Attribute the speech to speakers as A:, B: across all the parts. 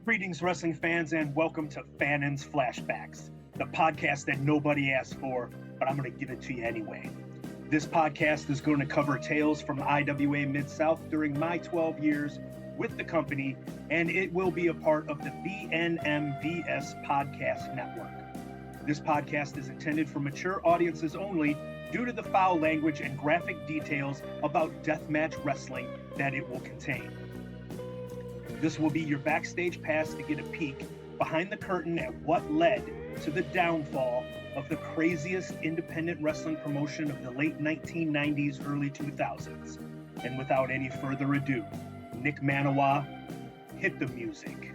A: Greetings, wrestling fans, and welcome to Fannin's Flashbacks, the podcast that nobody asked for, but I'm going to give it to you anyway. This podcast is going to cover tales from IWA Mid-South during my 12 years with the company, and it will be a part of the VNMVS Podcast Network. This podcast is intended for mature audiences only due to the foul language and graphic details about deathmatch wrestling that it will contain. This will be your backstage pass to get a peek behind the curtain at what led to the downfall of the craziest independent wrestling promotion of the late 1990s, early 2000s. And without any further ado, Nick Manawa, hit the music.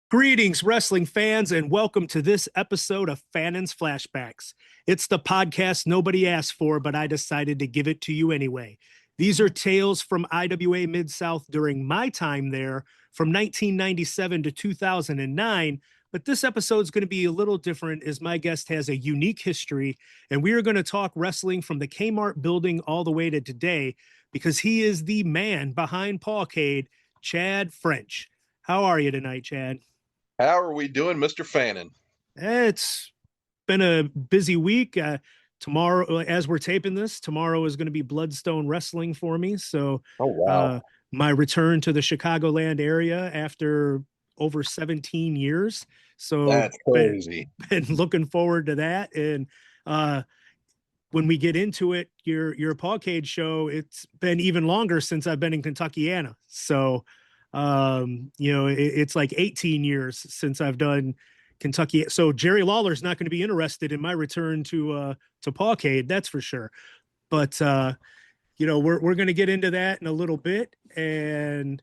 A: Greetings, wrestling fans, and welcome to this episode of Fannin's Flashbacks. It's the podcast nobody asked for, but I decided to give it to you anyway. These are tales from IWA Mid-South during my time there from 1997 to 2009, but this episode is going to be a little different as my guest has a unique history, and we are going to talk wrestling from the KMart building all the way to today because he is the man behind Pawcade, Chad French. How are you tonight, Chad?
B: How are we doing, Mr. Fannin?
A: It's been a busy week. Tomorrow, as we're taping this, tomorrow is going to be Bloodstone Wrestling for me. So my return to the Chicagoland area after over 17 years. So
B: that's crazy.
A: Been looking forward to that. And when we get into it, your Pawcade show, it's been even longer since I've been in Kentuckiana. So it's like 18 years since I've done Kentucky. So Jerry Lawler's not going to be interested in my return to Pawcade, that's for sure. But we're going to get into that in a little bit. And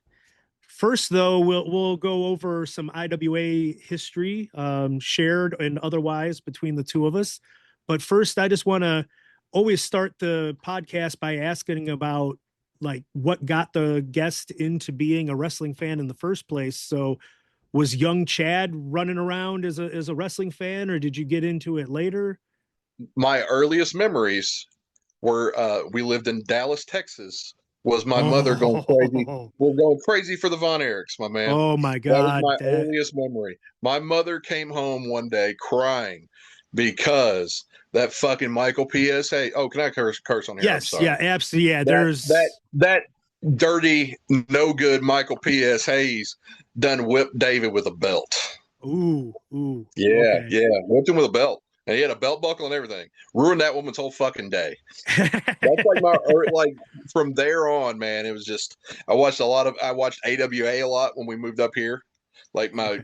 A: first, though, we'll go over some IWA history, shared and otherwise between the two of us. But first, I just want to always start the podcast by asking about like what got the guest into being a wrestling fan in the first place. So was young Chad running around as a wrestling fan, or did you get into it later?
B: My earliest memories were we lived in Dallas, Texas. Was my mother going crazy? We're going crazy for the Von Erichs, my man.
A: Oh my God.
B: That was my earliest memory. My mother came home one day crying because that fucking Michael P.S. Hayes. Oh, can I curse on here?
A: Yes, yeah, absolutely. Yeah,
B: that dirty, no good Michael P.S. Hayes done whipped David with a belt.
A: Ooh.
B: Yeah,
A: okay.
B: yeah. Whipped him with a belt. And he had a belt buckle and everything. Ruined that woman's whole fucking day. That's like from there on, man, it was just, I watched AWA a lot when we moved up here. Like my,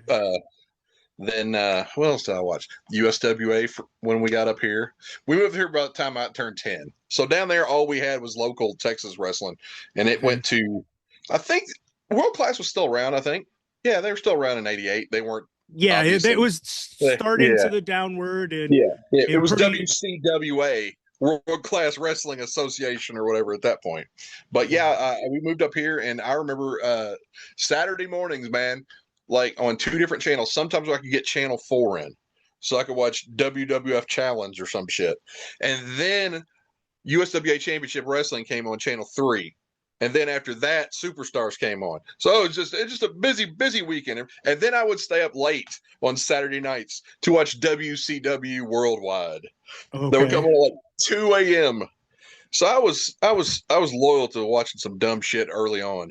B: then what else did I watch? USWA when we got up here. We moved here about the time I turned 10. So down there, all we had was local Texas wrestling. And it went to, I think, World Class was still around, I think. Yeah, they were still around in 88. They weren't.
A: Yeah, it was starting to the downward. And
B: it was WCWA, World Class Wrestling Association or whatever at that point. But we moved up here, and I remember Saturday mornings, man, like on two different channels. Sometimes I could get channel 4 in, so I could watch WWF Challenge or some shit. And then USWA Championship Wrestling came on channel 3. And then after that, Superstars came on. So it was just a busy weekend. And then I would stay up late on Saturday nights to watch WCW Worldwide.
A: Okay.
B: They were coming at like 2 a.m. So I was loyal to watching some dumb shit early on.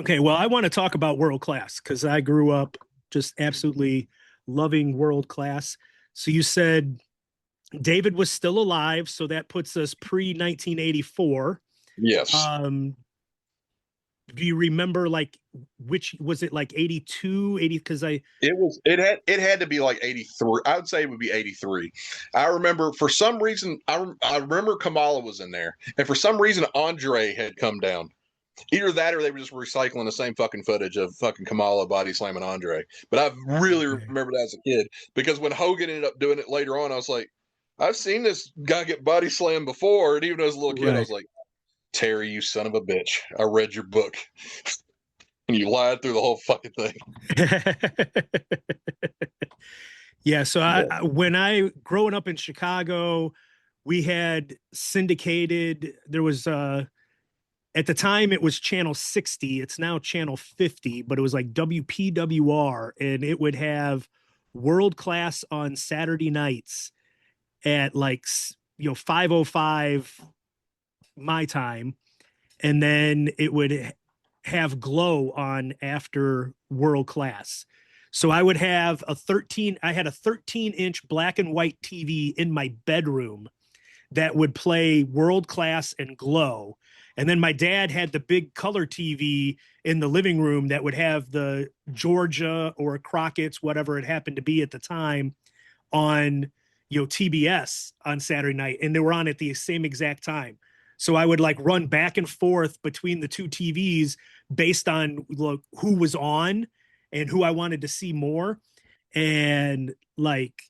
A: Okay, well, I want to talk about World Class because I grew up just absolutely loving World Class. So you said David was still alive, so that puts us pre-1984.
B: Yes.
A: Do you remember like which was it, like 82, 80? Because it
B: had to be like 83. I would say it would be 83. I remember for some reason I remember Kamala was in there, and for some reason Andre had come down. Either that or they were just recycling the same fucking footage of fucking Kamala body slamming Andre. But I really remember that as a kid because when Hogan ended up doing it later on, I was like, I've seen this guy get body slammed before, and even as a little kid, I was like, Terry, you son of a bitch. I read your book. And you lied through the whole fucking thing.
A: Yeah, so when I growing up in Chicago, we had syndicated, there was at the time it was channel 60. It's now channel 50, but it was like WPWR, and it would have World Class on Saturday nights at like 5:05 my time, and then it would have Glow on after World Class. So I would have I had a 13-inch black and white TV in my bedroom that would play World Class and Glow. And then my dad had the big color TV in the living room that would have the Georgia or Crockett's, whatever it happened to be at the time, on TBS on Saturday night, and they were on at the same exact time. So I would like run back and forth between the two TVs based on who was on and who I wanted to see more. And like,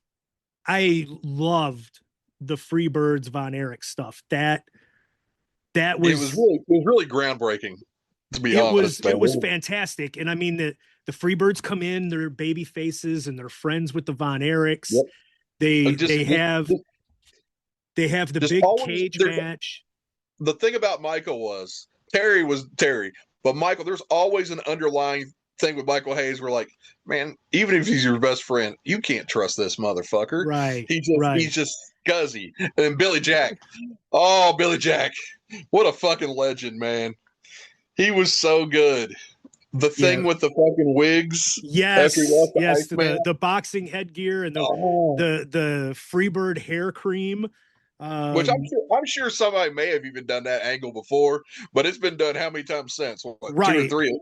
A: I loved the Freebirds Von Erich stuff. That was
B: it was really groundbreaking, to be honest.
A: It was fantastic. And I mean, the Freebirds come in, their baby faces, and they're friends with the Von Erichs. Yep. They have the big cage match.
B: The thing about Michael was Terry, but Michael, there's always an underlying thing with Michael Hayes where, like, man, even if he's your best friend, you can't trust this motherfucker.
A: Right.
B: He's just scuzzy. And then Billy Jack. Oh, Billy Jack. What a fucking legend, man. He was so good. The thing with the fucking wigs.
A: Yes. The boxing headgear and the Freebird hair cream.
B: Which I'm sure somebody may have even done that angle before, but it's been done how many times since?
A: Right.
B: 2 or 3.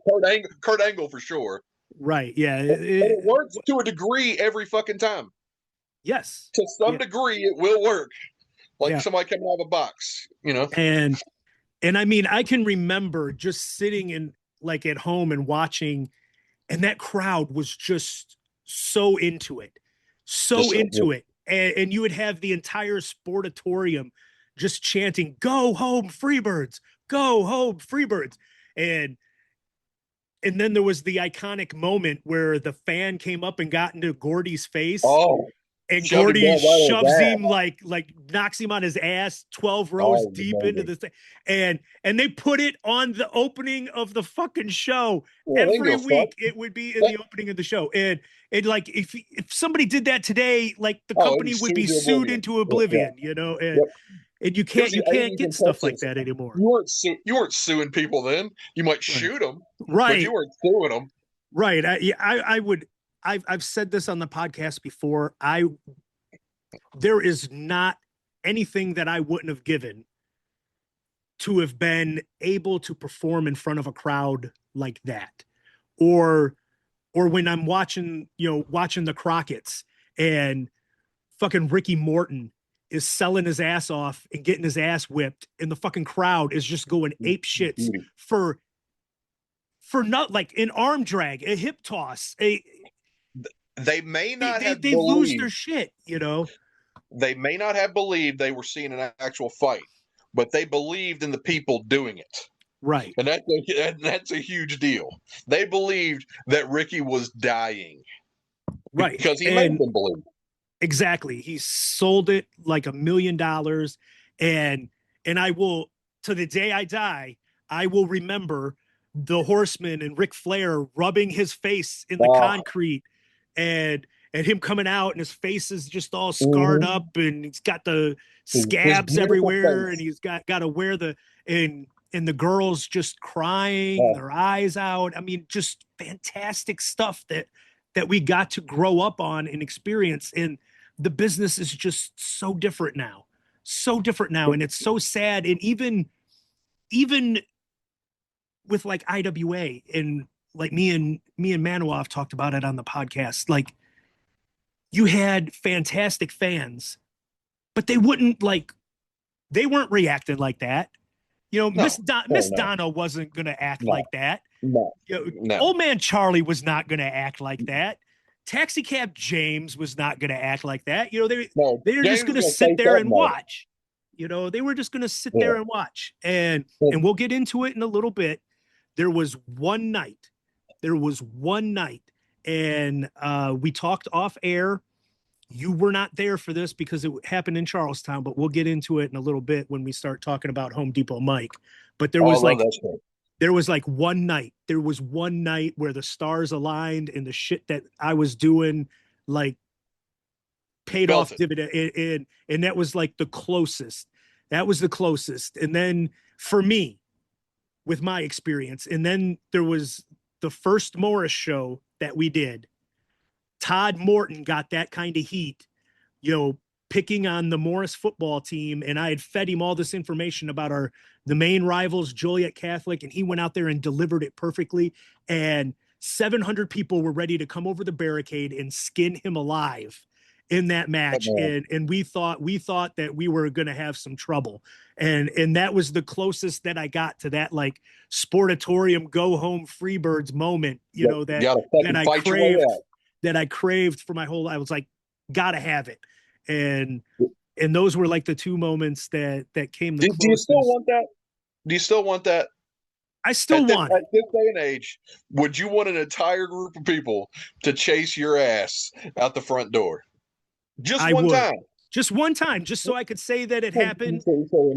B: Kurt Angle for sure.
A: Right. Yeah.
B: It works to a degree every fucking time.
A: Yes.
B: To some degree, it will work. Like somebody coming out of a box,
A: And I mean, I can remember just sitting in like at home and watching, and that crowd was just so into it. And you would have the entire sportatorium just chanting, "Go home, Freebirds! Go home, Freebirds!" And then there was the iconic moment where the fan came up and got into Gordy's face.
B: Oh,
A: and Gordy shoves him like knocks him on his ass 12 rows deep into the thing. And they put it on the opening of the fucking show. Every week it would be in the opening of the show. And like if somebody did that today, like the company would be sued into oblivion, and you can't get stuff like that anymore.
B: You weren't suing people then. You might shoot them, but you weren't suing them.
A: Right. I would. I've said this on the podcast before. There is not anything that I wouldn't have given to have been able to perform in front of a crowd like that, or when I'm watching the Crockett's and fucking Ricky Morton is selling his ass off and getting his ass whipped, and the fucking crowd is just going ape shits for not like an arm drag, a hip toss,
B: They may not have
A: they lose their shit,
B: They may not have believed they were seeing an actual fight, but they believed in the people doing it.
A: Right.
B: And that's a huge deal. They believed that Ricky was dying.
A: Right.
B: Because he made them believe.
A: Exactly. He sold it like $1 million. And I will, to the day I die, I will remember the Horseman and Ric Flair rubbing his face in the concrete and him coming out, and his face is just all scarred up, and he's got the scabs everywhere, and he's got to wear and the girls just crying their eyes out. I mean, just fantastic stuff that we got to grow up on and experience. And the business is just so different now, and it's so sad. And even with like IWA, and like me and Manoa have talked about it on the podcast, like you had fantastic fans, but they weren't reacting like that. Miss Donna wasn't going to act like that.
B: No.
A: Old Man Charlie was not going to act like that. Taxi Cab James was not going to act like that. They were just going to sit there and watch. They were just going to sit there and watch. And we'll get into it in a little bit. There was one night, and we talked off air, you were not there for this because it happened in Charlestown, but we'll get into it in a little bit when we start talking about Home Depot Mike. But there was like one night. There was one night where the stars aligned and the shit that I was doing like paid off dividend, and that was like the closest. That was the closest. And then for me, with my experience, and then there was the first Morris show that we did. Todd Morton got that kind of heat, picking on the Morris football team, and I had fed him all this information about the main rivals, Joliet Catholic, and he went out there and delivered it perfectly. And 700 people were ready to come over the barricade and skin him alive in that match. And we thought that we were going to have some trouble. And that was the closest that I got to that, like, Sportatorium go home Freebirds moment, that I craved for my whole life. I was like, gotta have it. And those were like the two moments that came the closest. Do you still want that?
B: Do you still want that?
A: I still want it.
B: At this day and age, would you want an entire group of people to chase your ass out the front door? Just one time, just so I could say that it happened.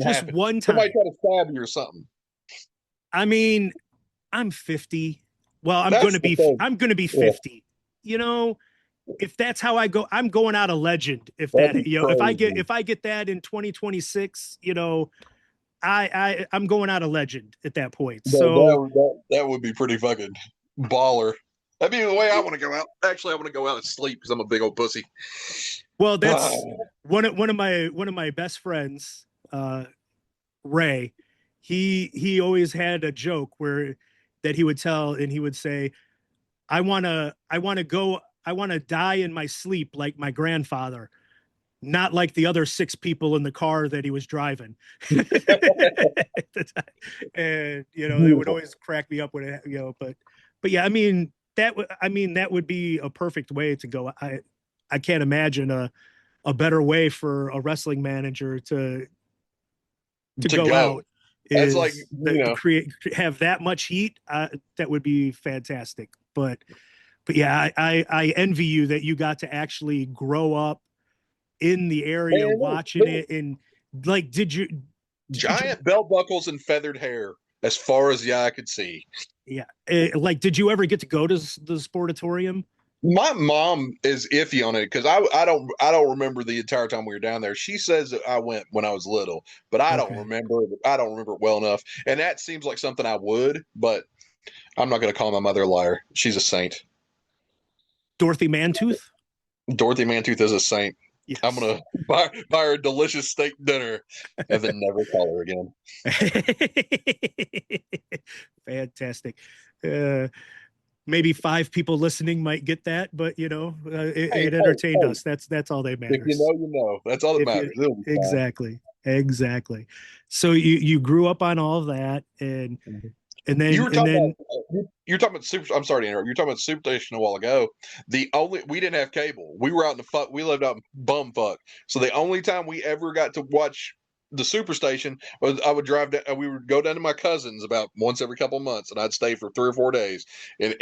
B: Just one time. Somebody try to stab you or something.
A: I mean, I'm 50. Well, I'm going to be 50. If that's how I go, I'm going out a legend. If I get that in 2026, I'm going out a legend at that point. So
B: that would be pretty fucking baller. That'd be the way I want to go out. Actually, I want to go out and sleep because I'm a big old pussy.
A: Well, that's one of my best friends, Ray. He always had a joke that he would tell, and he would say, I want to die in my sleep like my grandfather, not like the other 6 people in the car that he was driving. And they would always crack me up when it, but yeah, I mean that would be a perfect way to go. I can't imagine a better way for a wrestling manager to go out.
B: It's like,
A: have that much heat. That would be fantastic. But yeah, I envy you that you got to actually grow up in the area watching it. And like,
B: giant belt buckles and feathered hair as far as the eye could see.
A: Yeah. Like, did you ever get to go to the Sportatorium?
B: My mom is iffy on it because I don't remember the entire time we were down there. She says that I went when I was little, but I don't remember. I don't remember it well enough. And that seems like something I would, but I'm not going to call my mother a liar. She's a saint.
A: Dorothy Mantooth?
B: Dorothy Mantooth is a saint. Yes. I'm going to buy her a delicious steak dinner and then never call her again.
A: Fantastic. Maybe 5 people listening might get that, but it entertained us. That's all that matters.
B: If you know. That's all that matters.
A: Exactly. So you grew up on all of that, and then
B: you were talking about Super. I'm sorry to interrupt. You were talking about Super Station a while ago. We didn't have cable. We were out in the fuck. We lived out in bumfuck. So the only time we ever got to watch the Superstation was I would drive down. We would go down to my cousin's about once every couple of months, and I'd stay for 3 or 4 days. And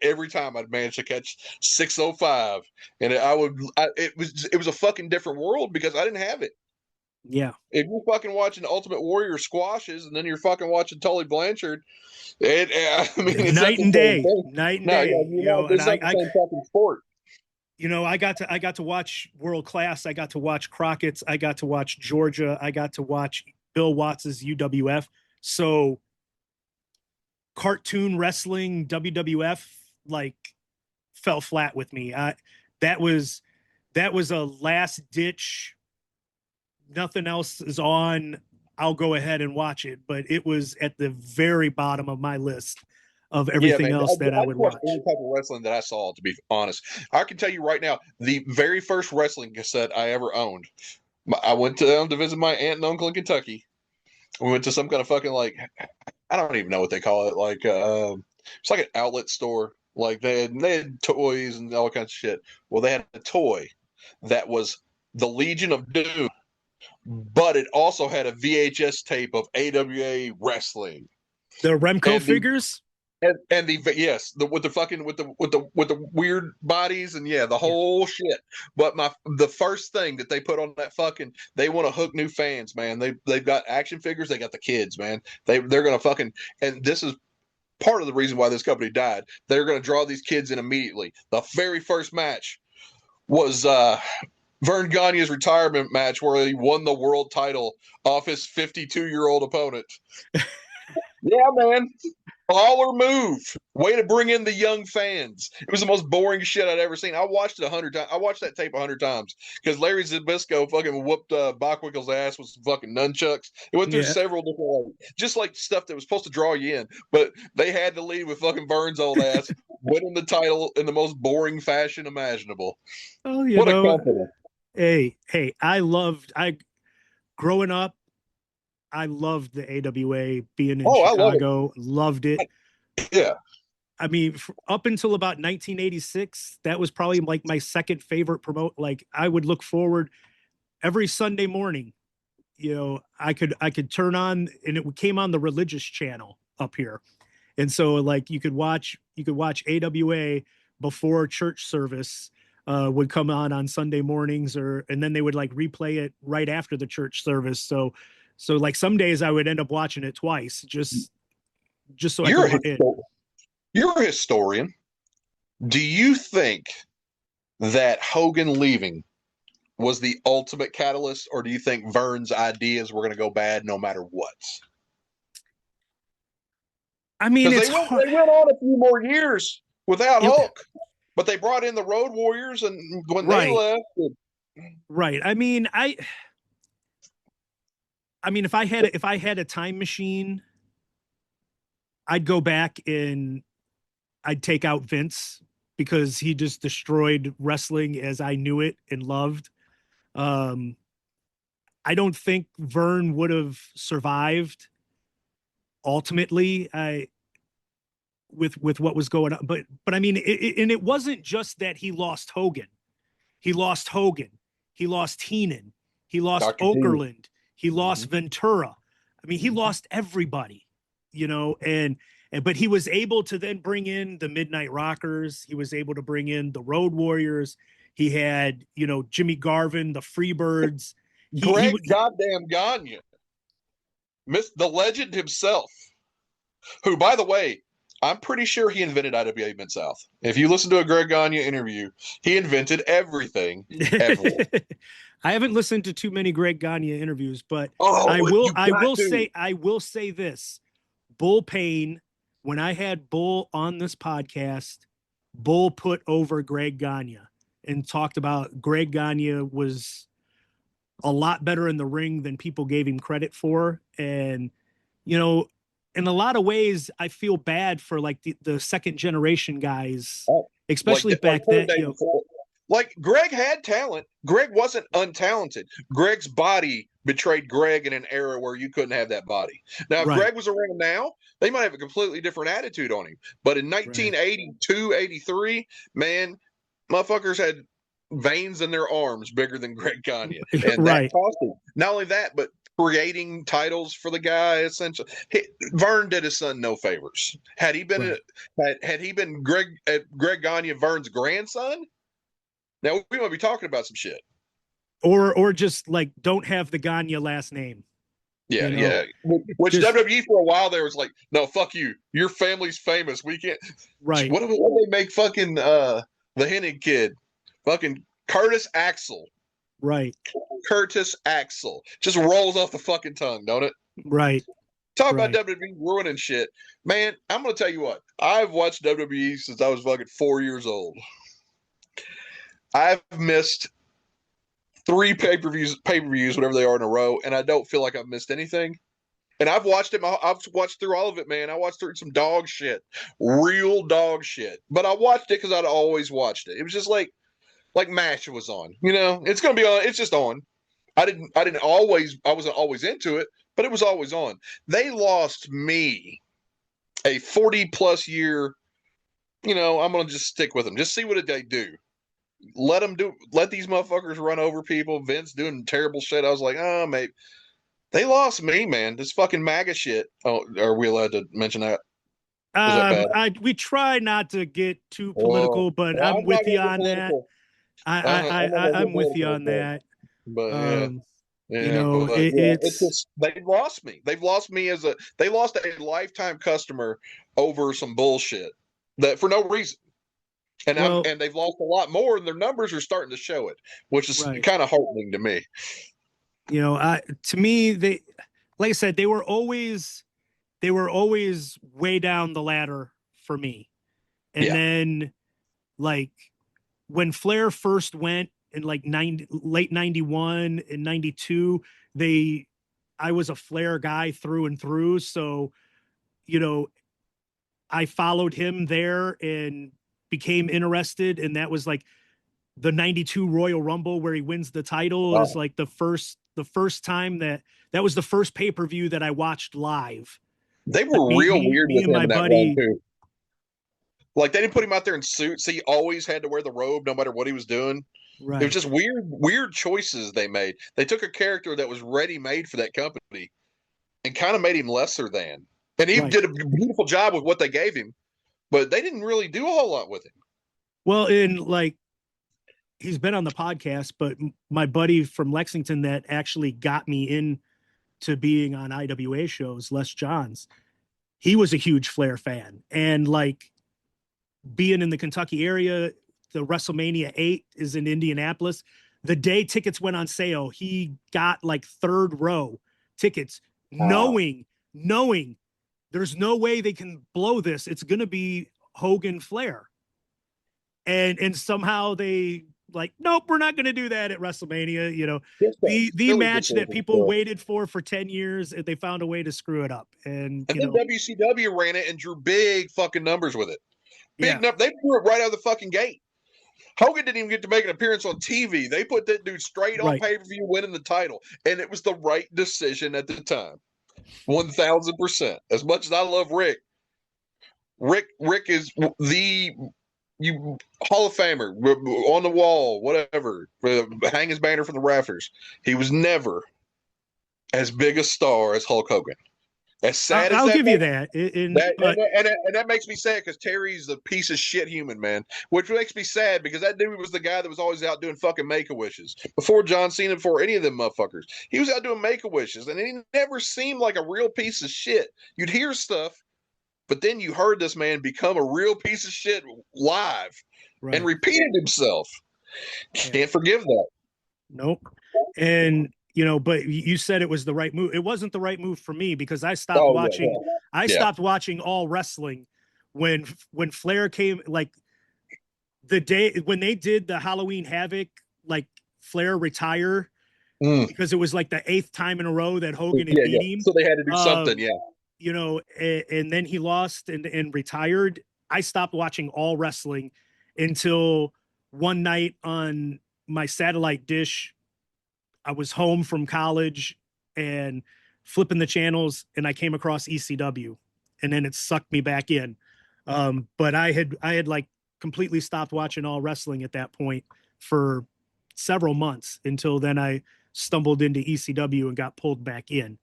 B: every time I'd manage to catch 605, and it was a fucking different world because I didn't have it.
A: Yeah.
B: If you're fucking watching Ultimate Warrior squashes, and then you're fucking watching Tully Blanchard, it's
A: night and day. Night and day.
B: It's like the same fucking sport.
A: I got to watch World Class. I got to watch Crockett's. I got to watch Georgia. I got to watch Bill Watts's UWF. So cartoon wrestling, WWF, like, fell flat with me. That was a last ditch. Nothing else is on. I'll go ahead and watch it, but it was at the very bottom of my list of everything else that I would watch.
B: Any type of wrestling that I saw, to be honest. I can tell you right now, the very first wrestling cassette I ever owned, I went to visit my aunt and uncle in Kentucky. We went to some kind of fucking, like, I don't even know what they call it. Like, it's like an outlet store. Like, they had toys and all kinds of shit. Well, they had a toy that was the Legion of Doom, but it also had a VHS tape of AWA wrestling.
A: The Remco figures?
B: And with the weird bodies and the whole shit. But the first thing that they put on that they want to hook new fans, man. They've got action figures, they got the kids, man. They're gonna and this is part of the reason why this company died. They're gonna draw these kids in immediately. The very first match was Vern Gagne's retirement match where he won the world title off his 52-year-old opponent. Yeah, man. Baller move. Way to bring in the young fans. It was the most boring shit I'd ever seen. I watched it 100 times. I watched that tape 100 times because Larry Zbyszko fucking whooped Bockwinkel's ass with some fucking nunchucks. It went through several different ways. Just like stuff that was supposed to draw you in. But they had to lead with fucking Vern's old ass winning the title in the most boring fashion imaginable.
A: Oh, what a company. Hey, growing up, I loved the AWA, being in Chicago. Loved it.
B: Yeah.
A: I mean, up until about 1986, that was probably like my second favorite promote. Like I would look forward every Sunday morning. You know, I could turn on, and it came on the religious channel up here. And so like you could watch AWA before church service would come on Sunday mornings, and then they would like replay it right after the church service. So like some days I would end up watching it twice just so I could.
B: You're a historian. Do you think that Hogan leaving was the ultimate catalyst, or do you think Vern's ideas were going to go bad no matter what?
A: I mean,
B: they went on a few more years without Hulk, but they brought in the Road Warriors, and when they left,
A: right. I mean, if I had a time machine, I'd go back and I'd take out Vince because he just destroyed wrestling as I knew it and loved. I don't think Vern would have survived ultimately with what was going on. But I mean, it wasn't just that he lost Hogan. He lost Hogan. He lost Heenan. He lost Dr. Okerlund. He lost Ventura. I mean, he lost everybody, you know, but he was able to then bring in the Midnight Rockers. He was able to bring in the Road Warriors. He had, you know, Jimmy Garvin, the Freebirds.
B: Greg goddamn Gagne, the legend himself, who, by the way, I'm pretty sure he invented IWA Mid-South. If you listen to a Greg Gagne interview, he invented everything ever.
A: I haven't listened to too many Greg Gagne interviews, but I will say this. Bull Payne, when I had Bull on this podcast, Bull put over Greg Gagne and talked about Greg Gagne was a lot better in the ring than people gave him credit for. And, you know, in a lot of ways, I feel bad for like the second generation guys, especially back then. You know,
B: like Greg had talent. Greg wasn't untalented. Greg's body betrayed Greg in an era where you couldn't have that body. Now, if Greg was around now, they might have a completely different attitude on him. But in 1982, 83, man, motherfuckers had veins in their arms bigger than Greg Gagne. And that cost him. Not only that, but creating titles for the guy, essentially. Vern did his son no favors. Had he been had he been Greg Gagne, Vern's grandson, now we might be talking about some shit.
A: Or just like don't have the Gagne last name.
B: Yeah, you know? Yeah. Which WWE for a while there was like, no, fuck you. Your family's famous. We can't.
A: Right.
B: What do they make fucking the Hennig kid? Fucking Curtis Axel.
A: Right.
B: Curtis Axel. Just rolls off the fucking tongue, don't it?
A: Right.
B: Talk about WWE ruining shit. Man, I'm going to tell you what. I've watched WWE since I was fucking 4 years old. I've missed 3 pay-per-views, whatever they are, in a row, and I don't feel like I've missed anything. And I've watched it. I've watched through all of it, man. I watched through some dog shit, real dog shit. But I watched it because I'd always watched it. It was just like MASH was on. You know, it's gonna be on. It's just on. I wasn't always into it, but it was always on. They lost me a 40+ year. You know, I'm gonna just stick with them. Just see what they do. Let these motherfuckers run over people. Vince doing terrible shit. I was like, oh, maybe. They lost me, man. This fucking MAGA shit. Oh, are we allowed to mention that? Is that bad?
C: We try not to get too
B: Oh,
C: political, but
B: well,
C: I'm
B: I'm not
C: with you
B: gonna get
C: on that.
B: political. I'm not gonna
C: I'm
B: get
C: with you
B: political
C: on
B: with that.
C: that.
B: But yeah.
C: Um,
B: Yeah, but yeah, it's just they've lost me. They've lost me they lost a lifetime customer over some bullshit that for no reason. And and they've lost a lot more, and their numbers are starting to show it, which is kind of heartening to me.
C: To me, like I said, they were always way down the ladder for me. And then like when Flair first went in like late 91 and 92, I was a Flair guy through and through. So, I followed him there and became interested. And that was like the 92 Royal Rumble where he wins the title is like the first time that was the first pay-per-view that I watched live.
B: They were real weird with him in that run too. Like they didn't put him out there in suits. He always had to wear the robe no matter what he was doing. Right. It was just weird choices they made. They took a character that was ready-made for that company and kind of made him lesser than. And he did a beautiful job with what they gave him, but they didn't really do a whole lot with him.
C: Well, he's been on the podcast, but my buddy from Lexington that actually got me in to being on IWA shows, Les Johns, he was a huge Flair fan. And like being in the Kentucky area, the WrestleMania 8 is in Indianapolis. The day tickets went on sale, he got like third row tickets, knowing there's no way they can blow this. It's going to be Hogan Flair. And somehow they like, nope, we're not going to do that at WrestleMania. The match that people waited for 10 years, and they found a way to screw it up. And
B: then WCW ran it and drew big fucking numbers with it. They drew it right out of the fucking gate. Hogan didn't even get to make an appearance on TV. They put that dude straight on pay-per-view winning the title. And it was the right decision at the time. 1,000%. As much as I love Rick is the Hall of Famer on the wall, whatever. Hang his banner from the rafters. He was never as big a star as Hulk Hogan. As sad as
C: I'll give you that.
B: And that makes me sad because Terry's a piece of shit human, man. Which makes me sad because that dude was the guy that was always out doing fucking Make-A-Wishes. Before John Cena, before any of them motherfuckers. He was out doing Make-A-Wishes, and he never seemed like a real piece of shit. You'd hear stuff, but then you heard this man become a real piece of shit live and repeated himself. Can't forgive that.
C: Nope. And but you said it was the right move. It wasn't the right move for me because I stopped watching. I stopped watching all wrestling when Flair came. Like the day when they did the Halloween Havoc, like Flair retire because it was like the 8th time in a row that Hogan had beat him.
B: So they had to do something.
C: And then he lost and retired. I stopped watching all wrestling until one night on my satellite dish. I was home from college and flipping the channels, and I came across ECW, and then it sucked me back in. But I had like completely stopped watching all wrestling at that point for several months until then I stumbled into ECW and got pulled back in,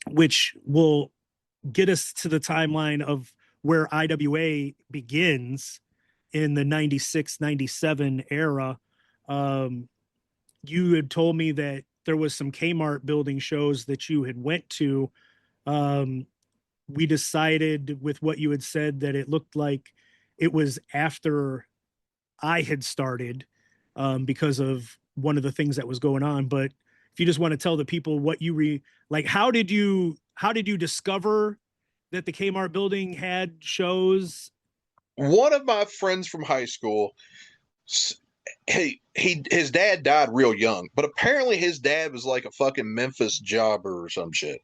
C: which will get us to the timeline of where IWA begins in the 96, 97 era. You had told me that there was some Kmart building shows that you had went to. We decided with what you had said that it looked like it was after I had started because of one of the things that was going on. But if you just want to tell the people what you how did you discover that the Kmart building had shows?
B: One of my friends from high school, his dad died real young, but apparently his dad was like a fucking Memphis jobber or some shit,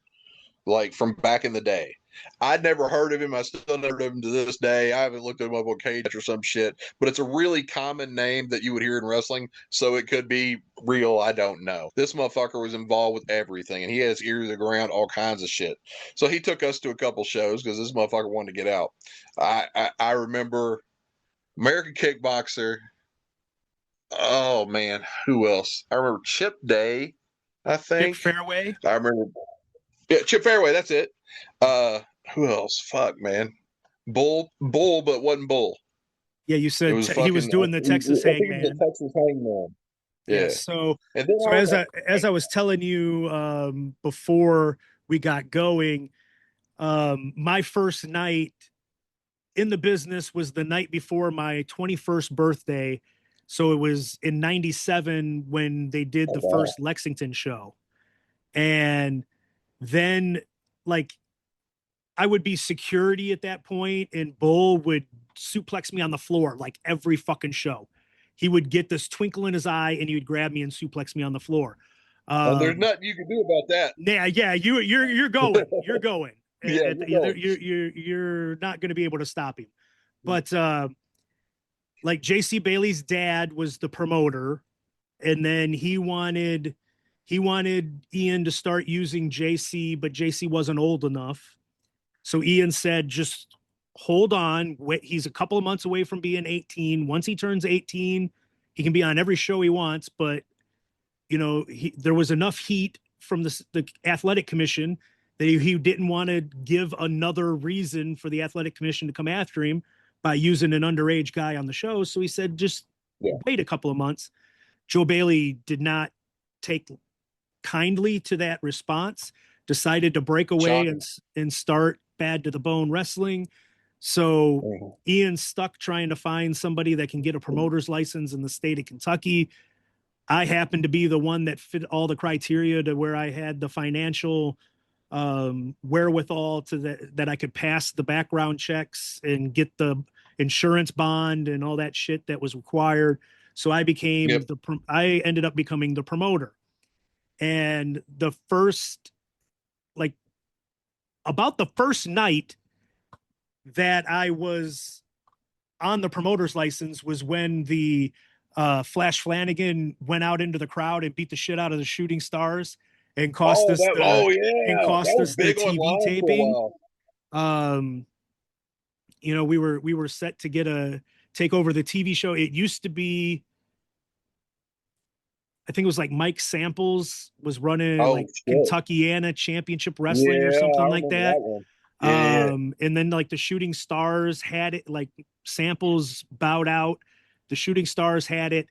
B: like from back in the day. I'd never heard of him. I still never heard of him to this day. I haven't looked him up on KMart or some shit, but it's a really common name that you would hear in wrestling, so it could be real. I don't know. This motherfucker was involved with everything, and he has ears to the ground, all kinds of shit. So he took us to a couple shows because this motherfucker wanted to get out. I remember American Kickboxer. Oh man, who else? I remember Chip Day. I think
C: Chip Fairway.
B: I remember. Yeah, Chip Fairway. That's it. Who else? Fuck, man. Bull, but wasn't Bull.
C: Yeah, you
B: It
C: said
B: was
C: he was
B: fucking.
C: doing the Texas
B: I think it was
C: Hangman.
B: the Texas Hangman.
C: Yeah.
B: Yeah.
C: So
B: And then
C: as I was telling you before we got going, my first night in the business was the night before my 21st birthday. So it was in 97 when they did the first Lexington show. And then like I would be security at that point, and Bull would suplex me on the floor like every fucking show. He would get this twinkle in his eye and he would grab me and suplex me on the floor.
B: there's nothing you can do about that.
C: Yeah, you're going. You're going.
B: Yeah,
C: You're not going to be able to stop him. But like JC Bailey's dad was the promoter, and then he wanted Ian to start using JC, but JC wasn't old enough. So Ian said, just hold on. He's a couple of months away from being 18. Once he turns 18, he can be on every show he wants. But, you know, there was enough heat from the athletic commission that he didn't want to give another reason for the athletic commission to come after him by using an underage guy on the show. So he said, just wait a couple of months. Joe Bailey did not take kindly to that response, decided to break away and start Bad to the Bone Wrestling. So Ian's stuck trying to find somebody that can get a promoter's license in the state of Kentucky. I happened to be the one that fit all the criteria to where I had the financial wherewithal that I could pass the background checks and get the insurance bond and all that shit that was required. So I became I ended up becoming the promoter. And about the first night that I was on the promoter's license was when the Flash Flanagan went out into the crowd and beat the shit out of the Shooting Stars and cost us the TV taping. You know, we were set to take over the TV show. It used to be, I think it was like Mike Samples was running Kentuckiana Championship Wrestling or something like that. And then like the Shooting Stars had it, like Samples bowed out. The Shooting Stars had it.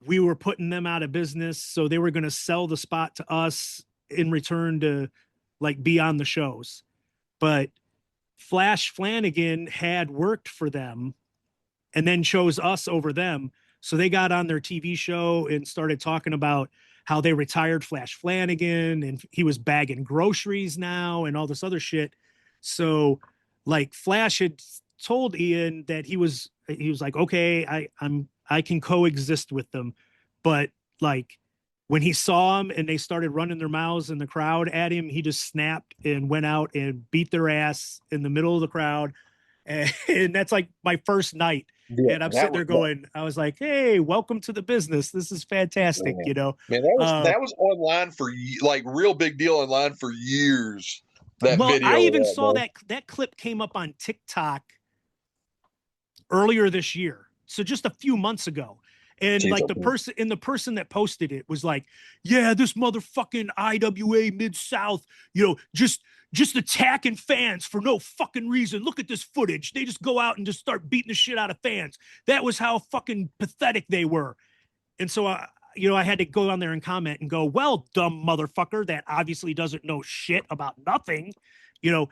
C: We were putting them out of business. So they were going to sell the spot to us in return to like be on the shows. But Flash Flanagan had worked for them and then chose us over them. So they got on their TV show and started talking about how they retired Flash Flanagan and he was bagging groceries now and all this other shit. So like Flash had told Ian that he was like, okay, I can coexist with them. But like when he saw him and they started running their mouths in the crowd at him, he just snapped and went out and beat their ass in the middle of the crowd. And that's like my first night. Yeah, and I'm sitting there going, I was like, hey, welcome to the business. This is fantastic. You know,
B: man, that was online for like real big deal online for years.
C: I even saw that clip came up on TikTok earlier this year. So just a few months ago. And like the person that posted it was like, yeah, this motherfucking IWA Mid-South, you know, just attacking fans for no fucking reason. Look at this footage. They just go out and just start beating the shit out of fans. That was how fucking pathetic they were. And so, I had to go on there and comment and go, well, dumb motherfucker that obviously doesn't know shit about nothing. You know,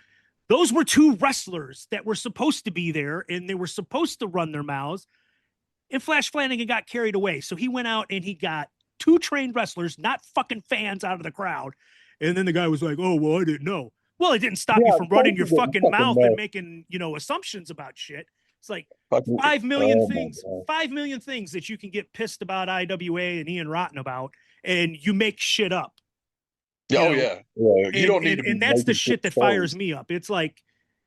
C: those were two wrestlers that were supposed to be there and they were supposed to run their mouths. And Flash Flanagan got carried away. So he went out and he got two trained wrestlers, not fucking fans, out of the crowd. And then the guy was like, oh, well, I didn't know. Well, it didn't stop you from running your fucking mouth and making, assumptions about shit. It's like 5 million things that you can get pissed about IWA and Ian Rotten about, and you make shit up.
B: You don't need to.
C: And that's the shit that fires me up. It's like,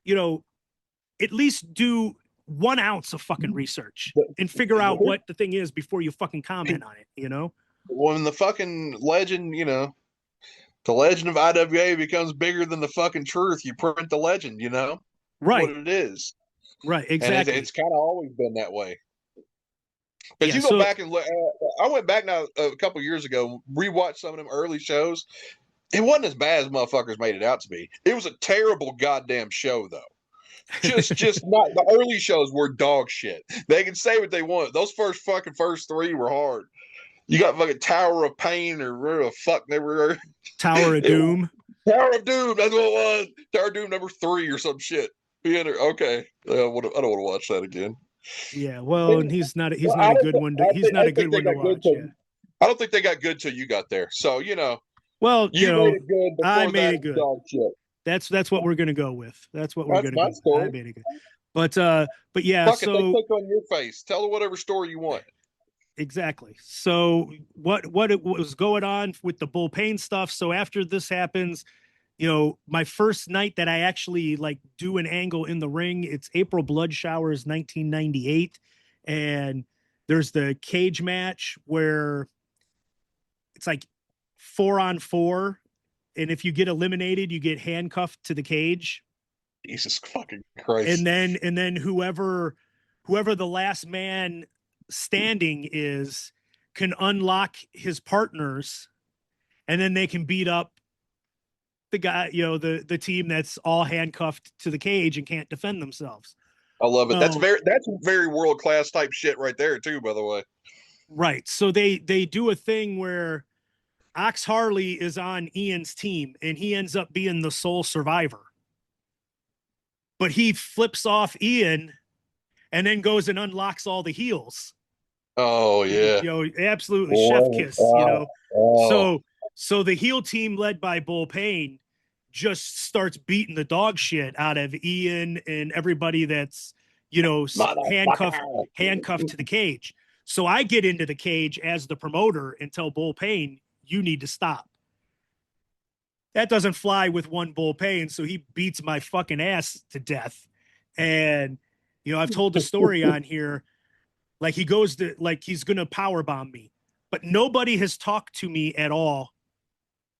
C: at least do 1 ounce of fucking research and figure out what the thing is before you fucking comment on it,
B: When the fucking legend, the legend of IWA becomes bigger than the fucking truth, you print the legend,
C: Right.
B: What it is.
C: Right, exactly.
B: And it's kind of always been that way. But you go back and look, I went back now a couple years ago, rewatched some of them early shows. It wasn't as bad as motherfuckers made it out to be. It was a terrible goddamn show, though. Just not the early shows were dog shit. They can say what they want. Those first three were hard. You got fucking Tower of Pain or where the fuck they were.
C: Tower of Doom.
B: Tower of Doom. That's what it was. Tower of Doom number 3 or some shit. Okay, I don't want to watch that again.
C: Yeah, well, and he's not a good one. He's not a good one to watch. Yeah.
B: I don't think they got good till you got there. So
C: well,
B: you made it good.
C: I made it good.
B: Dog shit.
C: That's what we're gonna go with. That's what we're gonna go with. I made it good. But yeah.
B: Fuck
C: so
B: it, they click on your face. Tell her whatever story you want.
C: Exactly. So what was going on with the Bull Pain stuff? So after this happens, my first night that I actually like do an angle in the ring, it's April Blood Showers 1998, and there's the cage match where it's like 4-on-4, and if you get eliminated, you get handcuffed to the cage.
B: Jesus fucking Christ!
C: And then whoever the last man standing is can unlock his partners, and then they can beat up the guy, the team that's all handcuffed to the cage and can't defend themselves.
B: I love it. That's very world class type shit right there too, by the way.
C: Right. So they do a thing where Ox Harley is on Ian's team and he ends up being the sole survivor, but he flips off Ian and then goes and unlocks all the heels.
B: Oh yeah.
C: Absolutely. Chef kiss, So the heel team led by Bull Pain just starts beating the dog shit out of Ian and everybody that's, handcuffed to the cage. So I get into the cage as the promoter and tell Bull Pain, you need to stop. That doesn't fly with one Bull Pain. So he beats my fucking ass to death. And, I've told the story on here, like he goes to, like he's going to powerbomb me, but nobody has talked to me at all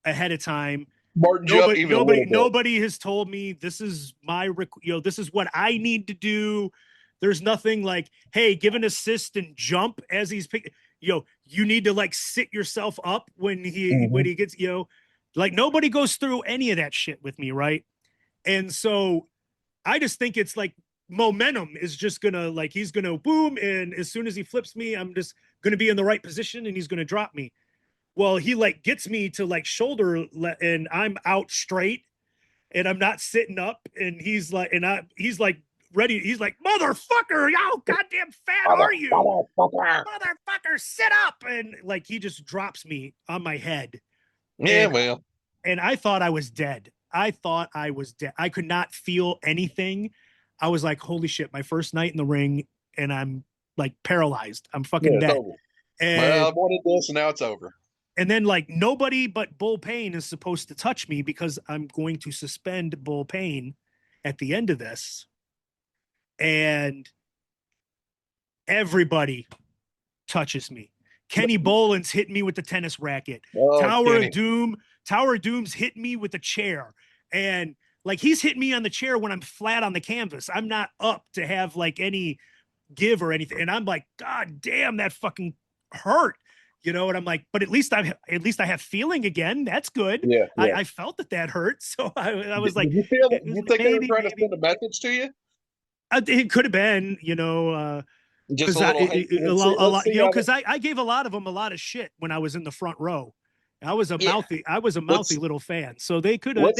C: ahead of time. Nobody has told me this is this is what I need to do. There's nothing like, hey, give an assist and jump as he's picking. You need to like sit yourself up when he gets, like nobody goes through any of that shit with me, right? And so I just think it's like momentum is just gonna like he's gonna boom, and as soon as he flips me, I'm just gonna be in the right position and he's gonna drop me. Well, he like gets me to like shoulder and I'm out straight and I'm not sitting up, and he's like ready. He's like, motherfucker, how goddamn fat are you? Motherfucker, sit up. And like, he just drops me on my head.
B: Yeah,
C: and I thought I was dead. I could not feel anything. I was like, holy shit, my first night in the ring and I'm like paralyzed. I'm fucking dead. And
B: I wanted this and now it's over.
C: And then like nobody but Bull Pain is supposed to touch me because I'm going to suspend Bull Pain at the end of this. And everybody touches me. Kenny Boland's hit me with the tennis racket. Tower of Doom's hit me with a chair. And like he's hitting me on the chair when I'm flat on the canvas. I'm not up to have like any give or anything. And I'm like, God damn, that fucking hurt. And I'm like, but at least I have feeling again. That's good.
B: Yeah.
C: I felt that hurt. So I was like,
B: you think they were trying to send a message to you?
C: It could have been,
B: just a
C: lot, because I gave a lot of them a lot of shit when I was in the front row. I was a mouthy little fan. So they could have.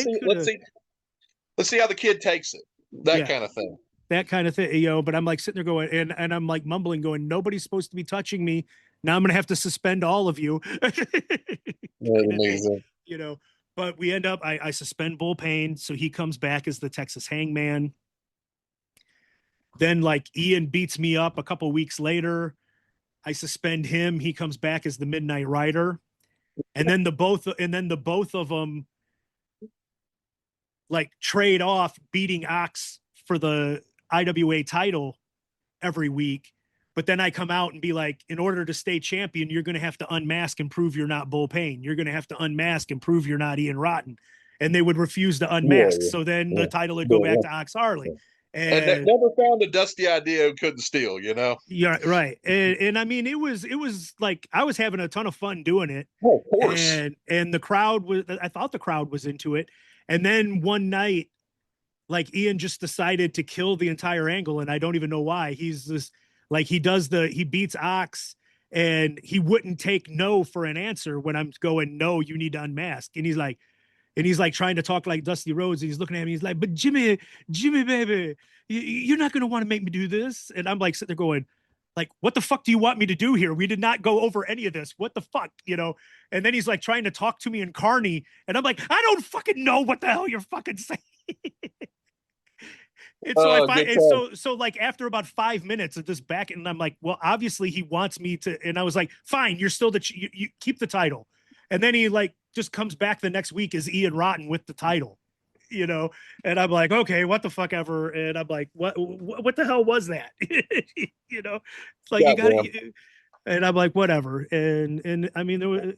B: Let's see how the kid takes it. That kind of thing.
C: That kind of thing, But I'm like sitting there going, and I'm like mumbling, going, nobody's supposed to be touching me. Now I'm gonna have to suspend all of you.
B: Amazing.
C: But we end up. I suspend Bull Pain, so he comes back as the Texas Hangman. Then like Ian beats me up a couple weeks later. I suspend him. He comes back as the Midnight Rider. And then the both of them like trade off beating Ox for the IWA title every week. But then I come out and be like, in order to stay champion, you're going to have to unmask and prove you're not Bull Pain. You're going to have to unmask and prove you're not Ian Rotten. And they would refuse to unmask. So then the title would go back to Ox Harley.
B: And that never found a dusty idea who couldn't steal, you know?
C: Yeah, right. And I mean, it was like I was having a ton of fun doing it.
B: Oh, of course.
C: And the crowd was, I thought the crowd was into it. And then one night, like Ian just decided to kill the entire angle, and I don't even know why. He's just like, he beats Ox, and he wouldn't take no for an answer when I'm going, no, you need to unmask. And he's like trying to talk like Dusty Rhodes. And he's looking at me. He's like, but Jimmy, baby, you're not going to want to make me do this. And I'm like sitting there going, like, what the fuck do you want me to do here? We did not go over any of this. What the fuck, you know? And then he's like trying to talk to me in Carney. And I'm like, I don't fucking know what the hell you're fucking saying. And so like after about 5 minutes of this back, and I'm like, well, obviously he wants me to, and I was like, fine, you're still you keep the title. And then he like just comes back the next week as Ian Rotten with the title, you know? And I'm like, okay, what the fuck ever. And I'm like, what the hell was that? You know, it's like, you gotta, and I'm like, whatever. And I mean, there was,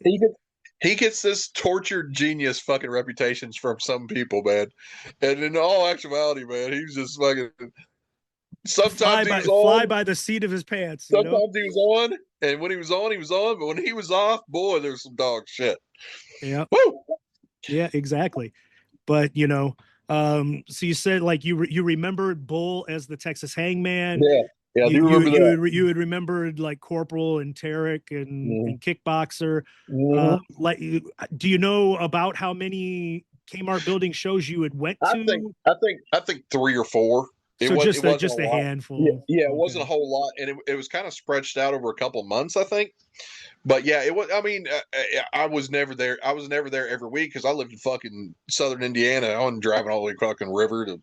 B: he gets this tortured genius fucking reputations from some people, man. And in all actuality, man, he's just fucking. Sometimes
C: fly by the seat of his pants.
B: Sometimes he was on, and when he was on, he was on. But when he was off, boy, there's some dog shit.
C: Yeah.
B: Woo!
C: Yeah, exactly. But you know, so you said like you remembered Bull as the Texas Hangman.
B: Yeah. Yeah, I do remember that.
C: You had remembered like Corporal and Tarek and Kickboxer. Like, do you know about how many Kmart building shows you had went to?
B: I think 3 or 4.
C: It was just a handful.
B: Yeah, it wasn't a whole lot, and it was kind of stretched out over a couple of months, I think. But yeah, it was. I mean, I was never there. I was never there every week because I lived in fucking Southern Indiana. I wasn't driving all the way fucking river to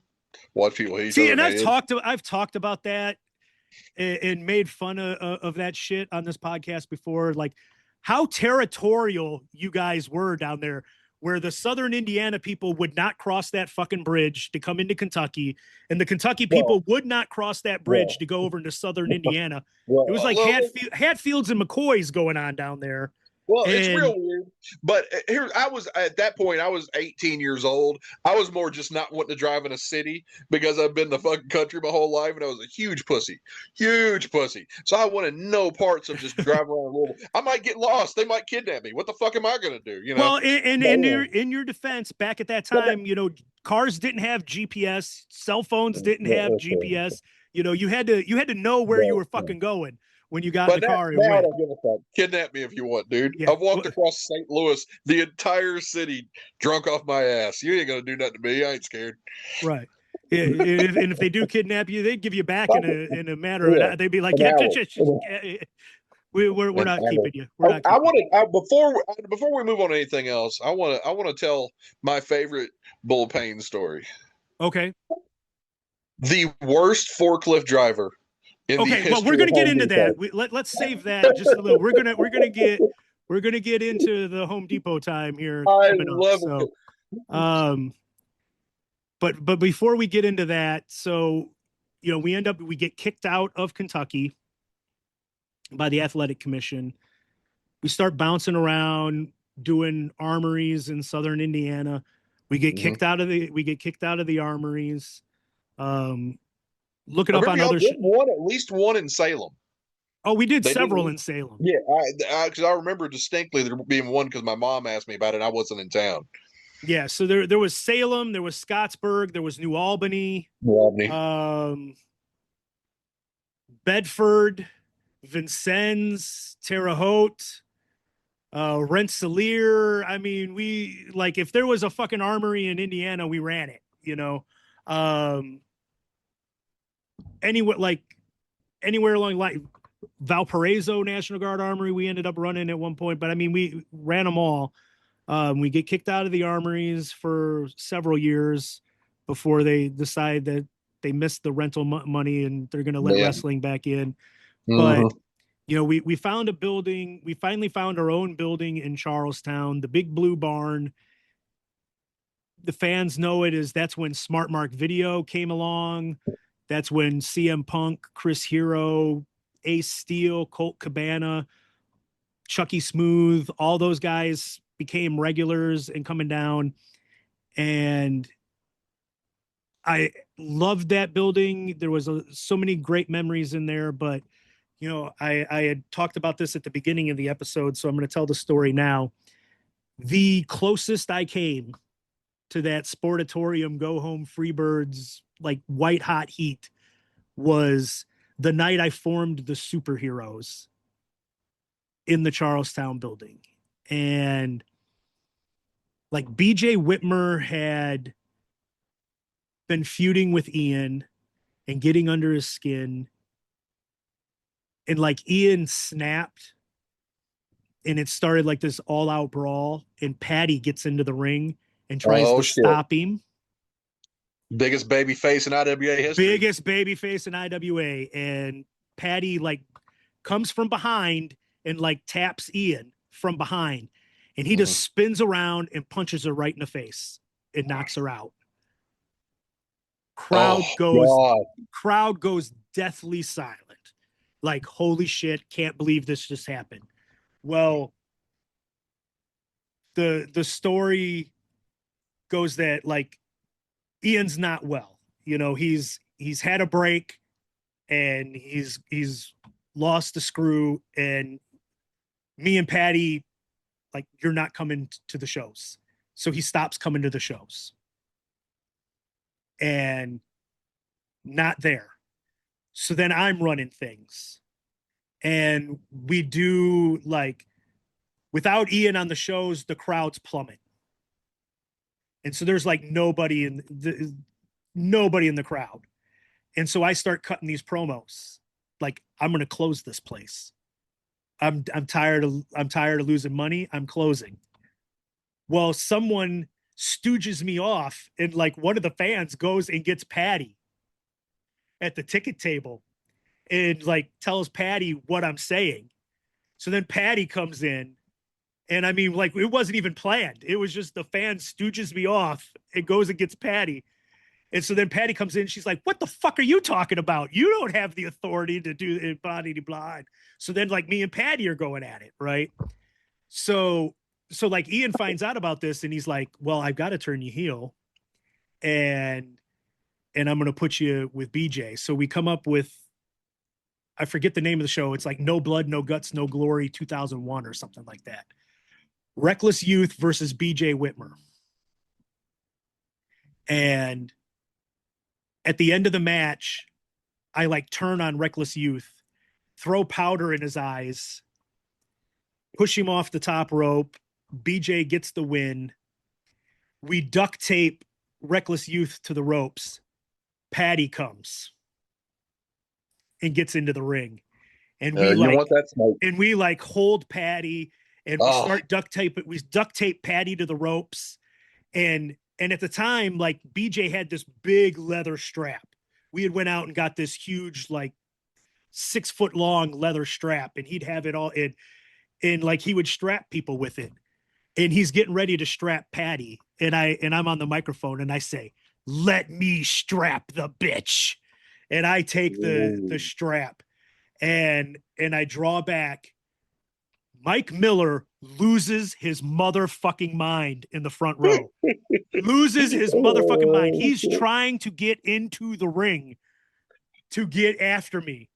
B: watch people hate each other.
C: See, and I've talked about that and made fun of that shit on this podcast before, like how territorial you guys were down there, where the Southern Indiana people would not cross that fucking bridge to come into Kentucky, and the Kentucky people would not cross that bridge to go over into Southern Indiana. It was like Hatfields and McCoys going on down there.
B: Well, it's real weird. But here, I was at that point, I was 18 years old. I was more just not wanting to drive in a city because I've been in the fucking country my whole life, and I was a huge pussy. So I wanted no parts of just driving around a little. I might get lost. They might kidnap me. What the fuck am I going to do? You know?
C: Well, in your defense, back at that time, you know, cars didn't have GPS, cell phones didn't have GPS. You know, you had to know where you were fucking going when you got in the car.
B: Now I don't give a fuck. Kidnap me if you want, dude. Yeah. I've walked across St. Louis, the entire city, drunk off my ass. You ain't gonna do nothing to me. I ain't scared.
C: Right. Yeah, and if they do kidnap you, they'd give you back in a matter of, they'd be like, we're not keeping you.
B: Before we move on to anything else, I want to tell my favorite Bull Payne story.
C: Okay.
B: The worst forklift driver.
C: Okay, well, we're going to get into that. Let's save that just a little. We're gonna get into the Home Depot time here.
B: I love it.
C: But before we get into that, so you know, we get kicked out of Kentucky by the Athletic Commission. We start bouncing around doing armories in Southern Indiana. We get kicked out of the armories. Look it up on other.
B: At least one in Salem.
C: Oh, we did several in Salem.
B: Yeah, because I remember distinctly there being one because my mom asked me about it. And I wasn't in town.
C: Yeah, so there was Salem, there was Scottsburg, there was New Albany, Bedford, Vincennes, Terre Haute, Rensselaer. I mean, we like if there was a fucking armory in Indiana, we ran it. You know. Anywhere along like Valparaiso National Guard Armory, we ended up running at one point, but I mean, we ran them all. We get kicked out of the armories for several years before they decide that they missed the rental money and they're going to let wrestling back in. But, you know, we found a building. We finally found our own building in Charlestown, the Big Blue Barn. The fans know it as that's when Smart Mark Video came along. That's when CM Punk, Chris Hero, Ace Steel, Colt Cabana, Chucky Smooth, all those guys became regulars and coming down. And I loved that building. There was so many great memories in there, but you know, I had talked about this at the beginning of the episode, so I'm going to tell the story now. The closest I came to that Sportatorium Go Home Freebirds, like white hot heat, was the night I formed the Superheroes in the Charlestown building. And like BJ Whitmer had been feuding with Ian and getting under his skin. And like Ian snapped and it started like this all out brawl. And Patty gets into the ring and tries to stop him.
B: Biggest baby face in IWA history.
C: Biggest baby face in IWA. And Patty like comes from behind and like taps Ian from behind. And he just spins around and punches her right in the face and knocks her out. Crowd goes deathly silent. Like, holy shit, can't believe this just happened. Well, the story goes that like Ian's not well. You know, he's had a break and he's lost the screw, and me and Patty, like, you're not coming to the shows. So he stops coming to the shows. And not there. So then I'm running things. And we do like, without Ian on the shows, the crowds plummet. And so there's like nobody in the crowd. And so I start cutting these promos. Like, I'm going to close this place. I'm tired of losing money. I'm closing. Well, someone stooges me off, and like one of the fans goes and gets Patty at the ticket table and like tells Patty what I'm saying. So then Patty comes in, and I mean, like, it wasn't even planned. It was just the fan stooges me off and goes and gets Patty. And so then Patty comes in, she's like, what the fuck are you talking about? You don't have the authority to do it, blah, blah, blah. So then like me and Patty are going at it, right? So like Ian finds out about this and he's like, well, I've got to turn you heel and I'm going to put you with BJ. So we come up with, I forget the name of the show. It's like No Blood, No Guts, No Glory 2001 or something like that. Reckless Youth versus BJ Whitmer. And at the end of the match, I like turn on Reckless Youth, throw powder in his eyes, push him off the top rope. BJ gets the win. We duct tape Reckless Youth to the ropes. Patty comes and gets into the ring. And we want that smoke. And we like hold Patty and we start duct tape. We duct tape Patty to the ropes. And at the time, like BJ had this big leather strap. We had went out and got this huge, like 6 foot long leather strap, and he'd have it all in. And like he would strap people with it. And he's getting ready to strap Patty. And I'm on the microphone and I say, let me strap the bitch. And I take the strap and I draw back. Mike Miller loses his motherfucking mind in the front row. Loses his motherfucking mind. He's trying to get into the ring to get after me.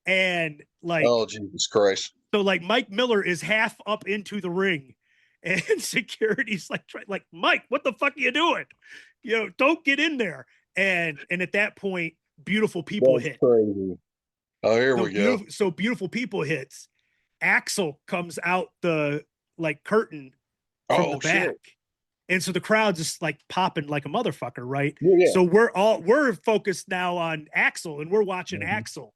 C: And like,
B: oh, Jesus Christ.
C: So like Mike Miller is half up into the ring and security's like, Mike, what the fuck are you doing? You know, don't get in there. And at that point, Beautiful People hit.
B: Crazy. Oh, here we go.
C: So Beautiful People hits. Axel comes out the like curtain from the back. Shit. And so the crowd's just like popping like a motherfucker, right? Yeah. So we're focused now on Axel and we're watching Axel.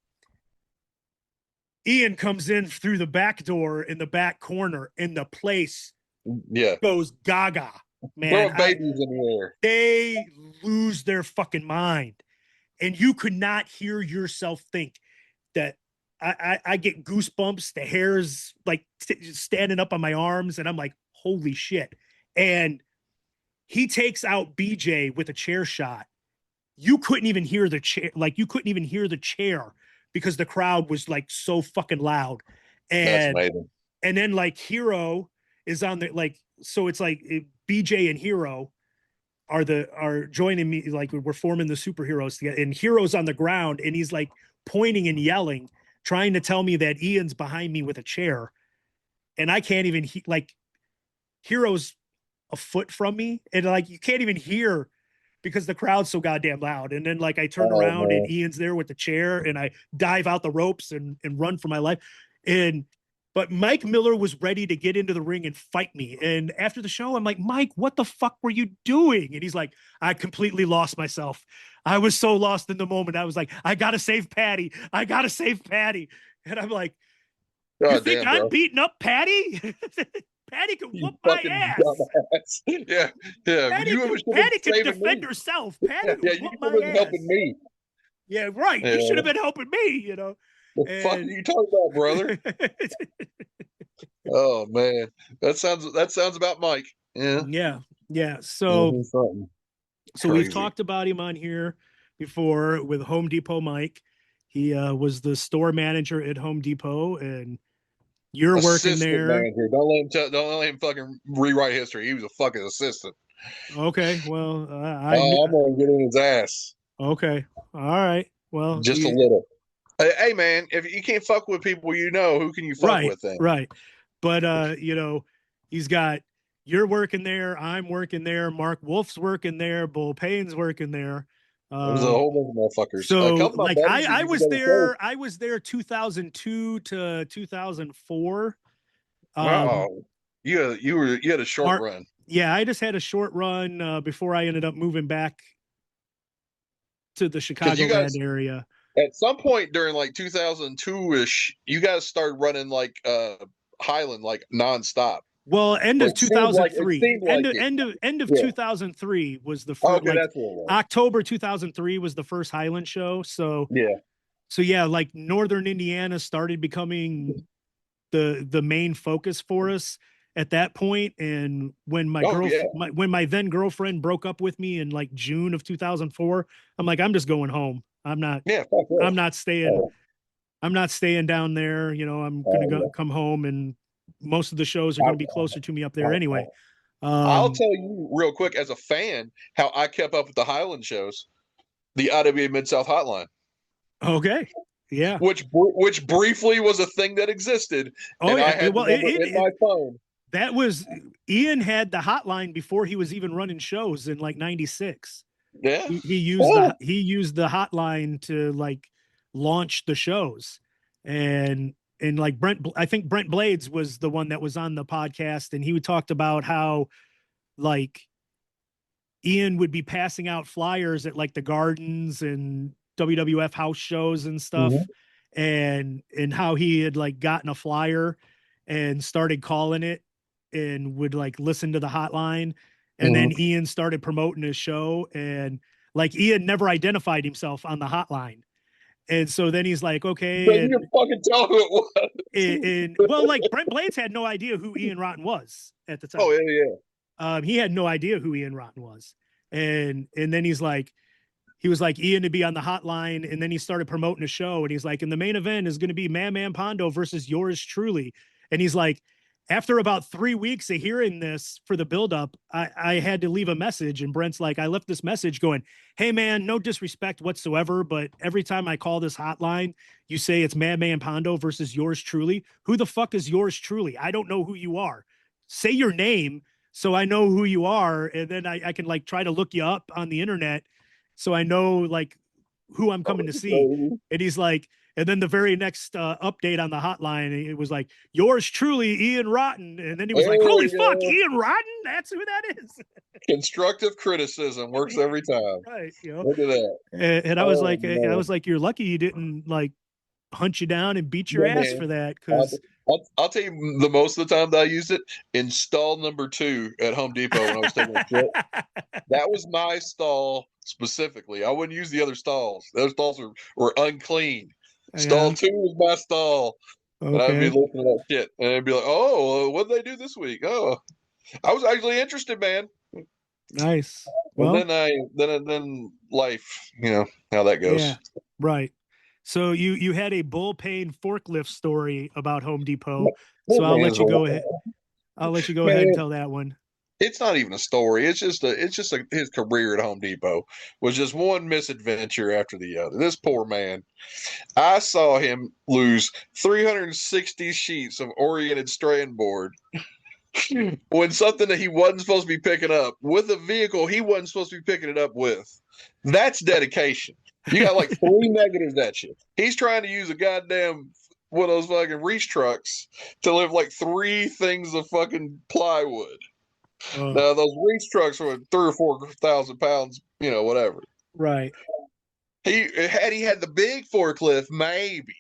C: Ian comes in through the back door in the back corner and the place goes gaga. Man,
B: babies in the air.
C: They lose their fucking mind. And you could not hear yourself think that I get goosebumps. The hair's like standing up on my arms and I'm like, holy shit. And he takes out BJ with a chair shot. You couldn't even hear the chair. Like you couldn't even hear the chair because the crowd was like so fucking loud. And, that's amazing. And then like Hero is on the, like, so it's like BJ and Hero are joining me, like we're forming the superheroes together, and Hero's on the ground, and he's like pointing and yelling, trying to tell me that Ian's behind me with a chair, and I can't even like Hero's a foot from me, and like you can't even hear because the crowd's so goddamn loud. And then like I turn around and Ian's there with the chair, and I dive out the ropes and run for my life. But Mike Miller was ready to get into the ring and fight me. And after the show, I'm like, Mike, what the fuck were you doing? And he's like, I completely lost myself. I was so lost in the moment. I was like, I gotta save Patty. I gotta save Patty. And I'm like, you think I'm beating up Patty? Patty can whoop my ass.
B: Yeah, yeah.
C: Patty can defend herself. Patty can whoop my ass.
B: Helping me.
C: Yeah, right. Yeah. You should have been helping me, you know.
B: What the fuck are you talking about, brother? Oh man, that sounds about Mike.
C: Yeah. So we've talked about him on here before with Home Depot Mike. He was the store manager at Home Depot, and you're working there.
B: Manager. Don't let him fucking rewrite history. He was a fucking assistant.
C: Okay, well,
B: I'm gonna get in his ass.
C: Okay, all right. Well,
B: just a little. Hey man, if you can't fuck with people you know, who can you fuck with then?
C: Right. But you know, he's got you're working there, I'm working there, Mark Wolf's working there, Bull Payne's working there.
B: There's a whole bunch of motherfuckers.
C: So like I was there 2002 to 2004.
B: You had a short run.
C: Yeah, I just had a short run before I ended up moving back to the Chicagoland area.
B: At some point during like 2002-ish, you guys started running like Highland like nonstop.
C: Well, end of 2003. End of 2003 was the first.
B: Okay, that's what it was.
C: October 2003 was the first Highland show. So yeah, like Northern Indiana started becoming the main focus for us at that point. And when when my then girlfriend broke up with me in like June of 2004, I'm like, I'm just going home. I'm not staying. I'm not staying down there. You know, I'm going to come home, and most of the shows are going to be closer to me up there anyway.
B: I'll tell you real quick as a fan how I kept up with the Highland shows, the IWA Mid-South Hotline.
C: Okay. Yeah.
B: Which briefly was a thing that existed.
C: Oh,
B: and
C: yeah.
B: I had in my phone.
C: That was Ian had the hotline before he was even running shows in like 96.
B: Yeah.
C: He used the hotline to like launch the shows. And like I think Brent Blades was the one that was on the podcast, and he talked about how like Ian would be passing out flyers at like the Gardens and WWF house shows and stuff. And how he had like gotten a flyer and started calling it and would like listen to the hotline. And then Ian started promoting his show, and like Ian never identified himself on the hotline. And so then he's like, okay.
B: But you fucking tell who it was.
C: And well, like Brent Blades had no idea who Ian Rotten was at the time.
B: Oh, yeah.
C: He had no idea who Ian Rotten was. And then he was like, Ian to be on the hotline. And then he started promoting a show. And he's like, and the main event is going to be Man Pondo versus yours truly. And he's like, after about 3 weeks of hearing this for the buildup, I had to leave a message. And Brent's like, I left this message going, hey, man, no disrespect whatsoever, but every time I call this hotline, you say it's Man Pondo versus yours truly. Who the fuck is yours truly? I don't know who you are. Say your name so I know who you are. And then I can like try to look you up on the internet so I know like who I'm coming to see. And he's like, and then the very next update on the hotline, it was like, yours truly, Ian Rotten. And then he was like, holy fuck, Ian Rotten? That's who that is.
B: Constructive criticism works every time.
C: Right. You know?
B: Look at that.
C: And I was like, you're lucky you didn't like hunt you down and beat your ass for that. Because
B: I'll tell you the most of the time that I used it in stall number 2 at Home Depot when I was taking a trip. That was my stall specifically. I wouldn't use the other stalls. Those stalls were unclean. Stall 2 was my stall. Okay. And I'd be looking at that shit. And I'd be like, oh, what did they do this week? Oh, I was actually interested, man.
C: Nice. Well,
B: and then life, you know, how that goes.
C: Yeah, right. So you had a Bull Payne forklift story about Home Depot. So I'll let you go ahead. I'll let you go ahead and tell that one.
B: It's not even a story. It's just his career at Home Depot was just one misadventure after the other. This poor man, I saw him lose 360 sheets of oriented strand board when something that he wasn't supposed to be picking up with a vehicle he wasn't supposed to be picking it up with. That's dedication. You got like 3 negatives at you. He's trying to use a goddamn one of those fucking reach trucks to lift like 3 things of fucking plywood. Now those reach trucks were 3,000 or 4,000 pounds, whatever.
C: Right.
B: He had the big forklift, maybe.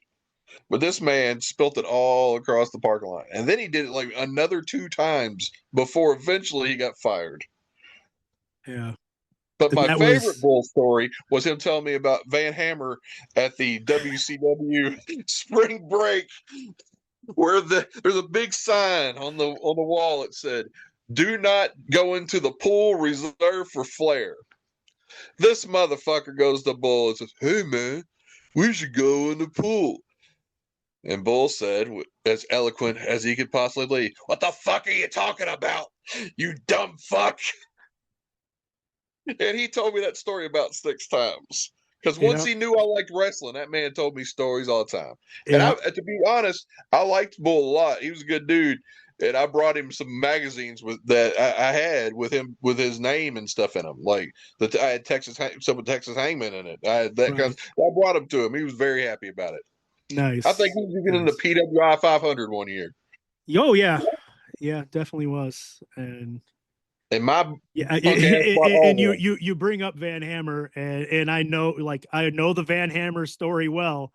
B: But this man spilt it all across the parking lot. And then he did it like another 2 times before eventually he got fired.
C: Yeah.
B: But
C: And
B: my
C: that
B: favorite
C: was-
B: bull story was him telling me about Van Hammer at the WCW spring break, where there's a big sign on the wall that said, "Do not go into the pool reserved for Flair." This motherfucker goes to Bull and says, "Hey man, we should go in the pool." And Bull said, as eloquent as he could possibly be, "What the fuck are you talking about, you dumb fuck?" And he told me that story about 6 times. Because once he knew I liked wrestling, that man told me stories all the time.
C: Yeah.
B: And to be honest, I liked Bull a lot. He was a good dude. And I brought him some magazines that I had with him, with his name and stuff in them. Like I had some with Texas Hangman in it. I had that kind of, I brought him to him. He was very happy about it.
C: Nice.
B: I think he was even in the PWI 500 one year.
C: Oh yeah, yeah, definitely was. And
B: my
C: and you bring up Van Hammer, and I know the Van Hammer story well.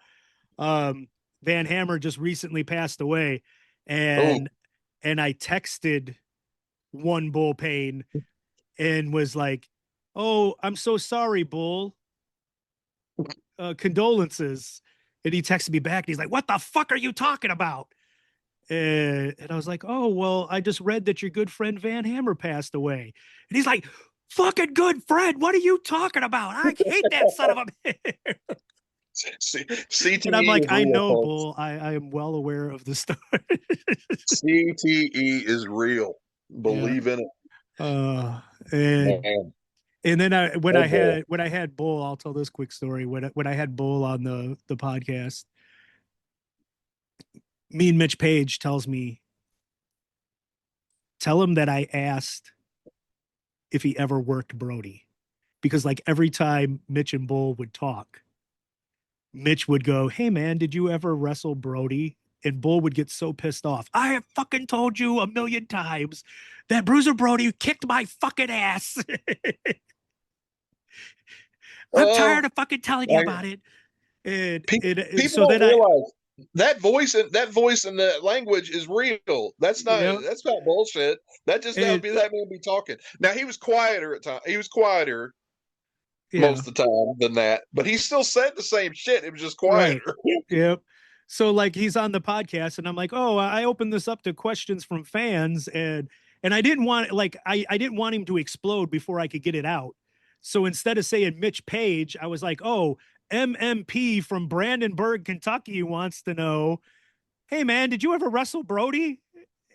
C: Van Hammer just recently passed away, and I texted one Bull Payne and was like, "Oh, I'm so sorry, Bull. Condolences." And he texted me back and he's like, "What the fuck are you talking about?" And I was like, "Oh, well, I just read that your good friend Van Hammer passed away." And he's like, "Fucking good friend? What are you talking about? I hate that son of a
B: CTE.
C: And I'm like, "I know, Bull. I am well aware of the story."
B: CTE is real. Believe in it.
C: And then when I had Bull, I'll tell this quick story. When I had Bull on the podcast, me and Mitch Page tells me, "Tell him that I asked if he ever worked Brody," because like every time Mitch and Bull would talk, Mitch would go, "Hey man, did you ever wrestle Brody?" And Bull would get so pissed off. "I have fucking told you 1,000,000 times that Bruiser Brody kicked my fucking ass. I'm tired of fucking telling you about it." And
B: people don't realize that voice and the language is real. That's not bullshit. That just that man be talking. Now he was quieter at times. He was quieter most of the time than that, but he still said the same shit. It was just quieter.
C: Right. Yep. So like he's on the podcast and I'm like, "Oh, I opened this up to questions from fans," and I didn't want I didn't want him to explode before I could get it out. So instead of saying Mitch Page, I was like, "Oh, MMP from Brandenburg, Kentucky wants to know, hey man, did you ever wrestle Brody?"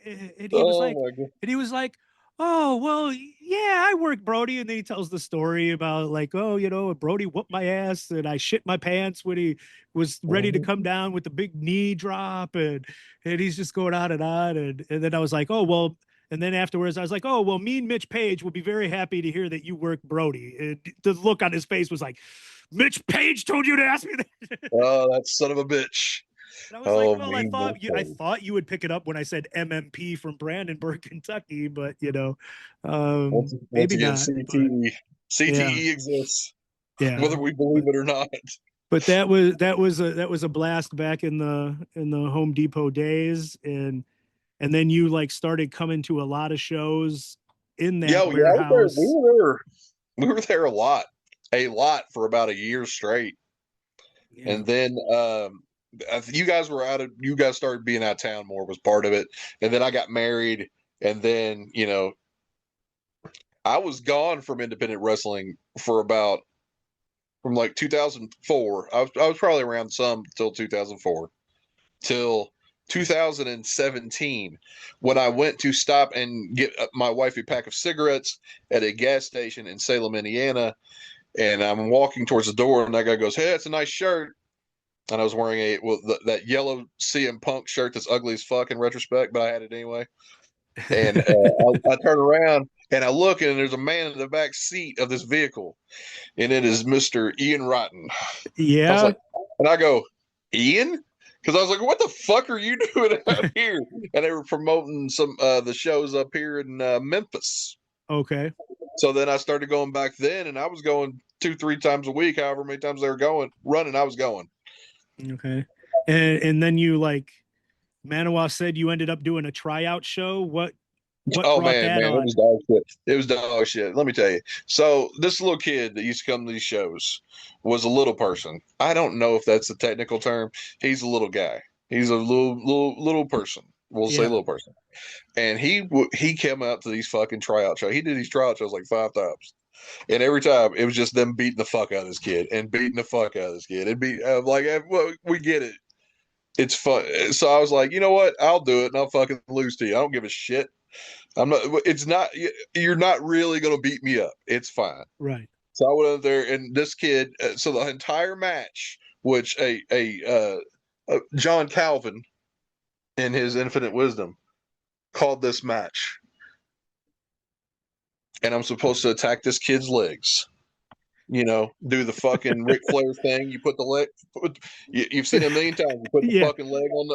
C: And he was like, "Oh, well, yeah, I worked Brody." And then he tells the story about like, "Oh, Brody whooped my ass and I shit my pants when he was ready to come down with the big knee drop." And he's just going on and on. And then I was like, "Oh, well," and then afterwards I was like, "Oh, well, me and Mitch Page will be very happy to hear that you worked Brody." And the look on his face was like, "Mitch Page told you to ask me that?"
B: Oh, that son of a bitch.
C: And I was like, "Well, I thought you would pick it up when I said MMP from Brandenburg, Kentucky, but maybe
B: again,
C: not."
B: CTE exists, whether we believe it or not.
C: But that was a blast back in the Home Depot days, and then you like started coming to a lot of shows in that warehouse.
B: We were there a lot for about a year straight, and then you guys started being out of town more, was part of it, and then I got married, and then I was gone from independent wrestling from like 2004. I was probably around some till 2004, till 2017 when I went to stop and get my wife a pack of cigarettes at a gas station in Salem, Indiana. And I'm walking towards the door, and that guy goes, "Hey, that's a nice shirt." And I was wearing that yellow CM Punk shirt that's ugly as fuck in retrospect, but I had it anyway. And I turn around and I look, and there's a man in the back seat of this vehicle, and it is Mr. Ian Rotten.
C: Yeah.
B: I was like, and I go, "Ian?" Because I was like, "What the fuck are you doing out here?" And they were promoting some the shows up here in Memphis.
C: Okay.
B: So then I started going back then, and I was going 2-3 times a week, however many times they were running, I was going.
C: Okay. And then you Manawa said you ended up doing a tryout show. What
B: Oh
C: brought
B: man,
C: that on?
B: it was dog shit. It was dog shit. Let me tell you. So this little kid that used to come to these shows was a little person. I don't know if that's the technical term. He's a little guy. He's a little person. We'll say little person. And he came out to these fucking tryout shows. He did these tryout shows like 5 times. And every time it was just them beating the fuck out of this kid and beating the fuck out of this kid. It'd be well, we get it. It's fun. So I was like, you know what? I'll do it and I'll fucking lose to you. I don't give a shit. I'm not, it's not, you're not really going to beat me up. It's fine.
C: Right.
B: So I went up there and this kid, so the entire match, which John Calvin in his infinite wisdom called this match. And I'm supposed to attack this kid's legs. You know, do the fucking Ric Flair thing. You put the leg. You've seen it a million times. You put the fucking leg on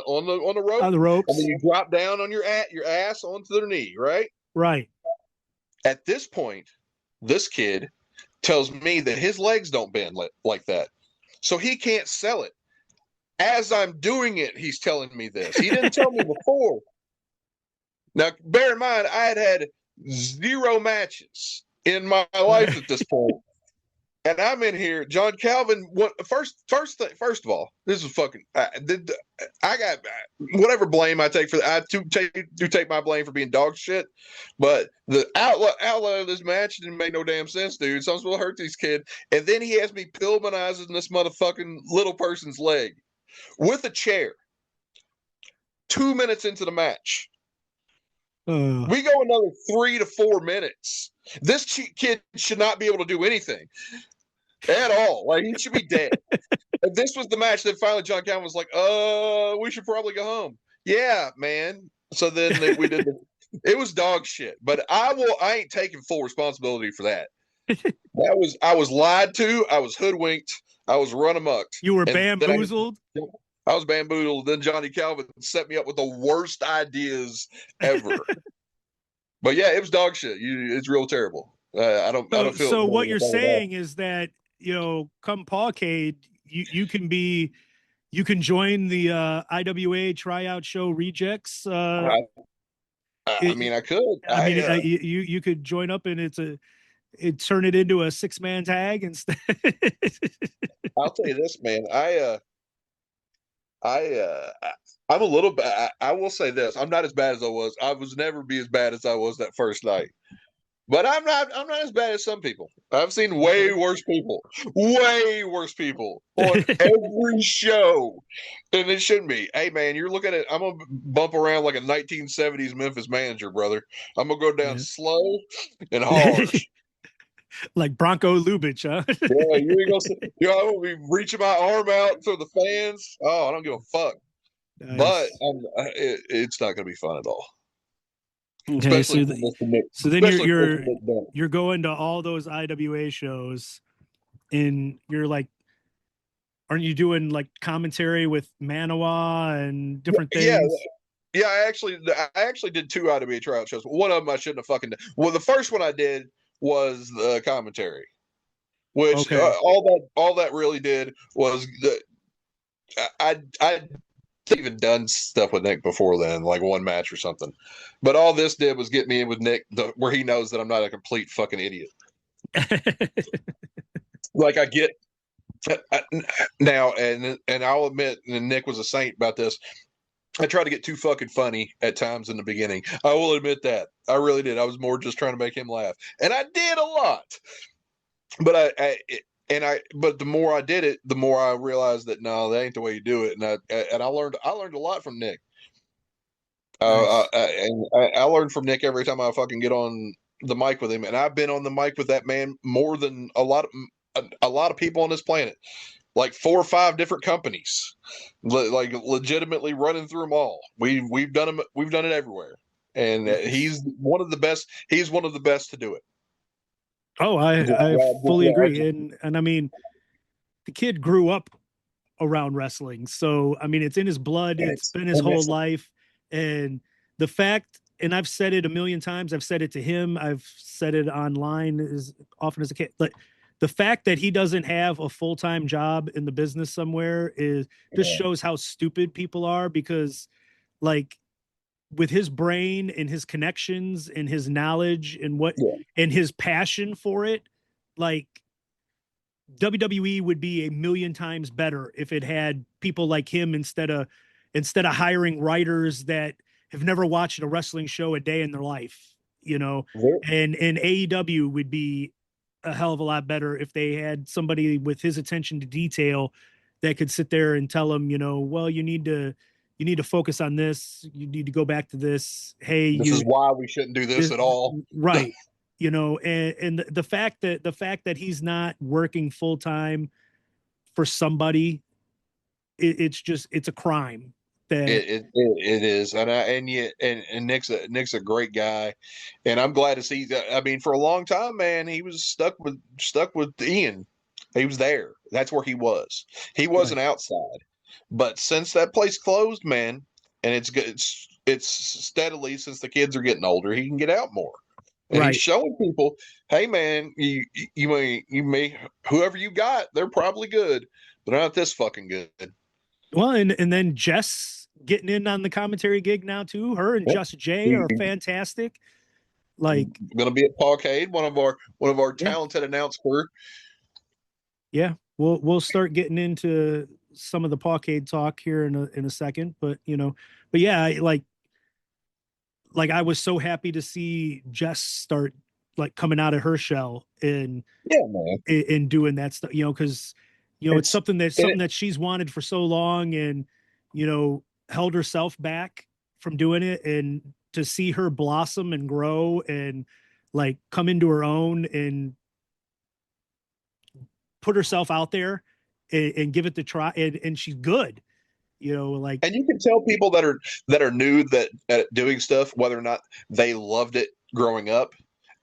B: the rope.
C: On the ropes.
B: And then you drop down on your ass onto their knee. Right.
C: Right.
B: At this point, this kid tells me that his legs don't bend like that, so he can't sell it. As I'm doing it, he's telling me this. He didn't tell me before. Now, bear in mind, I had 0 matches in my life at this point. And I'm in here, John Calvin. First of all, this is fucking. I got whatever blame I take for that. I do take my blame for being dog shit. But the outlet of this match didn't make no damn sense, dude. So I'm supposed to hurt these kids, and then he has me Pillmanizing this motherfucking little person's leg with a chair. 2 minutes into the match, we go another 3 to 4 minutes. This kid should not be able to do anything at all. Like, he should be dead. If this was the match, then finally John Calvin was like, we should probably go home. Yeah, man. So then we did it was dog shit. But I ain't taking full responsibility for that. I was lied to, I was hoodwinked, I was run amok.
C: You were bamboozled?
B: I was bamboozled. Then Johnny Calvin set me up with the worst ideas ever. But yeah, it was dog shit. It's real terrible. I don't feel.
C: So what you're saying is that, come Pawcade, you can join the IWA tryout show rejects.
B: I mean, I could.
C: You could join up and turn it into a 6-man tag instead.
B: I'll tell you this, man. I'm a little bad. I will say this: I'm not as bad as I was. I was never be as bad as I was that first night. But I'm not as bad as some people. I've seen way worse people on every show, and it shouldn't be. Hey, man, you're looking at. I'm gonna bump around like a 1970s Memphis manager, brother. I'm gonna go down slow and hard.
C: Like Bronco Lubitsch, huh?
B: Yeah, you ain't gonna. I'm gonna be reaching my arm out to the fans. Oh, I don't give a fuck. Nice. But it's not gonna be fun at all.
C: Okay, so then you're going to all those IWA shows, and you're like, aren't you doing like commentary with Manawa and different things?
B: Yeah. I actually did 2 IWA tryout shows. One of them I shouldn't have fucking done. Well, the first one I did was the commentary, which all that really did was I even done stuff with Nick before then, like 1 match or something. But all this did was get me in with Nick, where he knows that I'm not a complete fucking idiot. Like, I get now, and I'll admit, and Nick was a saint about this, I tried to get too fucking funny at times in the beginning. I will admit that. I really did. I was more just trying to make him laugh. And I did a lot. But but the more I did it, the more I realized that no, that ain't the way you do it. And I learned a lot from Nick.
C: Nice.
B: And I learn from Nick every time I fucking get on the mic with him, and I've been on the mic with that man more than a lot of people on this planet, like 4 or 5 different companies, like legitimately running through them all. We've done them. We've done it everywhere, and
C: Nice.
B: he's one of the best. He's one of the best to do it.
C: Oh, I fully agree. And I mean, the kid grew up around wrestling. So I mean, it's in his blood. It's been his whole life. And the fact, and I've said it a million times, I've said it to him, I've said it online as often as I can. Like the fact that he doesn't have a full-time job in the business somewhere is just shows how stupid people are, because like with his brain and his connections and his knowledge and what and his passion for it, like WWE would be a million times better if it had people like him instead of hiring writers that have never watched a wrestling show a day in their life, you know. And AEW would be a hell of a lot better if they had somebody with his attention to detail that could sit there and tell him, you know, well, you need to focus on this, you need to go back to this, hey,
B: This is why we shouldn't do this at all.
C: Right. You know, and the fact that he's not working full time for somebody, it's a crime. That
B: it is, and Nick's a great guy, and I'm glad to see that. I mean, for a long time, man, he was stuck with Ian. He was there. That's where he was. He wasn't outside, but since that place closed, man, and it's good. It's steadily, since the kids are getting older, he can get out more. And he's showing people, hey man, you may whoever you got, they're probably good, but they're not this fucking good.
C: Well, and then Jess getting in on the commentary gig now too. Her and Just Jay are fantastic. Like
B: going to be at Pawcade, one of our talented announce crew.
C: Yeah, we'll start getting into some of the Pawcade talk here in a second, but yeah, like I was so happy to see Jess start like coming out of her shell and doing that stuff, because it's something that she's wanted for so long, and held herself back from doing it, and to see her blossom and grow and like come into her own and put herself out there and give it the try, and she's good. And
B: you can tell people that are new at doing stuff whether or not they loved it growing up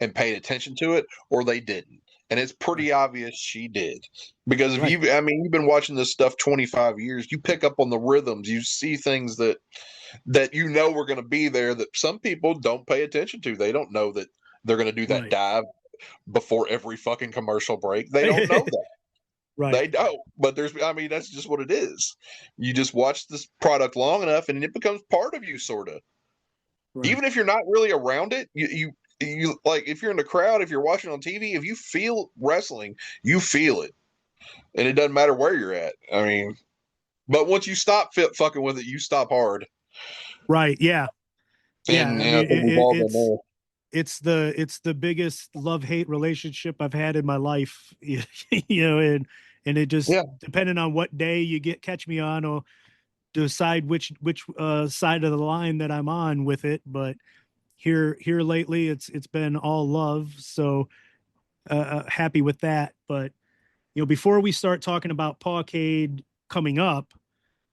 B: and paid attention to it, or they didn't. And it's pretty obvious she did, because if you've been watching this stuff 25 years, you pick up on the rhythms, you see things that we're going to be there that some people don't pay attention to. They don't know that they're going to do that dive before every fucking commercial break. They don't know that. They don't, but that's just what it is. You just watch this product long enough and it becomes part of you, sort of. Even if you're not really around it, you like, if you're in the crowd, if you're watching on TV, if you feel wrestling, you feel it. And it doesn't matter where you're at. I mean, but once you stop fucking with it, you stop hard.
C: Right. Yeah.
B: And,
C: it's the biggest love-hate relationship I've had in my life, and it just, depending on what day you catch me on, or decide which side of the line that I'm on with it. But here lately, it's been all love. So happy with that. But before we start talking about Pawcade coming up,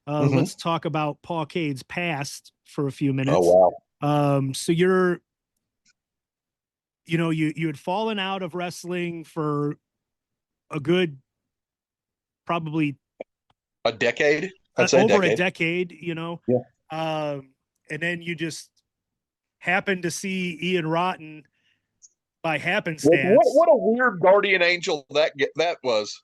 C: let's talk about Pawcade's past for a few minutes.
B: Oh wow.
C: So you had fallen out of wrestling for a good, probably
B: a decade.
C: Over a decade, and then you just happened to see Ian Rotten by happenstance.
B: What a weird guardian angel that was.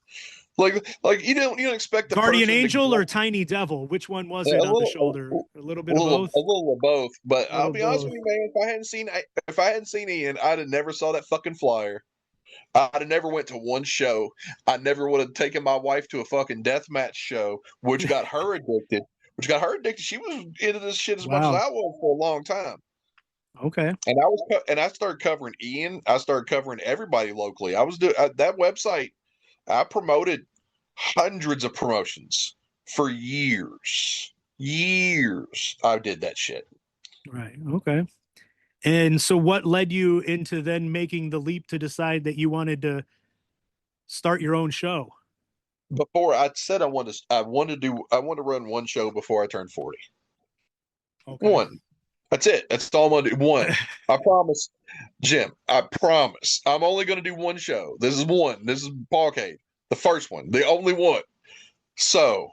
B: Like you don't expect the
C: guardian angel or tiny devil. Which one was it on the shoulder? A little bit of both.
B: A little of both. But I'll be honest with you, man. If I hadn't seen Ian, I'd have never saw that fucking flyer. I'd have never went to one show. I never would have taken my wife to a fucking deathmatch show, which got her addicted. She was into this shit as much as I was for a long time.
C: Okay.
B: And I started covering Ian. I started covering everybody locally. I was doing that website. I promoted hundreds of promotions for years. I did that shit.
C: Right. Okay. And so what led you into then making the leap to decide that you wanted to start your own show?
B: Before I said I wanted to run one show before I turned 40.
C: Okay.
B: One. That's it. That's all I'm gonna do. One. I promise, Jim. I promise. I'm only gonna do one show. This is one. This is Pawcade, the first one, the only one. So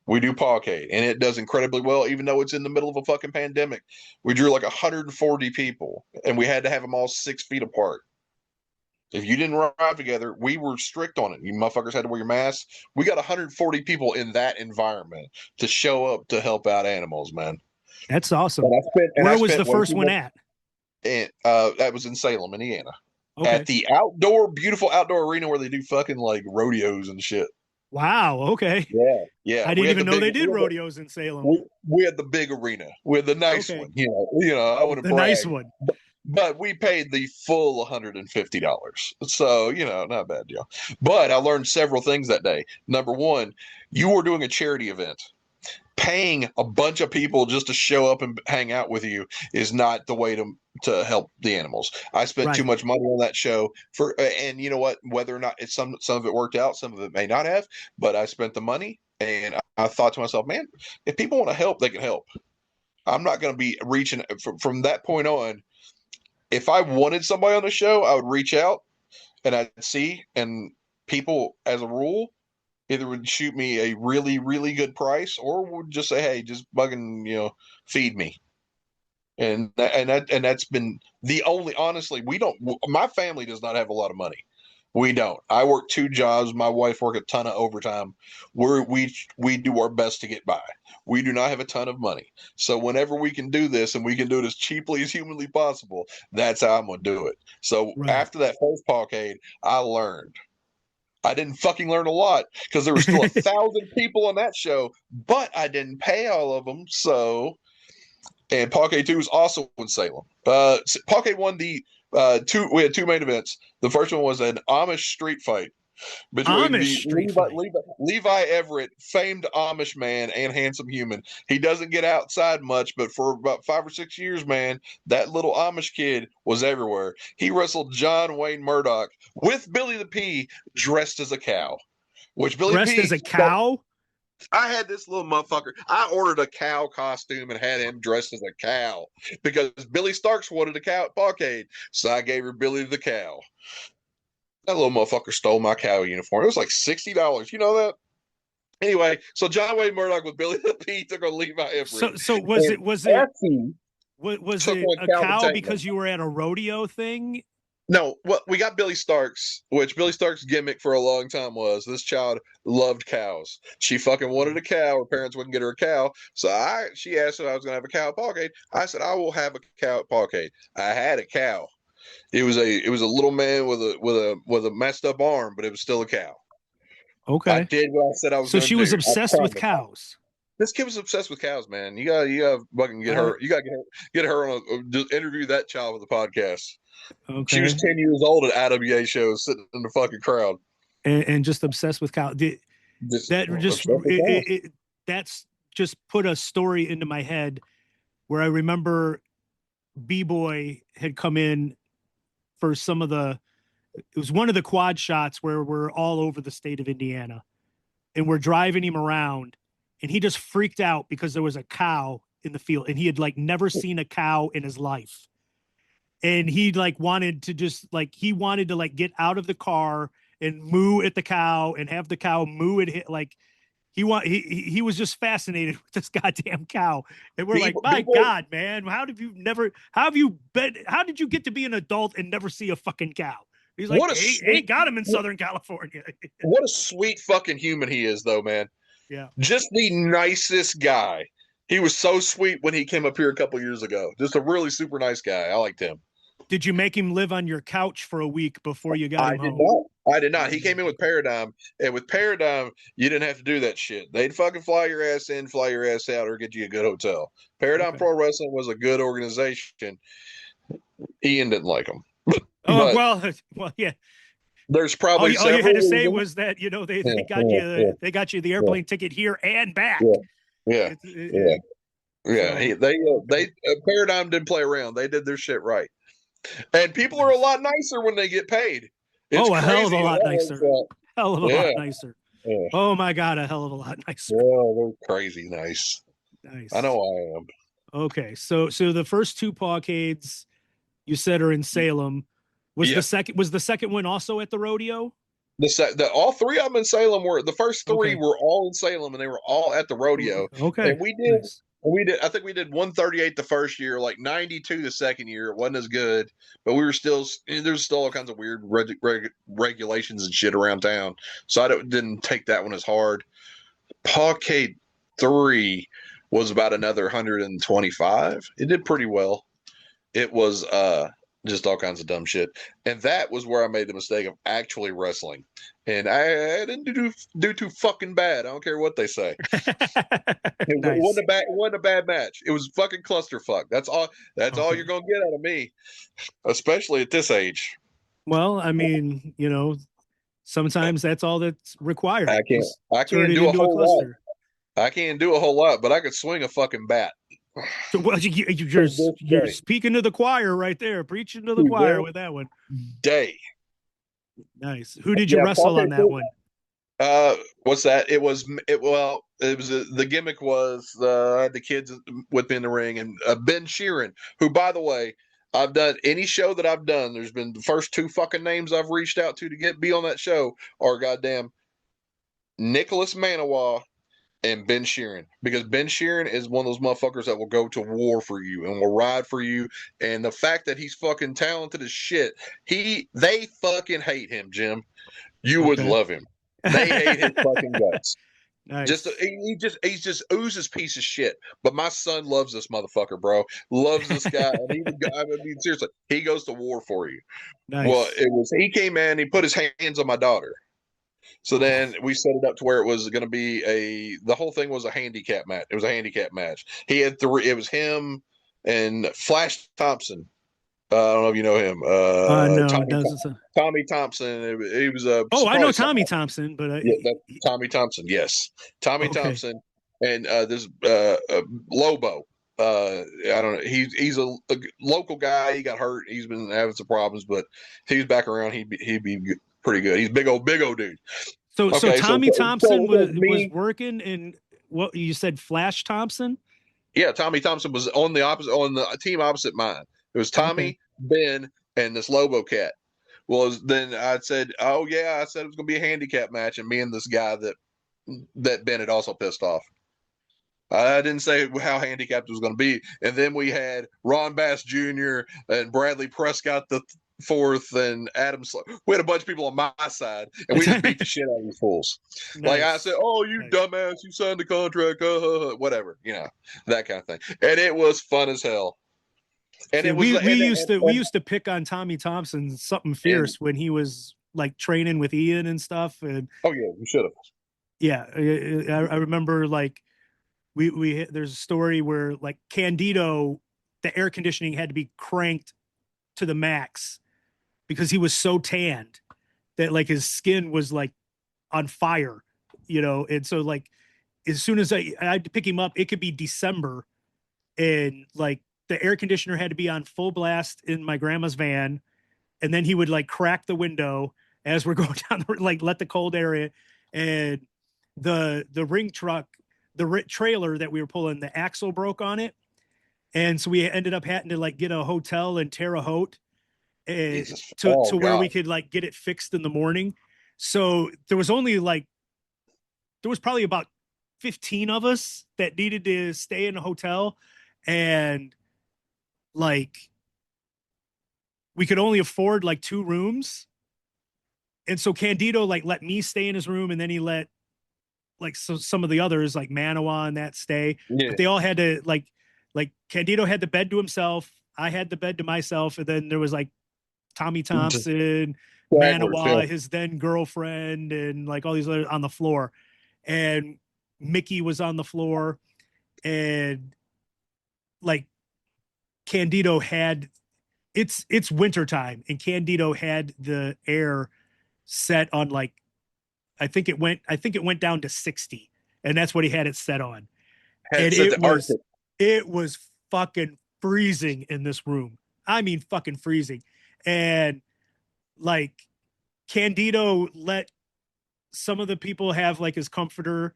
B: we do Pawcade, and it does incredibly well, even though it's in the middle of a fucking pandemic. We drew like 140 people, and we had to have them all 6 feet apart. If you didn't arrive together, we were strict on it. You motherfuckers had to wear your masks. We got 140 people in that environment to show up to help out animals, man.
C: That's awesome.
B: And
C: Where was the first one at?
B: And that was in Salem, Indiana.
C: Okay.
B: At the beautiful outdoor arena where they do fucking like rodeos and shit.
C: Wow. Okay.
B: Yeah.
C: I didn't even know they did rodeos in Salem.
B: We had the big arena. We had the nice one. You know, I wouldn't brag.
C: The nice one.
B: But we paid the full $150. So, not a bad deal. But I learned several things that day. Number one, you were doing a charity event. Paying a bunch of people just to show up and hang out with you is not the way to help the animals. I spent too much money on that show and you know what? Whether or not some of it worked out, some of it may not have, but I spent the money and I thought to myself, man, if people want to help, they can help. I'm not going to be reaching from that point on. If I wanted somebody on the show, I would reach out and I'd see, and people as a rule either would shoot me a really, really good price or would just say, hey, just bugging, feed me. And that's been the only, honestly, my family does not have a lot of money. We don't. I work 2 jobs. My wife works a ton of overtime. We do our best to get by. We do not have a ton of money. So whenever we can do this and we can do it as cheaply as humanly possible, that's how I'm going to do it. So after that first Pawcade, I learned. I didn't fucking learn a lot because there were still 1,000 people on that show, but I didn't pay all of them. So, and Pawcade 2 was also in Salem. Pawcade won we had 2 main events. The first one was an Amish street fight between Levi Everett, famed Amish man and handsome human. He doesn't get outside much, but for about 5 or 6 years, man, that little Amish kid was everywhere. He wrestled John Wayne Murdoch with Billy the P dressed as a cow. Which Billy
C: dressed as a cow?
B: I had this little motherfucker. I ordered a cow costume and had him dressed as a cow because Billy Starks wanted a cow at Pawcade, so I gave her Billy the cow. That little motherfucker stole my cow uniform. It was like $60. You know that? Anyway, so John Wayne Murdoch with Billy the P took on Levi Everett.
C: So was it a cow because you were at a rodeo thing?
B: No, well, we got Billy Starks, which Billy Starks' gimmick for a long time was this child loved cows. She fucking wanted a cow. Her parents wouldn't get her a cow. So she asked if I was going to have a cow at Pawcade. I said, I will have a cow at Pawcade. I had a cow. It was a little man with a messed up arm, but it was still a cow.
C: Okay.
B: I did what I said I was going to do.
C: So she was obsessed with cows.
B: This kid was obsessed with cows, man. You gotta fucking get her. You gotta get her on interview that child with the podcast. Okay. She was 10 years old at IWA shows, sitting in the fucking crowd,
C: and just obsessed with cows. That's just put a story into my head where I remember B-Boy had come in for it was one of the quad shots where we're all over the state of Indiana and we're driving him around and he just freaked out because there was a cow in the field and he had never seen a cow in his life. And he wanted to get out of the car and moo at the cow and have the cow moo at him. He was just fascinated with this goddamn cow. And we're God, man, how did you get to be an adult and never see a fucking cow? He's like, ain't got him in Southern California.
B: What a sweet fucking human he is, though, man.
C: Yeah.
B: Just the nicest guy. He was so sweet when he came up here a couple years ago. Just a really super nice guy. I liked him.
C: Did you make him live on your couch for a week before you got him home?
B: I did not. He came in with Paradigm, and with Paradigm, you didn't have to do that shit. They'd fucking fly your ass in, fly your ass out, or get you a good hotel. Paradigm Pro Wrestling was a good organization. Ian didn't like them.
C: Well, yeah.
B: There's probably
C: all you had to say was that they got you the airplane ticket here and back.
B: Yeah. Yeah,
C: So,
B: they Paradigm didn't play around. They did their shit right, and people are a lot nicer when they get paid. It's
C: a hell of a
B: crazy.
C: lot nicer. Hell of a
B: Yeah,
C: lot nicer.
B: yeah,
C: Oh my God, a hell of a lot nicer.
B: yeah, they're crazy nice. I
C: Nice.
B: know I am.
C: Okay, so the first two Pawcades you said are in Salem.
B: Yeah,
C: Was the second one also at the rodeo?
B: all three of them in Salem were the first three
C: Okay.
B: were all in Salem, and they were all at the rodeo.
C: Okay.
B: And
C: Nice.
B: I think we did 138 the first year, like 92 the second year. It wasn't as good, but we were still there's still all kinds of weird regulations and shit around town, so I didn't take that one as hard. Pawcade 3 was about another 125. It did pretty well. It was just all kinds of dumb shit, and that was where I made the mistake of actually wrestling, and I didn't do too fucking bad. I don't care what they say. It
C: Nice.
B: wasn't a bad match. It was fucking clusterfuck. That's all. That's all
C: Okay.
B: you're gonna get out of me, especially at this age.
C: Well, I mean, sometimes that's all that's required.
B: I can't.
C: Just
B: I
C: turn
B: can't
C: it
B: do a
C: into a
B: whole lot.
C: cluster.
B: I can't do a whole lot, but I could swing a fucking bat.
C: So, well, you're speaking to the choir right there, preaching to the choir with that one.
B: Day.
C: Nice. Who did you wrestle on that one?
B: What's that? It was the gimmick was I had the kids with me in the ring, and Ben Sheeran, who, by the way, I've done any show that I've done. There's been the first two fucking names I've reached out to be on that show are goddamn Nicholas Manawa and Ben Sheeran, because Ben Sheeran is one of those motherfuckers that will go to war for you and will ride for you. And the fact that he's fucking talented as shit, they fucking hate him, Jim. You would love him. They hate his fucking guts.
C: Nice.
B: He just oozes piece of shit. But my son loves this motherfucker, bro. Loves this guy, and I mean, seriously, he goes to war for you.
C: Nice.
B: Well, he came in, he put his hands on my daughter. So then we set it up to where it was going to be the whole thing was a handicap match. It was a handicap match. He had three. It was him and Flash Thompson. I don't know if you know him.
C: No, it doesn't.
B: Tommy Thompson. He was a.
C: Oh, I know Tommy Thompson, but
B: Tommy Thompson. Yes, Tommy Thompson, and this Lobo. I don't know. He's a local guy. He got hurt. He's been having some problems, but if he's back around, he'd be pretty good. He's big old dude.
C: So Tommy Thompson was working in what you said, Flash Thompson?
B: Yeah, Tommy Thompson was on the team opposite mine. It was Tommy, Ben, and this Lobo cat. Well, then I said, "Oh yeah," I said it was going to be a handicap match, and me and this guy that Ben had also pissed off. I didn't say how handicapped it was going to be, and then we had Ron Bass Jr. and Bradley Prescott the fourth, and Adam. We had a bunch of people on my side, and we just beat the shit out of these fools. Nice. Like I said, "Oh, you dumbass! You signed the contract, whatever, that kind of thing." And it was fun as hell. And
C: we used to pick on Tommy Thompson something fierce when he was like training with Ian and stuff. And
B: oh yeah, you should have.
C: Yeah, I remember like we there's a story where like Candido, the air conditioning had to be cranked to the max because he was so tanned that like his skin was like on fire, and so like as soon as I had to pick him up, it could be December, and like the air conditioner had to be on full blast in my grandma's van, and then he would like crack the window as we're going down, like let the cold air in, and the ring truck, the trailer that we were pulling, the axle broke on it, and so we ended up having to like get a hotel in Terre Haute, and to where we could like get it fixed in the morning. So there was probably about 15 of us that needed to stay in a hotel, and like we could only afford like 2 rooms. And so Candido like let me stay in his room, and then he let like some of the others like Manawa and that stay. Yeah. But they all had to like Candido had the bed to himself. I had the bed to myself. And then there was like Tommy Thompson, Manawa, his then girlfriend, and like all these others on the floor. And Mickey was on the floor, and like Candido had it's wintertime, and Candido had the air set on like I think it went down to 60, and that's what he had it set on. And it was It was fucking freezing in this room. I mean, fucking freezing. And like Candido let some of the people have like his comforter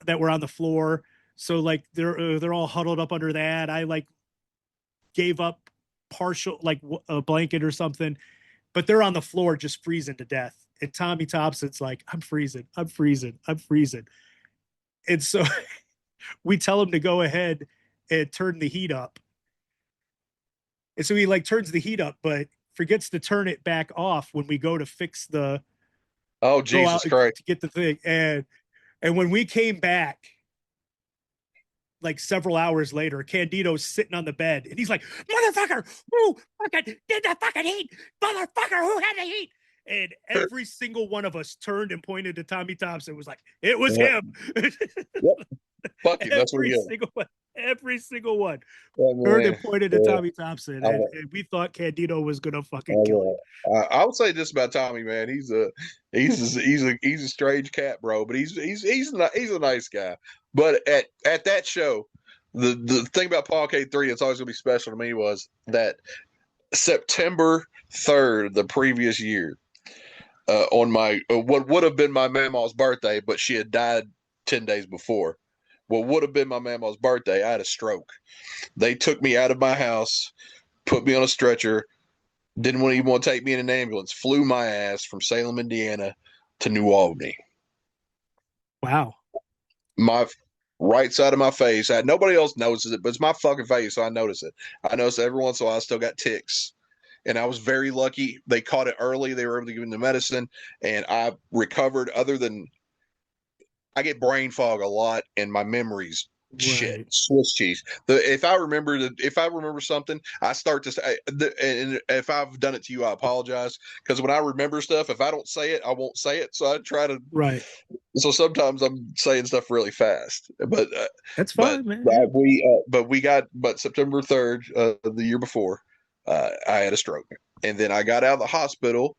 C: that were on the floor. So like they're all huddled up under that. I like gave up partial like a blanket or something, but they're on the floor just freezing to death. And Tommy Thompson's like, I'm freezing. And so we tell him to go ahead and turn the heat up. And so he like turns the heat up, but forgets to turn it back off when we go to fix the
B: Oh, Jesus Christ.
C: to get the thing. And when we came back, like several hours later, Candido's sitting on the bed and he's like, motherfucker, who fucking did the fucking heat? Motherfucker, who had the heat? And every single one of us turned and pointed to Tommy Thompson, was like, it was him.
B: Yep. Fuck you, that's what he is.
C: Every single one turned and pointed to Tommy Thompson, and we thought Candido was gonna fucking kill him.
B: I would say this about Tommy, man. He's a strange cat, bro. But he's a nice guy. But at that show, the thing about Pawcade 3 that's always gonna be special to me was that September 3rd, the previous year, on my what would have been my mama's birthday, but she had died 10 days before. What would have been my mama's birthday, I had a stroke. They took me out of my house, put me on a stretcher, didn't even want to take me in an ambulance, flew my ass from Salem, Indiana to New Albany.
C: Wow.
B: My right side of my face, nobody else notices it, but it's my fucking face, so I notice it. I notice every once in a while I still got ticks. And I was very lucky. They caught it early. They were able to give me the medicine, and I recovered. Other than I get brain fog a lot, and my memories shit Swiss cheese. If I remember something, I start to say. And if I've done it to you, I apologize, because when I remember stuff, if I don't say it, I won't say it. So I try to.
C: Right.
B: So sometimes I'm saying stuff really fast, but
C: that's fine, man.
B: But September 3rd, the year before. I had a stroke, and then I got out of the hospital.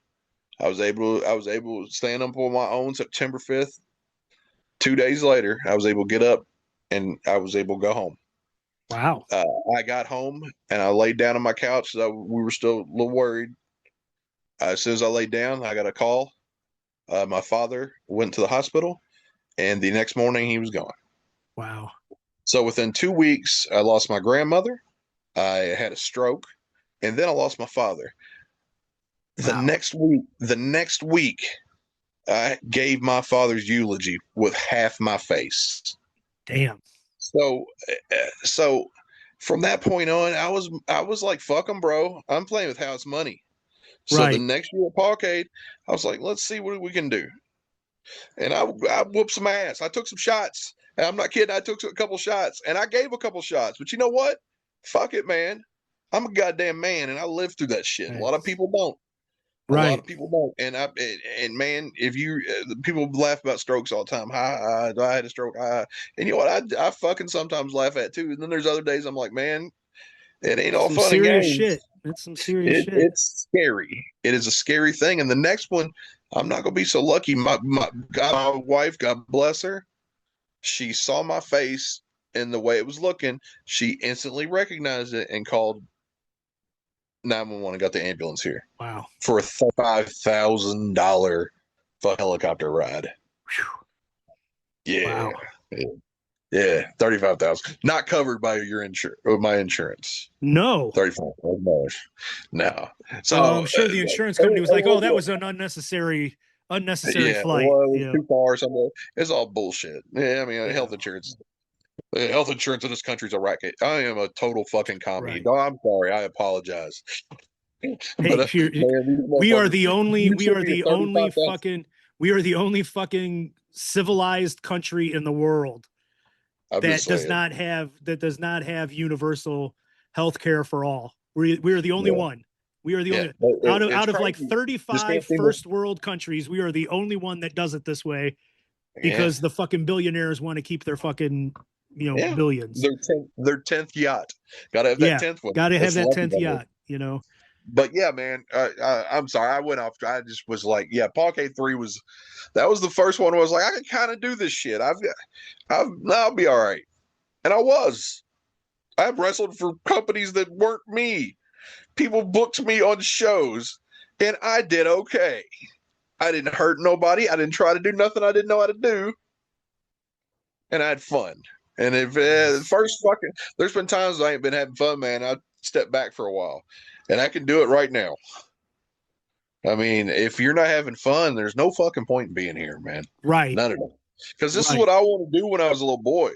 B: I was able to stand up on my own. September 5th, 2 days later, I was able to get up, and I was able to go home.
C: Wow.
B: I got home, and I laid down on my couch. So we were still a little worried. As soon as I laid down, I got a call. My father went to the hospital, and the next morning he was gone.
C: Wow. So
B: within 2 weeks, I lost my grandmother. I had a stroke. And then I lost my father. The next week, I gave my father's eulogy with half my face.
C: Damn.
B: So from that point on, I was like, fuck them, bro. I'm playing with house money. So the next year at Pawcade, I was like, let's see what we can do. And I whooped some ass. I took some shots. And I'm not kidding. I took a couple shots, and I gave a couple shots. But you know what? Fuck it, man. I'm a goddamn man, and I lived through that shit. Nice. A lot of people don't. A lot of people don't. And man, if you people laugh about strokes all the time. I had a stroke. And you know what? I fucking sometimes laugh at too. And then there's other days I'm like, man, it ain't all fun and games.
C: Shit. It's some serious shit.
B: It's scary. It is a scary thing. And the next one, I'm not gonna be so lucky. My wife, God bless her, she saw my face and the way it was looking. She instantly recognized it and called 911 and got the ambulance here.
C: Wow.
B: For a $5,000 helicopter ride. Whew. Yeah. Wow. Yeah. $35,000. Not covered by my insurance.
C: No.
B: $35,000. No.
C: So I'm sure the insurance company was like, "Oh, that was an unnecessary flight."
B: Well, it was too far or something. It's all bullshit. Yeah, I mean, health insurance. Health insurance in this country is a racket. I am a total fucking commie. Right. Oh, I'm sorry. I apologize.
C: Hey, we are the only fucking civilized country in the world that does not have universal health care for all. We are the only one. We are the only out of like 35 first world countries. We are the only one that does it this way because the fucking billionaires want to keep their fucking billions.
B: Their 10th yacht. Gotta have that 10th one.
C: Gotta have that 10th yacht,
B: But yeah, man, I'm sorry. I went off. I just was like, Pawcade 3 was the first one where I was like, I can kind of do this shit. I'll be all right. And I was. I wrestled for companies that weren't me. People booked me on shows, and I did okay. I didn't hurt nobody. I didn't try to do nothing I didn't know how to do. And I had fun. And if there's been times I ain't been having fun, man. I step back for a while, and I can do it right now. I mean, if you're not having fun, there's no fucking point in being here, man.
C: Right.
B: None of it. Because this is what I want to do when I was a little boy.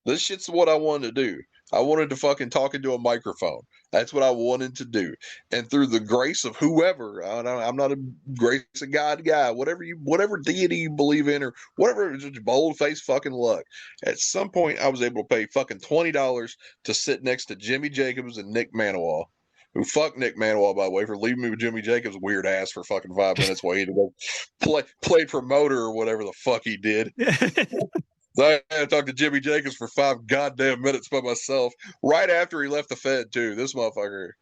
B: This shit's what I wanted to do. I wanted to fucking talk into a microphone. That's what I wanted to do. And through the grace of whoever, I'm not a grace of God guy, whatever deity you believe in or whatever, just bold face fucking luck. At some point, I was able to pay fucking $20 to sit next to Jimmy Jacobs and Nick Maniwal. Who fuck Nick Maniwal, by the way, for leaving me with Jimmy Jacobs' weird ass for fucking 5 minutes while he had to go play promoter or whatever the fuck he did. So I had to talk to Jimmy Jacobs for 5 goddamn minutes by myself. Right after he left the Fed, too. This motherfucker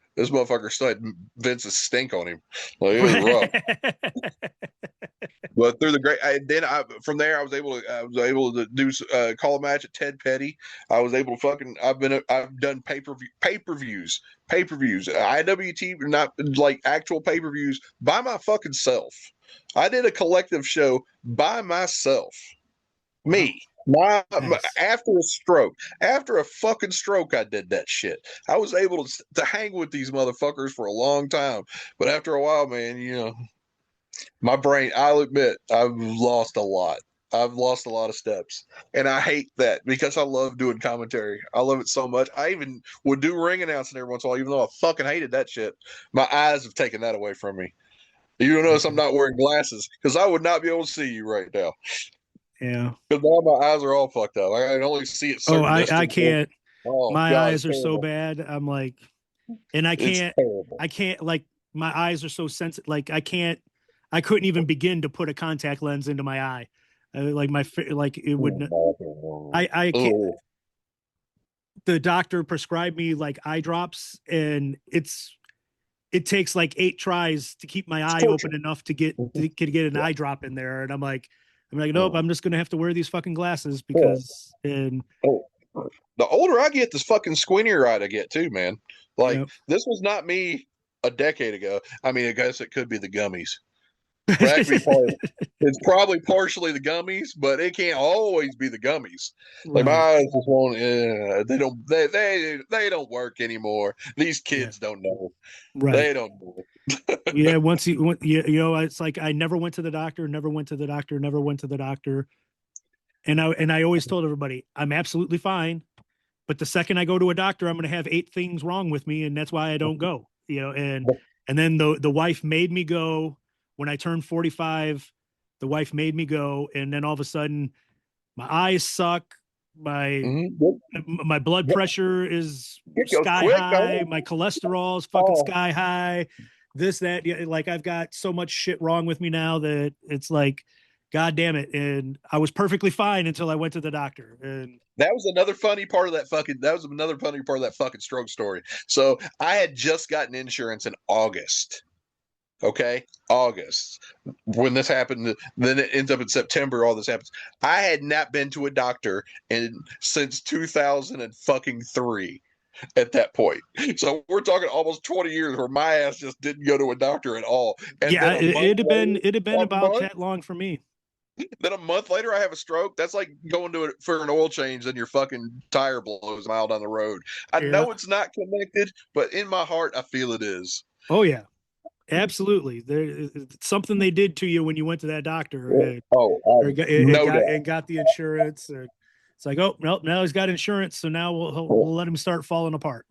B: started Vince's stink on him. Like, it was rough. But through the from there I was able to do call a match at Ted Petty. I was able to I've done pay-per-views, IWT, not like actual pay-per-views by my fucking self. I did a collective show by myself. Me. After a fucking stroke, I did that shit. I was able to hang with these motherfuckers for a long time, but after a while, man, my brain, I'll admit, I've lost a lot. I've lost a lot of steps, and I hate that because I love doing commentary. I love it so much. I even would do ring announcing every once in a while, even though I fucking hated that shit. My eyes have taken that away from me. You notice I'm not wearing glasses because I would not be able to see you right now.
C: Yeah.
B: Because now my eyes are all fucked up. I can only see it.
C: I can't. My
B: God,
C: eyes are so bad. I'm like, and I can't, like, my eyes are so sensitive. Like, I couldn't even begin to put a contact lens into my eye. It would, I can't. The doctor prescribed me like eye drops, and it takes like 8 tries to keep my eye open enough to get an eye drop in there. And I'm like, nope, I'm just going to have to wear these fucking glasses because, the
B: older I get, this fucking squintier eye I get too, man. Like, this was not me a decade ago. I mean, I guess it could be the gummies. It's probably partially the gummies, but it can't always be the gummies. Like, my eyes just won't. They don't work anymore. These kids don't know.
C: Right.
B: They don't know.
C: Yeah. Once it's like I never went to the doctor. And I always told everybody I'm absolutely fine, but the second I go to a doctor, I'm going to have 8 things wrong with me, and that's why I don't go. And then the wife made me go. When I turned 45, the wife made me go, and then all of a sudden, my eyes suck. My blood pressure is sky high. My cholesterol is fucking sky high. This, that, like, I've got so much shit wrong with me now that it's like, God damn it. And I was perfectly fine until I went to the doctor. And
B: that was another funny part of that fucking stroke story. So I had just gotten insurance in August. Okay, August, when this happened, then it ends up in September. All this happens. I had not been to a doctor since 2003 at that point. So we're talking almost 20 years where my ass just didn't go to a doctor at all. And
C: yeah, it'd have been about that long for me.
B: Then a month later, I have a stroke. That's like going to it for an oil change, and your fucking tire blows a mile down the road. I know it's not connected, but in my heart, I feel it is.
C: Oh yeah. Absolutely. It's something they did to you when you went to that doctor and got the insurance. It's like, oh, well, now he's got insurance, so now we'll let him start falling apart.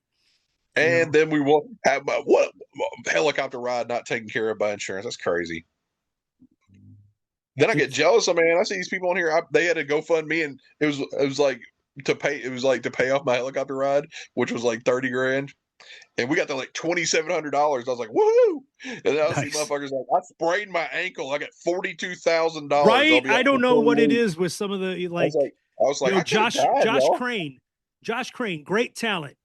B: And then we will have what helicopter ride not taken care of by insurance. That's crazy. Then I get jealous. I see these people on here. They had a GoFundMe, and it was like to pay off my helicopter ride, which was like $30,000. And we got to like $2,700. I was like, woohoo! And then I see motherfuckers like, I sprained my ankle. I got $42,000.
C: Right? I don't know what it is with some of the like. I was like, Josh Crane, great talent,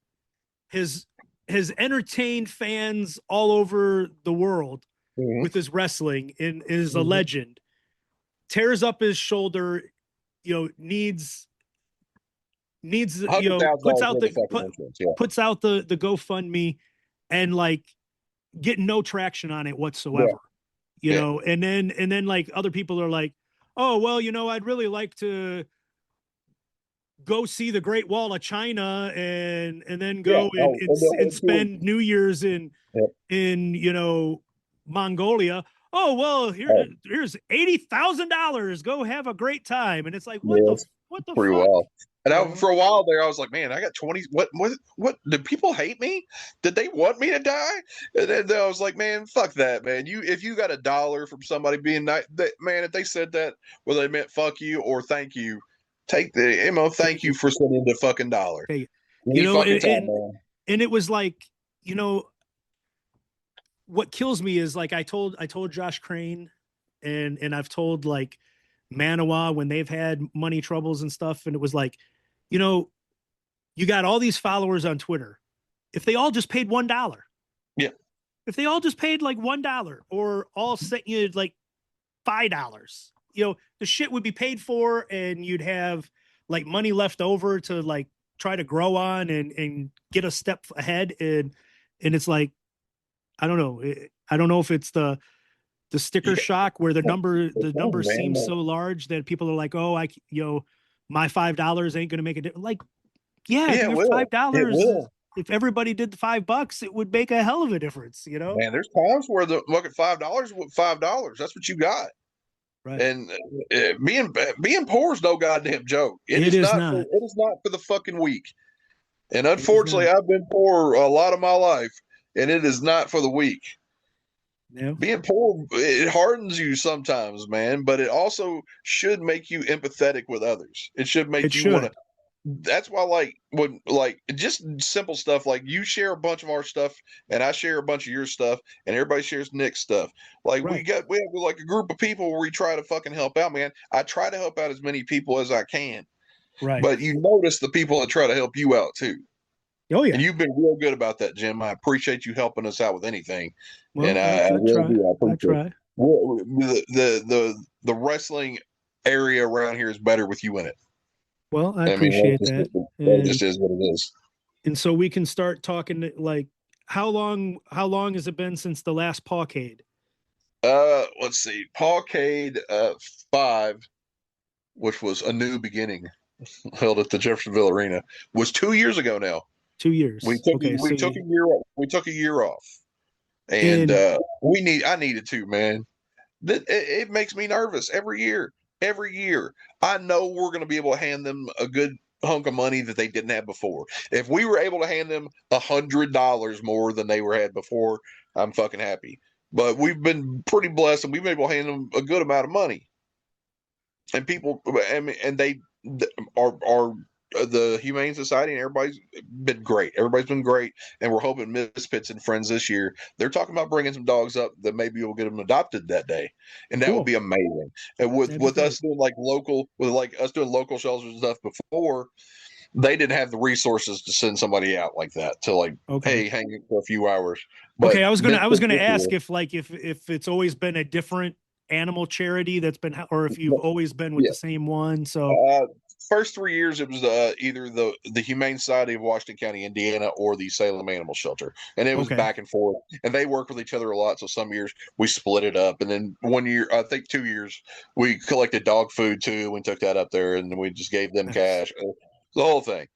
C: has entertained fans all over the world with his wrestling and is a legend. Tears up his shoulder, needs needs,
B: $100,000
C: puts out
B: worth of fucking insurance. Yeah.
C: puts out the GoFundMe and like getting no traction on it whatsoever. And then like other people are like, oh, well, I'd really like to go see the Great Wall of China and then go and spend New Year's in Mongolia. Oh, well, here's $80,000. Go have a great time. And it's like, what the
B: pretty
C: fuck?
B: wild. And for a while there, I was like, man, I got 20. What? Did people hate me? Did they want me to die? And then I was like, man, fuck that, man. If you got $1 from somebody being nice, man, if they said that, whether they meant fuck you or thank you, take the thank you for sending the fucking dollar.
C: Hey,
B: man.
C: And it was like, what kills me is like I told Josh Crane and I've told like Manawa when they've had money troubles and stuff, and it was like, you got all these followers on Twitter. If they all just paid $1, if they all just paid like $1 or all sent you like $5, the shit would be paid for, and you'd have like money left over to like try to grow on and get a step ahead. And it's like, I don't know. I don't know if it's the sticker shock where the number seems so large that people are like, oh, my $5 ain't going to make a difference. Like, $5, if everybody did the $5, it would make a hell of a difference,
B: Man, there's times where look at $5 with $5. That's what you got.
C: Right.
B: And being poor is no goddamn joke. It is not. It is not for the fucking weak. And unfortunately, I've been poor a lot of my life, and it is not for the weak.
C: Yeah.
B: Being poor, it hardens you sometimes, man, but it also should make you empathetic with others. It should make you want to. That's why, just simple stuff like you share a bunch of our stuff, and I share a bunch of your stuff, and everybody shares Nick's stuff. Like we have like a group of people where we try to fucking help out, man. I try to help out as many people as I can,
C: right?
B: But you notice the people that try to help you out too.
C: Oh yeah,
B: and you've been real good about that, Jim. I appreciate you helping us out with anything.
C: Well,
B: and
C: I
B: really do. I
C: try.
B: The wrestling area around here is better with you in it.
C: Well, I appreciate that.
B: It just is what it is.
C: And so we can start talking like how long has it been since the last Pawcade?
B: Let's see. Pawcade 5, which was a new beginning, held at the Jeffersonville Arena, was 2 years ago now.
C: 2 years.
B: We took a year off. We took a year off. And I needed to, man. It makes me nervous every year. Every year, I know we're going to be able to hand them a good hunk of money that they didn't have before. If we were able to hand them $100 more than they had before, I'm fucking happy. But we've been pretty blessed, and we've been able to hand them a good amount of money. And people, and they are the Humane Society, and everybody's been great. Everybody's been great, and we're hoping Misfits and Friends this year, they're talking about bringing some dogs up that maybe we'll get them adopted that day, and that would be amazing. And with us doing local shelters and stuff before, they didn't have the resources to send somebody out like that to hey, hang it for a few hours. But
C: I was gonna ask if it's always been a different animal charity that's been, or if you've always been with the same one. So
B: first 3 years it was either the Humane Society of Washington County, Indiana, or the Salem Animal Shelter, and it was back and forth, and they work with each other a lot. So some years we split it up, and then 1 year, I think 2 years, we collected dog food too and took that up there, and we just gave them cash, the whole thing.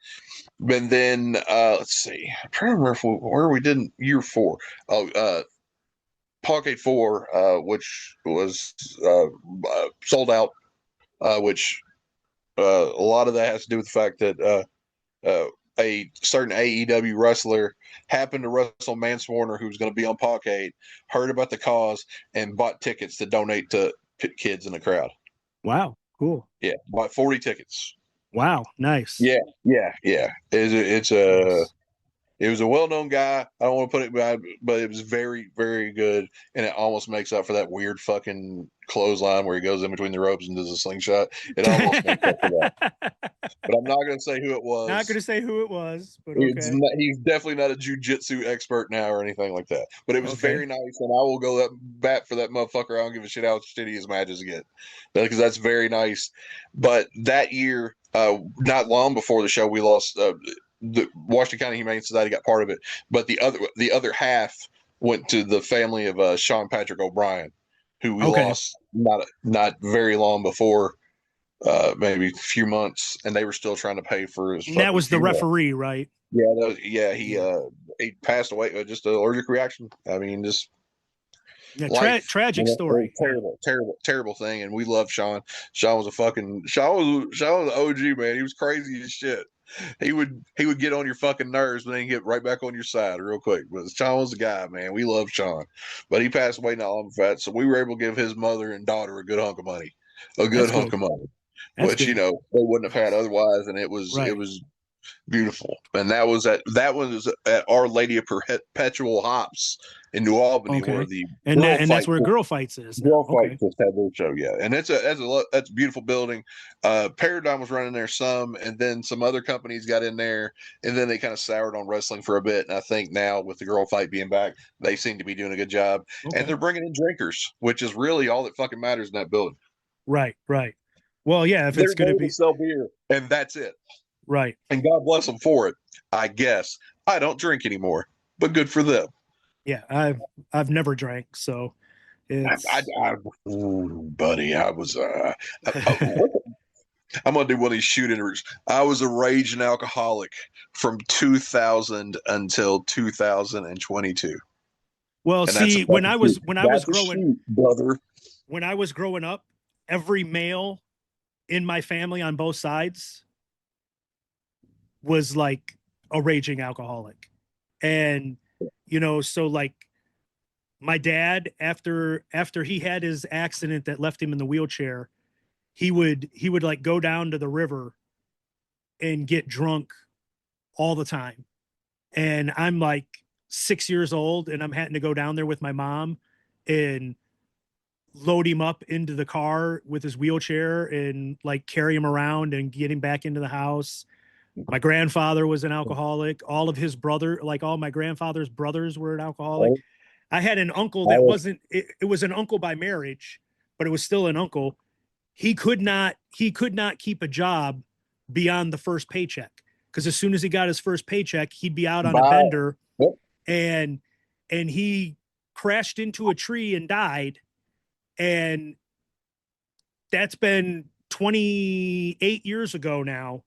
B: And then let's see, I'm trying to remember where we did year 4. Pawcade 4, which was sold out, which a lot of that has to do with the fact that a certain AEW wrestler happened to wrestle Manswarner, who was going to be on Pawcade, heard about the cause, and bought tickets to donate to kids in the crowd.
C: Wow, cool.
B: Yeah, bought 40 tickets.
C: Wow, nice.
B: Yeah. It's
C: nice.
B: It was a well-known guy. I don't want to put it bad, but it was very, very good, and it almost makes up for that weird fucking clothesline where he goes in between the ropes and does a slingshot. It almost makes up for that. But I'm not going to say who it was.
C: Not going to say who it was, but okay.
B: He's definitely not a jiu-jitsu expert now or anything like that. But it was very nice, and I will go bat for that motherfucker. I don't give a shit how shitty his matches get, because that's very nice. But that year, not long before the show, we lost. The Washington County Humane Society got part of it, but the other half went to the family of Sean Patrick O'Brien, who we lost not very long before, maybe a few months, and they were still trying to pay for his.
C: And that was the referee, right?
B: Yeah, he passed away with just an allergic reaction. I mean, just
C: tragic story.
B: Terrible thing. And we love Sean. Sean was an OG, man. He was crazy as shit. He would get on your fucking nerves, but then he'd get right back on your side real quick. But Sean was the guy, man. We love Sean, but he passed away not long before that, so we were able to give his mother and daughter a good hunk of money, which they wouldn't have had otherwise, and it was beautiful. And that was at Our Lady of Perpetual Hops in New Albany, where
C: that's where Girl Fights is.
B: Girl Fights just had their show, and that's a beautiful building. Paradigm was running there some, and then some other companies got in there, and then they kind of soured on wrestling for a bit. And I think now with the Girl Fight being back, they seem to be doing a good job, and they're bringing in drinkers, which is really all that fucking matters in that building.
C: Right. Well, yeah, if they're it's going to
B: sell beer, and that's it.
C: Right.
B: And God bless them for it, I guess. I don't drink anymore, but good for them.
C: Yeah, I've never drank, so it's...
B: buddy, I was I'm gonna do one of these shoot interviews. I was a raging alcoholic from 2000 until 2022.
C: Well, see, when I was growing up, every male in my family on both sides was like a raging alcoholic. And so like my dad, after he had his accident that left him in the wheelchair, he would like go down to the river and get drunk all the time. And I'm like 6 years old, and I'm having to go down there with my mom and load him up into the car with his wheelchair and like carry him around and get him back into the house. My grandfather was an alcoholic. All of his all my grandfather's brothers were an alcoholic. I had an uncle that wasn't, it was an uncle by marriage, but it was still an uncle. He could not keep a job beyond the first paycheck, because as soon as he got his first paycheck, he'd be out on a bender, and he crashed into a tree and died. And that's been 28 years ago now.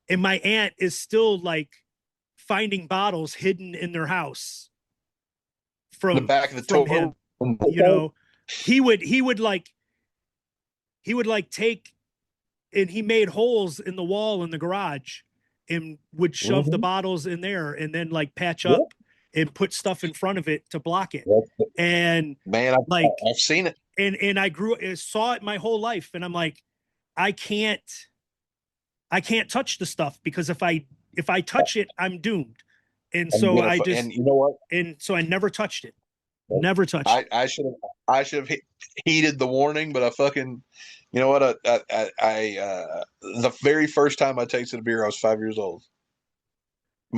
C: And my aunt is still like finding bottles hidden in their house from
B: the back of the toilet.
C: Him. He would take, and he made holes in the wall in the garage and would shove the bottles in there and then like patch up and put stuff in front of it to block it. And
B: man, I've seen it.
C: And I saw it my whole life. And I'm like, I can't touch the stuff, because if I touch it, I'm doomed. And so and you know what? And so I never touched it. Never touched it.
B: I should have heeded the warning, but I fucking, you know what? The very first time I tasted a beer, I was 5 years old.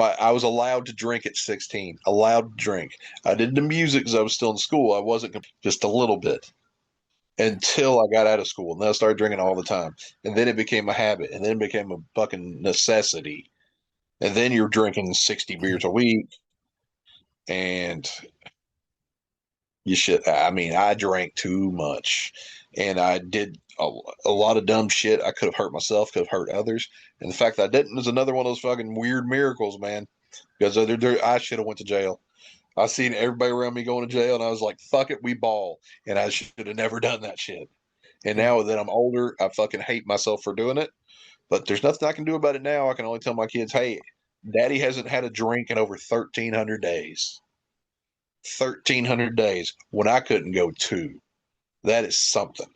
B: I was allowed to drink at 16. Allowed to drink. I did the music because I was still in school. I wasn't, just a little bit, until I got out of school. And then I started drinking all the time. And then it became a habit. And then it became a fucking necessity. And then you're drinking 60 beers a week. And I drank too much. And I did a lot of dumb shit. I could have hurt myself, could have hurt others. And the fact that I didn't is another one of those fucking weird miracles, man. Because I should have went to jail. I seen everybody around me going to jail, and I was like, fuck it, we ball. And I should have never done that shit. And now that I'm older, I fucking hate myself for doing it. But there's nothing I can do about it now. I can only tell my kids, hey, Daddy hasn't had a drink in over 1,300 days. 1,300 days when I couldn't go 2. That is something.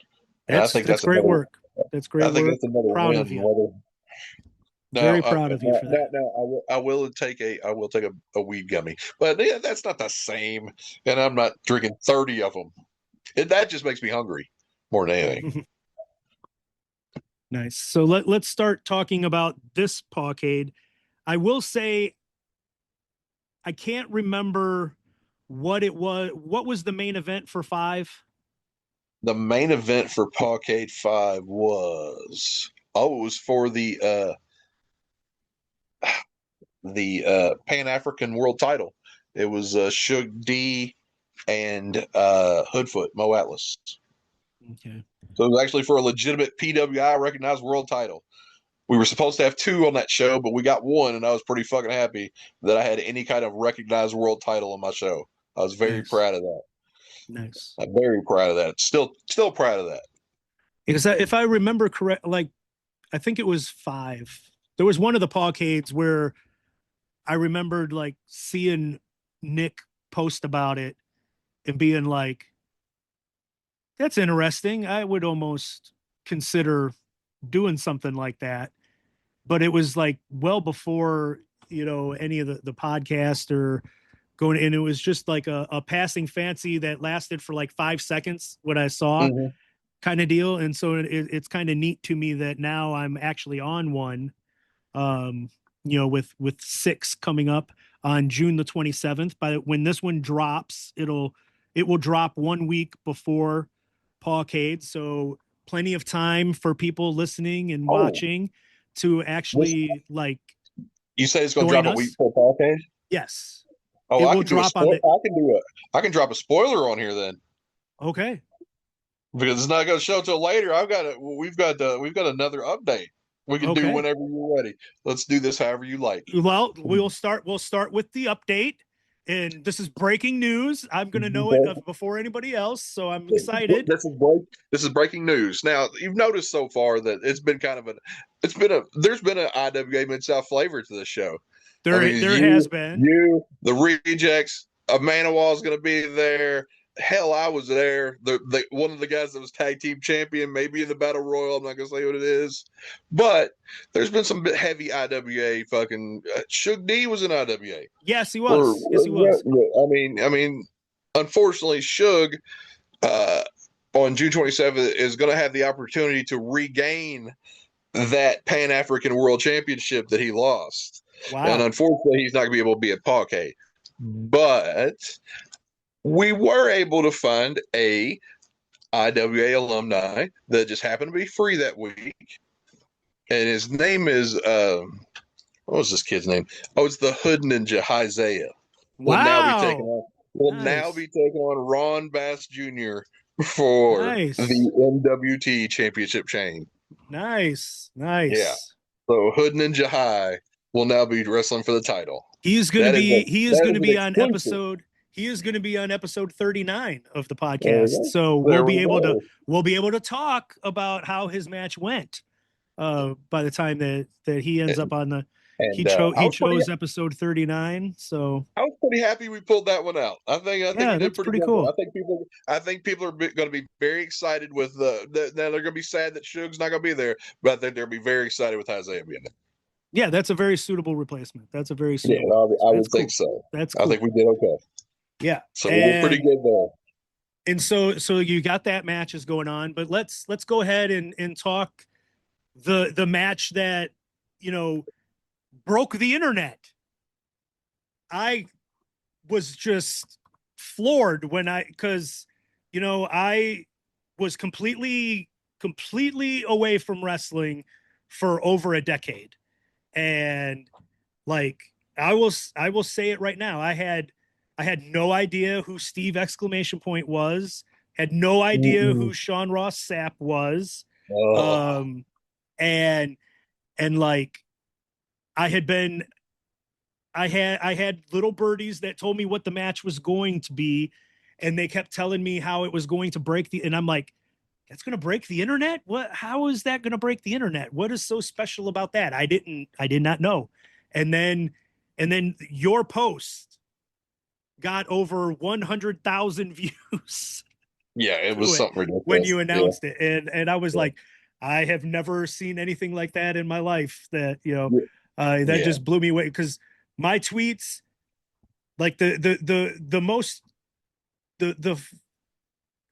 B: And I think that's
C: great work. That's great work.
B: I think that's another
C: Proud
B: win.
C: of you. Very proud of you for that.
B: No, I will take a weed gummy, but yeah, that's not the same. And I'm not drinking 30 of them. That just makes me hungry more than anything.
C: Nice. So let's start talking about this Pawcade. I will say I can't remember what it was. What was the main event for 5?
B: The main event for Pawcade 5 was it was for the Pan African World Title. It was Suge D and Hoodfoot Mo Atlas.
C: Okay.
B: So it was actually for a legitimate PWI recognized world title. We were supposed to have 2 on that show, but we got 1, and I was pretty fucking happy that I had any kind of recognized world title on my show. I was very proud of that.
C: Nice.
B: I'm very proud of that. Still proud of that.
C: Because if I remember correct, like I think it was 5. There was one of the Pawcades where I remembered like seeing Nick post about it and being like, that's interesting. I would almost consider doing something like that. But it was like well before, any of the podcast or going, and it was just like a passing fancy that lasted for like 5 seconds, what I saw kind of deal. And so it's kind of neat to me that now I'm actually on one, with 6 coming up on June the 27th. When this one drops, it will drop 1 week before Pawcade. So plenty of time for people listening and watching to actually like.
B: You say it's going to drop
C: us.
B: A week before Pawcade?
C: Yes.
B: Oh, I can drop a spoiler on here then.
C: Okay.
B: Because it's not going to show till later. We've got another update we can do whenever you're ready. Let's do this however you like.
C: Well, we'll start with the update. And this is breaking news. I'm going to know it before anybody else, so I'm excited.
B: This is breaking news. Now, you've noticed so far that there's been an IWA Mid-South flavor to this show.
C: There has been.
B: The Rejects, Manawa is going to be there. Hell, I was there. The one of the guys that was tag team champion, maybe in the battle royal. I'm not gonna say what it is, but there's been some heavy IWA. Fucking Suge D was in IWA.
C: Yes, he was. Yes, he was.
B: I mean, unfortunately, Suge on June 27th is going to have the opportunity to regain that Pan African World Championship that he lost.
C: Wow.
B: And unfortunately, he's not going to be able to be at Pawcade, but we were able to find a IWA alumni that just happened to be free that week. And his name is, what was this kid's name? Oh, it's the Hood Ninja, Isaiah.
C: Wow.
B: Will now be taking on Ron Bass Jr. for the MWT Championship chain.
C: Nice.
B: Yeah. So Hood Ninja High will now be wrestling for the title.
C: He is going to be on episode. He is going to be on episode 39 of the podcast. So we'll be able to talk about how his match went by the time that he ends up on the he chose episode 39. So
B: I was pretty happy we pulled that one out. I think we did pretty
C: cool.
B: I think people are going to be very excited with now they're going to be sad that Suge's not going to be there, but I think they'll be very excited with Isaiah being there.
C: Yeah, that's a very suitable replacement. That's a very suitable.
B: Yeah, I would think so.
C: That's cool.
B: I think we did okay.
C: Yeah.
B: So we're pretty good there.
C: And so you got that matches going on, but let's go ahead and talk the match that, broke the internet. I was just floored because I was completely away from wrestling for over a decade. And like, I will say it right now. I had no idea who Steve ! Was, had no idea who Sean Ross Sapp was. And like I had little birdies that told me what the match was going to be. And they kept telling me how it was going to break and I'm like, that's going to break the internet? How is that going to break the internet? What is so special about that? I did not know. And then your post got over 100,000 views.
B: Yeah, it was something ridiculous
C: when you announced it. And I was like, I have never seen anything like that in my life. That that
B: Yeah.
C: just blew me away because my tweets, like the most the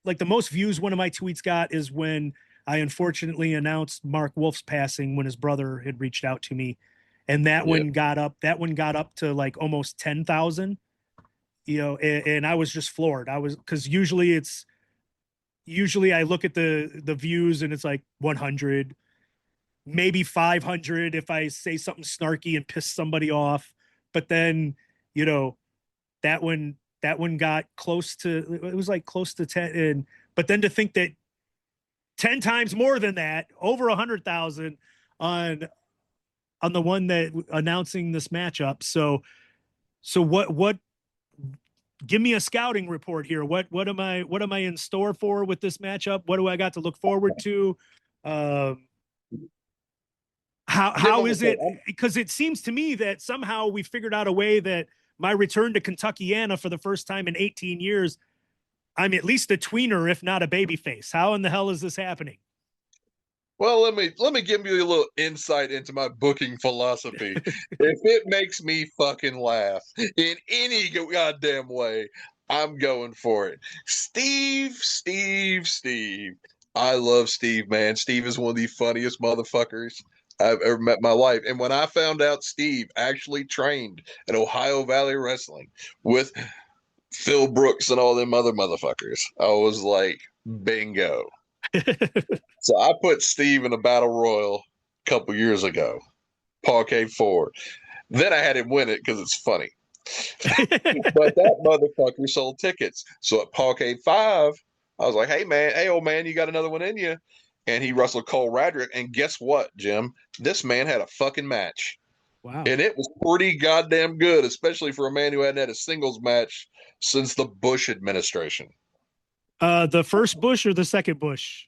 C: like the most views one of my tweets got is when I unfortunately announced Mark Wolf's passing when his brother had reached out to me, and that one got up. That one got up to like almost 10,000. And I was just floored. I was because usually I look at the views and it's like 100, maybe 500 if I say something snarky and piss somebody off. But then that one got close to, it was like close to 10. And but then to think that 10 times more than that, over 100,000 on the one that announcing this matchup. So what give me a scouting report here. What am I in store for with this matchup? What do I got to look forward to? How is it? Because it seems to me that somehow we figured out a way that my return to Kentuckiana for the first time in 18 years, I'm at least a tweener, if not a baby face. How in the hell is this happening?
B: Well, let me give you a little insight into my booking philosophy. If it makes me fucking laugh in any goddamn way, I'm going for it. Steve. I love Steve, man. Steve is one of the funniest motherfuckers I've ever met in my life. And when I found out Steve actually trained at Ohio Valley Wrestling with Phil Brooks and all them other motherfuckers, I was like, bingo. So I put Steve in a battle royal a couple years ago, Pawcade 4. Then I had him win it because it's funny. But that motherfucker sold tickets. So at Pawcade 5, I was like, hey old man, you got another one in you. And he wrestled Cole Radrick. And guess what, Jim? This man had a fucking match.
C: Wow.
B: And it was pretty goddamn good, especially for a man who hadn't had a singles match since the Bush administration.
C: The first Bush or the second Bush?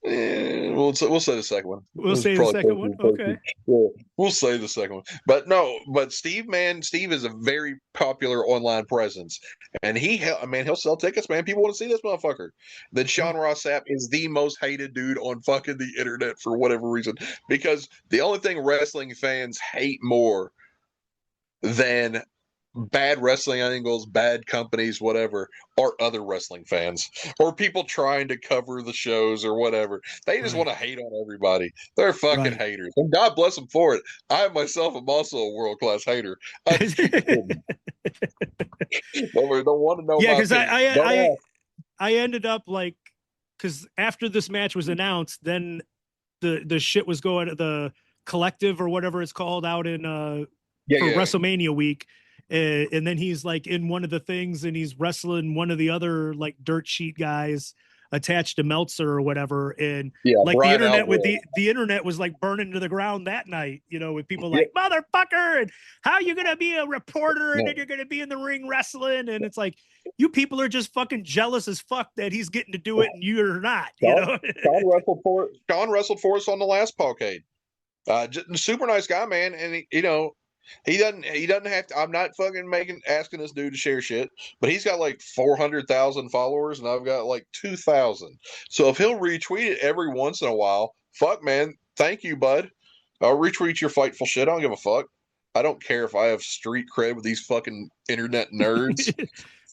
B: We'll say the second one.
C: We'll say the second one. Okay.
B: Yeah, we'll say the second one. But Steve is a very popular online presence, and he'll sell tickets, man. People want to see this motherfucker. Then Sean Ross Sapp is the most hated dude on fucking the internet for whatever reason, because the only thing wrestling fans hate more than bad wrestling angles, bad companies, whatever, are other wrestling fans or people trying to cover the shows or whatever. They just want to hate on everybody. They're fucking haters. And God bless them for it. I myself am also a world-class hater. I don't want to know.
C: Yeah, because I ended up like, because after this match was announced, then the shit was going to the collective or whatever it's called out in WrestleMania week. And then he's like in one of the things and he's wrestling one of the other like dirt sheet guys attached to Meltzer or whatever. And like Brian the internet was like burning to the ground that night, with people like, motherfucker, and how you going to be a reporter and then you're going to be in the ring wrestling. And it's like, you people are just fucking jealous as fuck that he's getting to do it and you're not,
B: Sean wrestled for us on the last Pawcade. Super nice guy, man. And he doesn't have to. I'm not fucking asking this dude to share shit, but he's got like 400,000 followers and I've got like 2,000. So if he'll retweet it every once in a while, fuck, man, thank you, bud. I'll retweet your Fightful shit. I don't give a fuck. I don't care if I have street cred with these fucking internet nerds.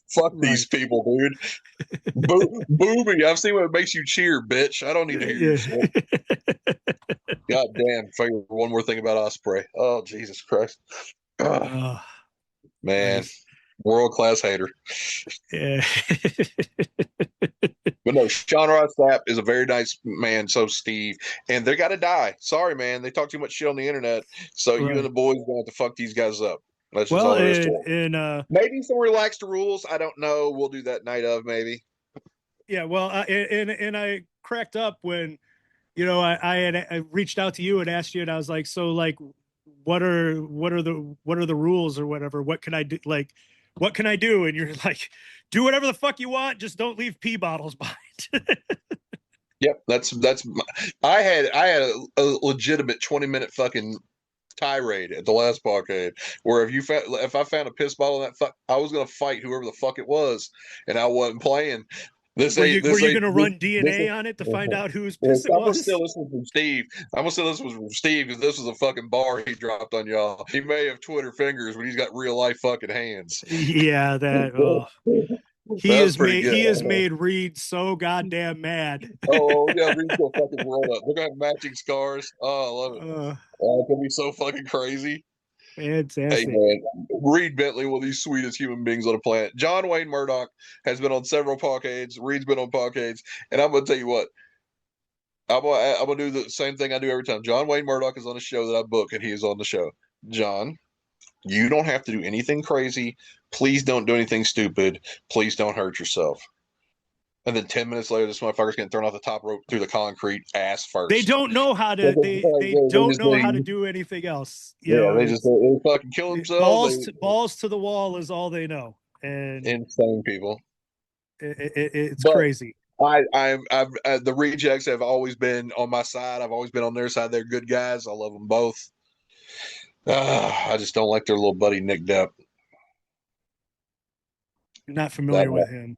B: Fuck these people, dude. Booby, I've seen what makes you cheer, bitch. I don't need to hear your shit. God damn. One more thing about Ospreay. Oh, Jesus Christ. Man. Nice. World-class hater.
C: Yeah.
B: But no, Sean Ross Sapp is a very nice man. So Steve. And they got to die. Sorry, man. They talk too much shit on the internet. So you and the boys are going to have to fuck these guys up. That's just all there is to it. Maybe some relaxed rules. I don't know. We'll do that night of maybe.
C: Yeah, well, and I cracked up when I reached out to you and asked you, and I was like, so like, what are the rules or whatever? What can I do? Like, what can I do? And you're like, do whatever the fuck you want. Just don't leave pee bottles behind.
B: Yep. I had a legitimate 20-minute fucking tirade at the last Pawcade where if I found a piss bottle in that I was going to fight whoever the fuck it was, and I wasn't playing. This
C: Were
B: ain't.
C: you, were
B: This
C: you
B: ain't.
C: going to run DNA on it to find out whose piss it
B: I'm gonna
C: was?
B: steal this one from Steve. I'm gonna steal this one from Steve because this was a fucking bar he dropped on y'all. He may have Twitter fingers, but he's got real life fucking hands.
C: Yeah, that. Oh,
B: That was pretty good.
C: He has made Reed so goddamn mad.
B: Oh yeah, Reed's gonna fucking roll up. They're gonna have matching scars. Oh, I love it. Oh, it's gonna be so fucking crazy. Hey
C: Fantastic.
B: man, Reed Bentley, one of the sweetest human beings on the planet. John Wayne Murdoch has been on several Pawcades. Reed's been on Pawcades, and I'm gonna tell you what. I'm gonna do the same thing I do every time. John Wayne Murdoch is on a show that I book, and he is on the show. John, you don't have to do anything crazy. Please don't do anything stupid. Please don't hurt yourself. And then 10 minutes later, this motherfucker's getting thrown off the top rope through the concrete ass first.
C: They don't know how to. They don't know how to do anything else.
B: They fucking kill themselves.
C: Balls to the wall is all they know, and
B: insane people.
C: It's crazy.
B: The rejects have always been on my side. I've always been on their side. They're good guys. I love them both. I just don't like their little buddy Nick Depp.
C: You're not familiar with him.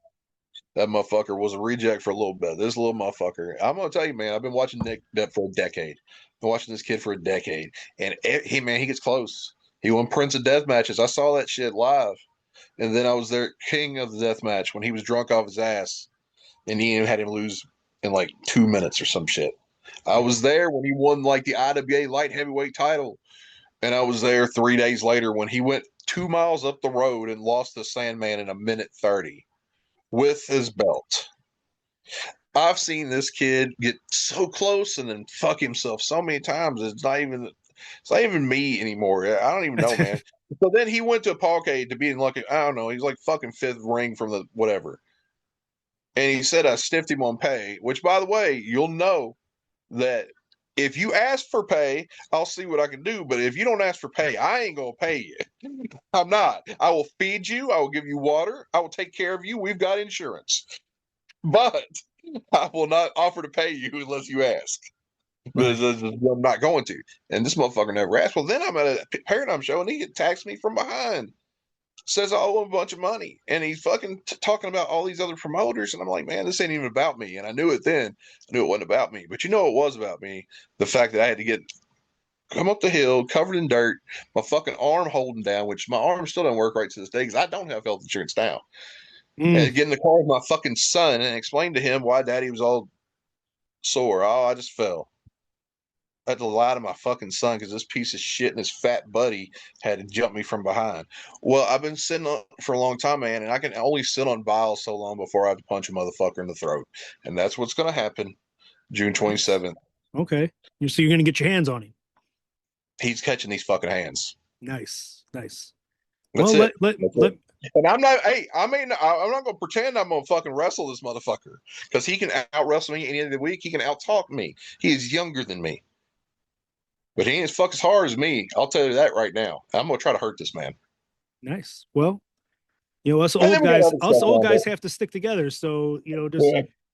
B: That motherfucker was a reject for a little bit. This little motherfucker. I'm gonna tell you, man. I've been watching Nick Depp for a decade. Been watching this kid for a decade, and he gets close. He won Prince of Death matches. I saw that shit live, and then I was there, king of the death match, when he was drunk off his ass, and he had him lose in like 2 minutes or some shit. I was there when he won like the IWA light heavyweight title, and I was there 3 days later when he went 2 miles up the road and lost the Sandman in 1:30. With his belt. I've seen this kid get so close and then fuck himself so many times. It's not even me anymore. I don't even know, man. So then he went to Pawcade to be in like, I don't know, he's like fucking fifth ring from the whatever. And he said I stiffed him on pay, which by the way, you'll know that if you ask for pay, I'll see what I can do. But if you don't ask for pay, I ain't gonna pay you. I'm not. I will feed you. I will give you water. I will take care of you. We've got insurance. But I will not offer to pay you unless you ask. Because I'm not going to. And this motherfucker never asked. Well, then I'm at a Paradigm show and he attacks me from behind. Says I owe him a bunch of money. And he's fucking talking about all these other promoters. And I'm like, man, this ain't even about me. And I knew it then. I knew it wasn't about me. But you know it was about me. The fact that I had to come up the hill, covered in dirt, my fucking arm holding down, which my arm still doesn't work right to this day because I don't have health insurance now. And get in the car with my fucking son and explain to him why daddy was all sore. Oh, I just fell. I had to lie to my fucking son because this piece of shit and his fat buddy had to jump me from behind. Well, I've been sitting on for a long time, man, and I can only sit on bile so long before I have to punch a motherfucker in the throat. And that's what's going to happen June 27th.
C: Okay. So you're going to get your hands on him.
B: He's catching these fucking hands.
C: Nice. That's
B: well, and I'm not. Hey, I'm not gonna pretend I'm gonna fucking wrestle this motherfucker because he can out wrestle me any of the week. He can out talk me. He is younger than me, but he ain't as fuck as hard as me. I'll tell you that right now. I'm gonna try to hurt this man.
C: Nice. Well, us old guys have to stick together. So just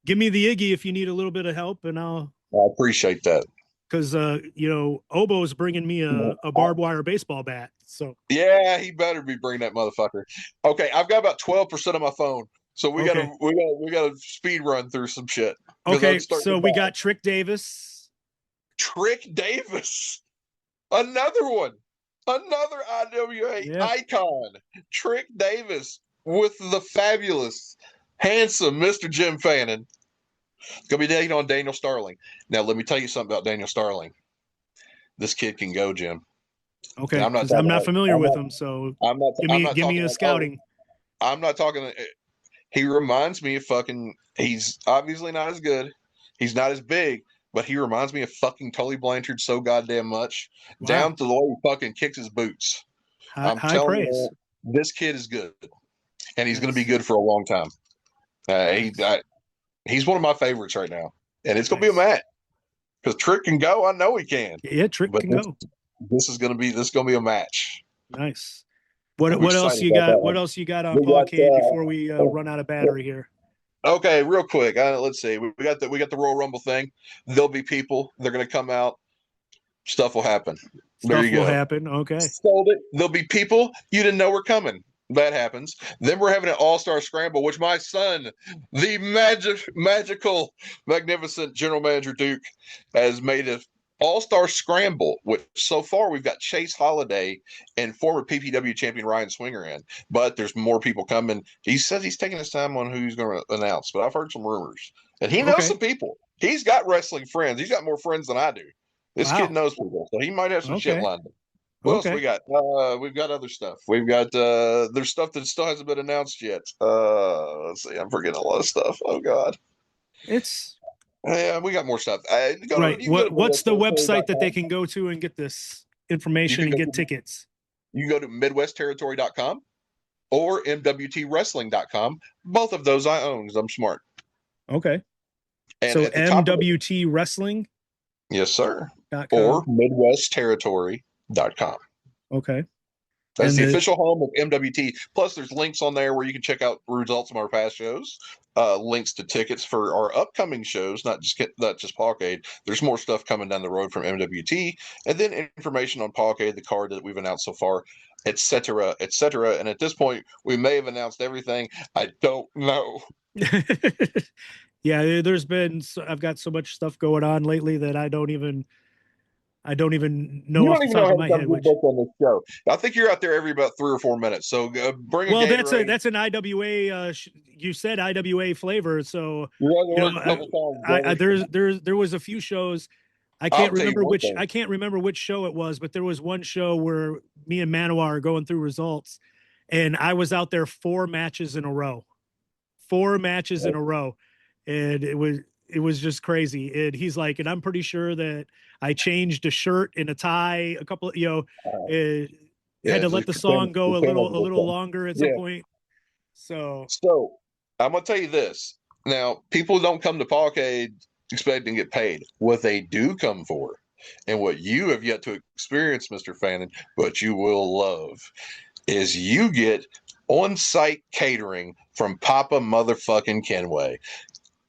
C: give me the Iggy if you need a little bit of help, and I
B: appreciate that.
C: Because Obo's bringing me a barbed wire baseball bat. So
B: yeah, he better be bringing that motherfucker. Okay, I've got about 12% of my phone, so we gotta speed run through some shit.
C: Okay, so we got Trick Davis.
B: Trick Davis, another one, another IWA icon. Trick Davis with the fabulous, handsome Mr. Jim Fannin. Gonna be dating on Daniel Starling. Now, let me tell you something about Daniel Starling. This kid can go, Jim.
C: Okay, because I'm not familiar with him, so give me a scouting.
B: I'm not talking. He reminds me of fucking. He's obviously not as good. He's not as big, but he reminds me of fucking Tully Blanchard so goddamn much. Wow. Down to the way he fucking kicks his boots. I'm telling you, this kid is good, and he's going to be good for a long time. He's one of my favorites right now, and it's going to be a match because Trick can go. I know he can.
C: Yeah, Trick can go.
B: This is going to be a match.
C: Nice. What else you got? What else you got on Pawcade before we run out of battery here?
B: Okay, real quick. Let's see. We got the Royal Rumble thing. There'll be people. They're going to come out. Stuff will happen.
C: Stuff will happen. Okay.
B: Sold it. There'll be people you didn't know were coming. That happens. Then we're having an all-star scramble, which my son, the magical, magnificent general manager Duke, has made an all-star scramble. Which so far we've got Chase Holiday and former PPW champion Ryan Swinger in, but there's more people coming. He says he's taking his time on who he's going to announce, but I've heard some rumors, and he knows some people. He's got wrestling friends. He's got more friends than I do. This kid knows people, so he might have some shit lined up. What else we got? We've got other stuff. We've got there's stuff that still hasn't been announced yet. Let's see, I'm forgetting a lot of stuff. Oh God, we got more stuff.
C: What's the website that they can go to and get this information and get tickets?
B: You can go to MidwestTerritory.com or MWTWrestling.com. Both of those I own because I'm smart.
C: Okay. And so MWT Wrestling.
B: Yes, sir. Or MidwestTerritory.com.
C: Okay.
B: That's the official home of MWT. Plus, there's links on there where you can check out results of our past shows, links to tickets for our upcoming shows, not just Pawcade. There's more stuff coming down the road from MWT, and then information on Pawcade, the card that we've announced so far, etc., etc. And at this point, we may have announced everything. I don't know.
C: Yeah, I've got so much stuff going on lately that I don't even know off the top of my head.
B: On this show. I think you're out there every about 3 or 4 minutes. So bring.
C: Well, that's an IWA. You said IWA flavor, so there was a few shows. I can't remember which show it was, but there was one show where me and Manoir are going through results, and I was out there 4 matches in a row. 4 matches in a row. And it was just crazy. And he's like, and I'm pretty sure that I changed a shirt and a tie a couple, had to let the song go a little longer at some point. So
B: I'm gonna tell you this. Now, people don't come to Pawcade expecting to get paid. What they do come for, and what you have yet to experience, Mr. Fannin, but you will love, is you get on-site catering from Papa motherfucking Kenway.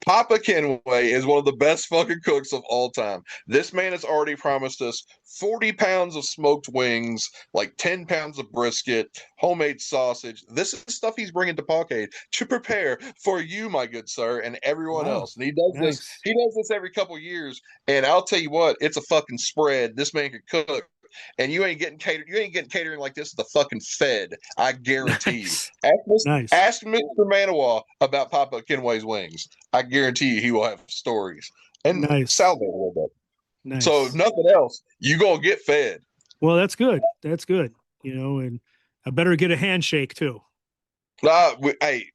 B: Papa Kenway is one of the best fucking cooks of all time. This man has already promised us 40 pounds of smoked wings, like 10 pounds of brisket, homemade sausage. This is stuff he's bringing to Pawcade to prepare for you, my good sir, and everyone else. And he does this. He does this every couple years. And I'll tell you what, it's a fucking spread. This man can cook. And you ain't getting catered. You ain't getting catering like this at the fucking Fed. I guarantee you. Ask Mr. Manoir about Papa Kenway's wings. I guarantee you he will have stories and salivate a little bit.
C: Nice.
B: So if nothing else, you gonna get fed.
C: Well, that's good. That's good. And I better get a handshake too.
B: Hey,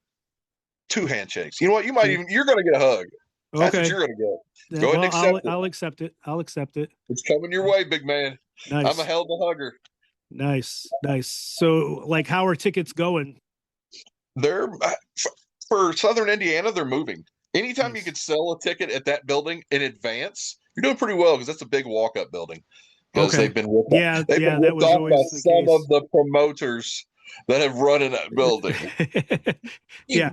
B: 2 handshakes. You know what? You're gonna get a hug. That's what you're gonna get. Go ahead and accept it.
C: I'll accept it. I'll accept it.
B: It's coming your way, big man.
C: Nice.
B: I'm a hell of a hugger.
C: Nice. So, how are tickets going?
B: They're for Southern Indiana. They're moving. Anytime you could sell a ticket at that building in advance, you're doing pretty well because that's a big walk-up building. Because they've been ripped off. They've been ripped off by some of the promoters that have run in that building.
C: A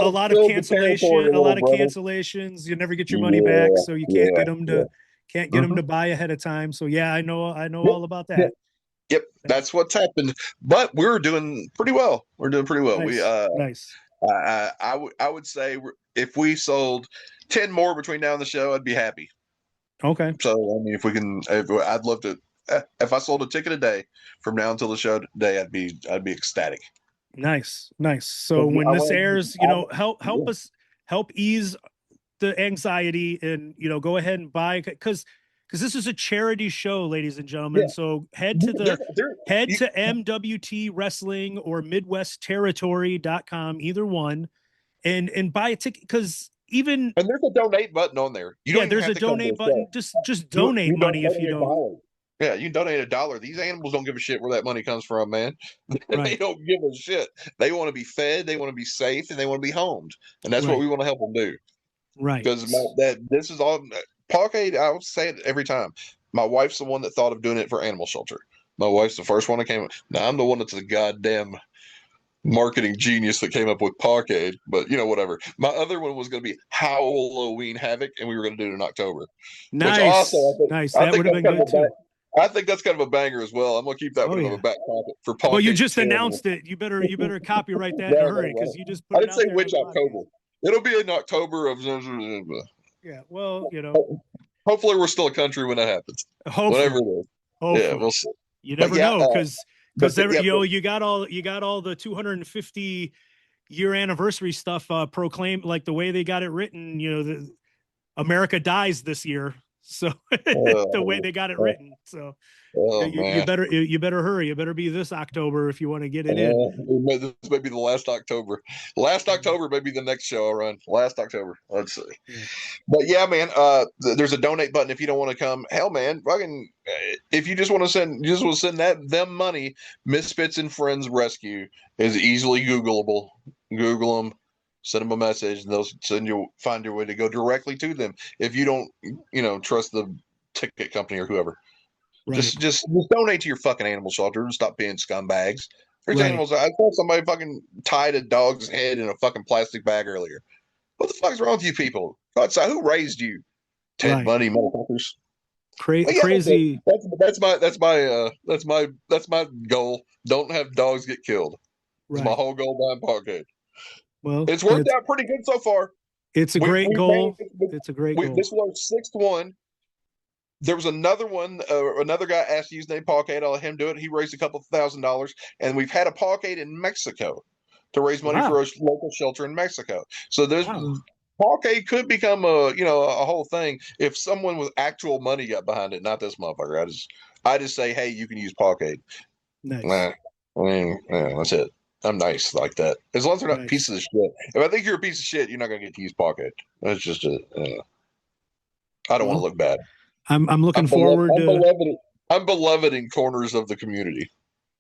C: lot of cancellations. You never get your money back, so you can't get them to them to buy ahead of time. So I know all about that.
B: Yep, that's what's happened. But we're doing pretty well.
C: Nice.
B: I would say if we sold 10 more between now and the show, I'd be happy.
C: Okay.
B: So I mean, I'd love to. If I sold a ticket a day from now until the show today, I'd be ecstatic.
C: Nice. So when this airs, help ease the anxiety and go ahead and buy, because this is a charity show, ladies and gentlemen. So head to MWT Wrestling or MidwestTerritory.com, either one, and buy a ticket, because and
B: there's a donate button on there.
C: There's a donate button. Just donate money if you don't.
B: Yeah, you can donate $1. These animals don't give a shit where that money comes from, man. They don't give a shit. They want to be fed, they want to be safe, and they want to be homed. And that's what we want to help them do.
C: Right.
B: Because this is all Pawcade. I will say it every time. My wife's the one that thought of doing it for animal shelter. My wife's the first one that came up. Now I'm the one that's the goddamn marketing genius that came up with Pawcade, but whatever. My other one was going to be Halloween Havoc, and we were going to do it in October.
C: Nice. That would have been good too.
B: I think that's kind of a banger as well. I'm gonna keep that one in the back pocket for Pawcade.
C: Well, you just announced it. You better copyright that in a hurry because you just put
B: I
C: it
B: didn't
C: out
B: say
C: there
B: which
C: on the
B: October.
C: podcast.
B: It'll be in October of.
C: Yeah, well,
B: Hopefully we're still a country when that happens.
C: Hopefully.
B: Whatever it is.
C: Hopefully.
B: Yeah, we'll see.
C: You never know because
B: yeah,
C: you got all the 250 year anniversary stuff proclaimed, like the way they got it written. The America dies this year, so the way they got it written. So you better hurry. You better be this October if you want to get it in.
B: This may be the last October. Last October may be the next show I run. Last October. Let's see. Yeah. But yeah, man. There's a donate button if you don't want to come. Hell, man. Fucking. If you just want to send, them money. Misfits and Friends Rescue is easily Googleable. Google them. Send them a message, and they'll find your way to go directly to them. If you don't, trust the ticket company or whoever. Right. Just donate to your fucking animal shelter and stop being scumbags. There's animals. I saw somebody fucking tied a dog's head in a fucking plastic bag earlier. What the fuck's wrong with you people? Who raised you? Ted Bundy motherfuckers.
C: Crazy.
B: That's my goal. Don't have dogs get killed. That's my whole goal behind Pawcade.
C: Well,
B: it's worked out pretty good so far.
C: It's a great goal. It's a great goal.
B: This was our sixth one. There was another one. Another guy asked to use the name Pawcade. I'll let him do it. He raised a couple $1,000s, and we've had a Pawcade in Mexico to raise money for a local shelter in Mexico. So there's Pawcade could become a whole thing if someone with actual money got behind it. Not this motherfucker. I just say, hey, you can use Pawcade.
C: Nice.
B: That's it. I'm nice like that. As long as they're not pieces of shit. If I think you're a piece of shit, you're not gonna get to use Pawcade. That's just I don't want to look bad.
C: I'm looking forward to.
B: I'm beloved in corners of the community.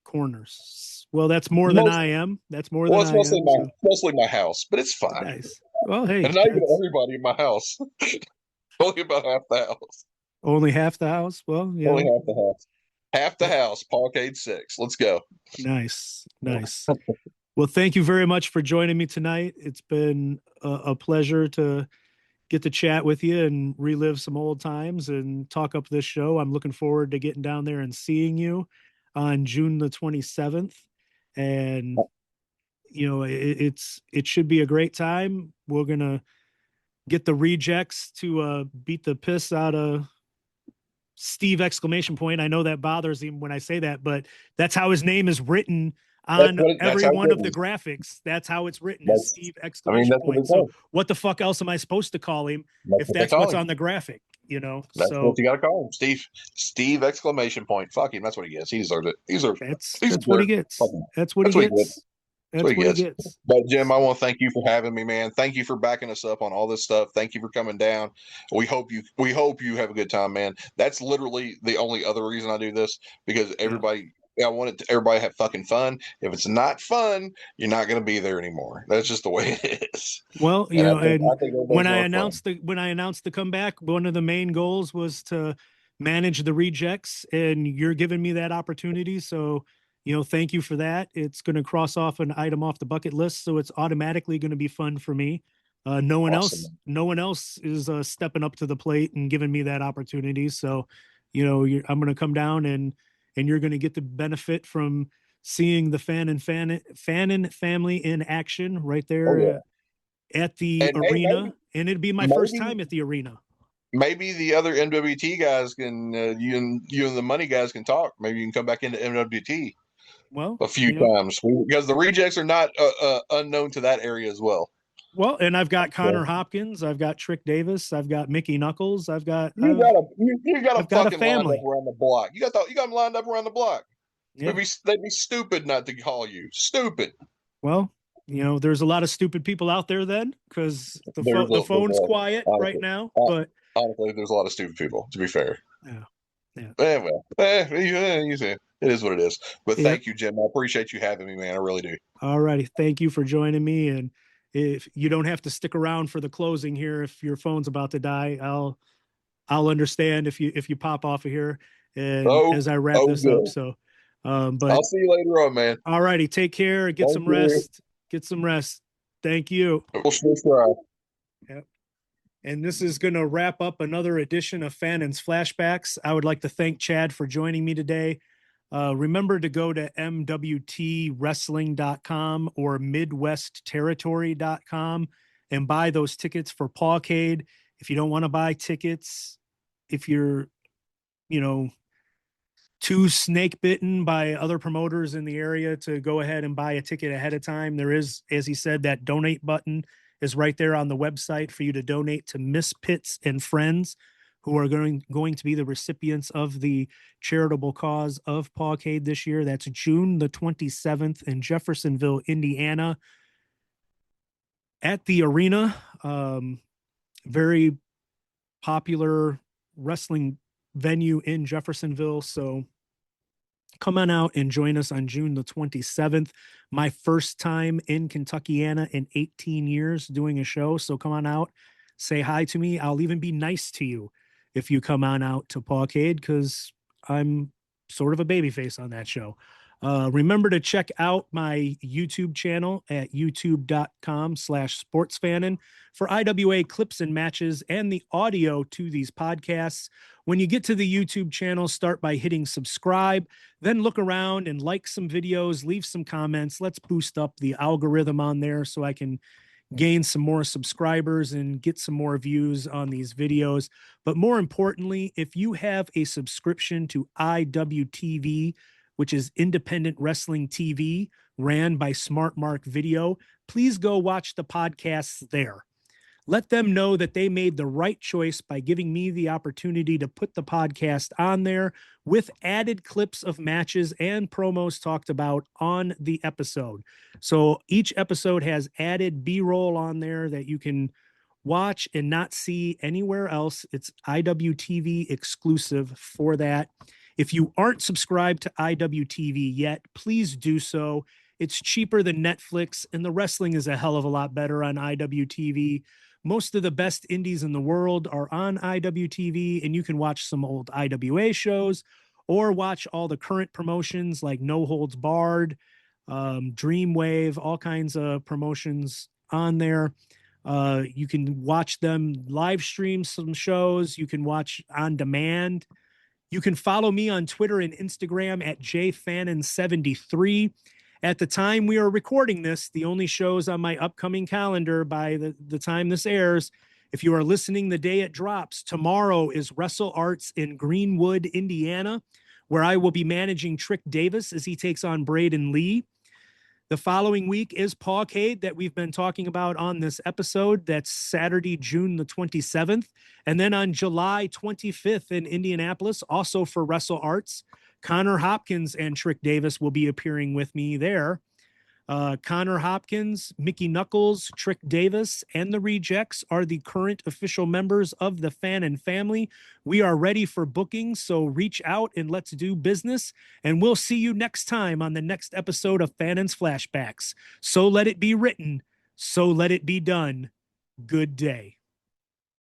C: Corners. Well, that's more than I am. That's more than I am.
B: Mostly my house, but it's fine.
C: Nice. Well, hey,
B: and not even everybody in my house. Only about half the house.
C: Only half the house. Well, yeah.
B: Only half the house. Half the house. Pawcade 6. Let's go.
C: Nice. Well, thank you very much for joining me tonight. It's been a pleasure to get to chat with you and relive some old times and talk up this show. I'm looking forward to getting down there and seeing you on June the 27th. And, it should be a great time. We're going to get the rejects to beat the piss out of Steve ! I know that bothers him when I say that, but that's how his name is written on every one of the graphics. That's how it's written, as Steve ! So what the fuck else am I supposed to call him if that's what's on the graphic?
B: That's what you got to call him, Steve! Fuck him. That's what he gets. He deserves it.
C: That's what he gets. That's what he gets. That's what he gets.
B: But Jim, I want to thank you for having me, man. Thank you for backing us up on all this stuff. Thank you for coming down. We hope you have a good time, man. That's literally the only other reason I do this, because everybody. I want everybody to have fucking fun. If it's not fun, you're not going to be there anymore. That's just the way it is.
C: Well, when I announced the comeback, one of the main goals was to manage the rejects, and you're giving me that opportunity. So, thank you for that. It's going to cross off an item off the bucket list, so it's automatically going to be fun for me. No one else is stepping up to the plate and giving me that opportunity. So, I'm going to come down and you're going to get the benefit from seeing the Fannin family in action right there at the arena. And it'd be my first time at the arena.
B: Maybe the other MWT guys can, you and the money guys can talk. Maybe you can come back into MWT a few times, because the rejects are not unknown to that area as well.
C: Well, and I've got Connor Hopkins, I've got Trick Davis, I've got Mickey Knuckles, I've got
B: you got a fucking family lined up around the block. You got them lined up around the block. Yeah. They'd be stupid not to call you. Stupid.
C: Well, there's a lot of stupid people out there then, because the phone's quiet right now. But
B: honestly, there's a lot of stupid people, to be fair.
C: Yeah.
B: You see, it is what it is. But thank you, Jim. I appreciate you having me, man. I really do.
C: All righty. Thank you for joining me. And if you don't have to stick around for the closing here, if your phone's about to die, I'll understand if you pop off of here and as I wrap this up. So, but
B: I'll see you later on, man.
C: All righty. Take care. Get some rest. Get some rest. Thank you.
B: We'll try.
C: Yep. And this is going to wrap up another edition of Fannin's Flashbacks. I would like to thank Chad for joining me today. Remember to go to mwtwrestling.com or midwestterritory.com and buy those tickets for Pawcade. If you don't want to buy tickets, if you're, too snake bitten by other promoters in the area to go ahead and buy a ticket ahead of time, there is, as he said, that donate button is right there on the website for you to donate to Miss Pitts and Friends, who are going to be the recipients of the charitable cause of Pawcade this year. That's June the 27th in Jeffersonville, Indiana, at the arena. Very popular wrestling venue in Jeffersonville. So come on out and join us on June the 27th. My first time in Kentuckiana in 18 years doing a show. So come on out, say hi to me. I'll even be nice to you if you come on out to Pawcade, because I'm sort of a babyface on that show. Remember to check out my YouTube channel at youtube.com/sportsfannin for IWA clips and matches and the audio to these podcasts. When you get to the YouTube channel, start by hitting subscribe, then look around and like some videos, leave some comments. Let's boost up the algorithm on there so I can gain some more subscribers and get some more views on these videos. But more importantly, if you have a subscription to IWTV, which is Independent Wrestling TV, ran by Smart Mark Video, please go watch the podcasts there. Let them know that they made the right choice by giving me the opportunity to put the podcast on there with added clips of matches and promos talked about on the episode. So each episode has added B-roll on there that you can watch and not see anywhere else. It's IWTV exclusive for that. If you aren't subscribed to IWTV yet, please do so. It's cheaper than Netflix, and the wrestling is a hell of a lot better on IWTV. Most of the best indies in the world are on IWTV, and you can watch some old IWA shows or watch all the current promotions like No Holds Barred, Dreamwave, all kinds of promotions on there. You can watch them live stream some shows. You can watch on demand. You can follow me on Twitter and Instagram at jfannin73. At the time we are recording this, the only shows on my upcoming calendar by the time this airs, if you are listening the day it drops, tomorrow is Wrestle Arts in Greenwood, Indiana, where I will be managing Trick Davis as he takes on Braden Lee. The following week is Pawcade that we've been talking about on this episode. That's Saturday, June the 27th. And then on July 25th in Indianapolis, also for Wrestle Arts, Connor Hopkins and Trick Davis will be appearing with me there. Connor Hopkins, Mickey Knuckles, Trick Davis, and the Rejects are the current official members of the Fannin family. We are ready for bookings, so reach out and let's do business. And we'll see you next time on the next episode of Fannin's Flashbacks. So let it be written, so let it be done. Good day.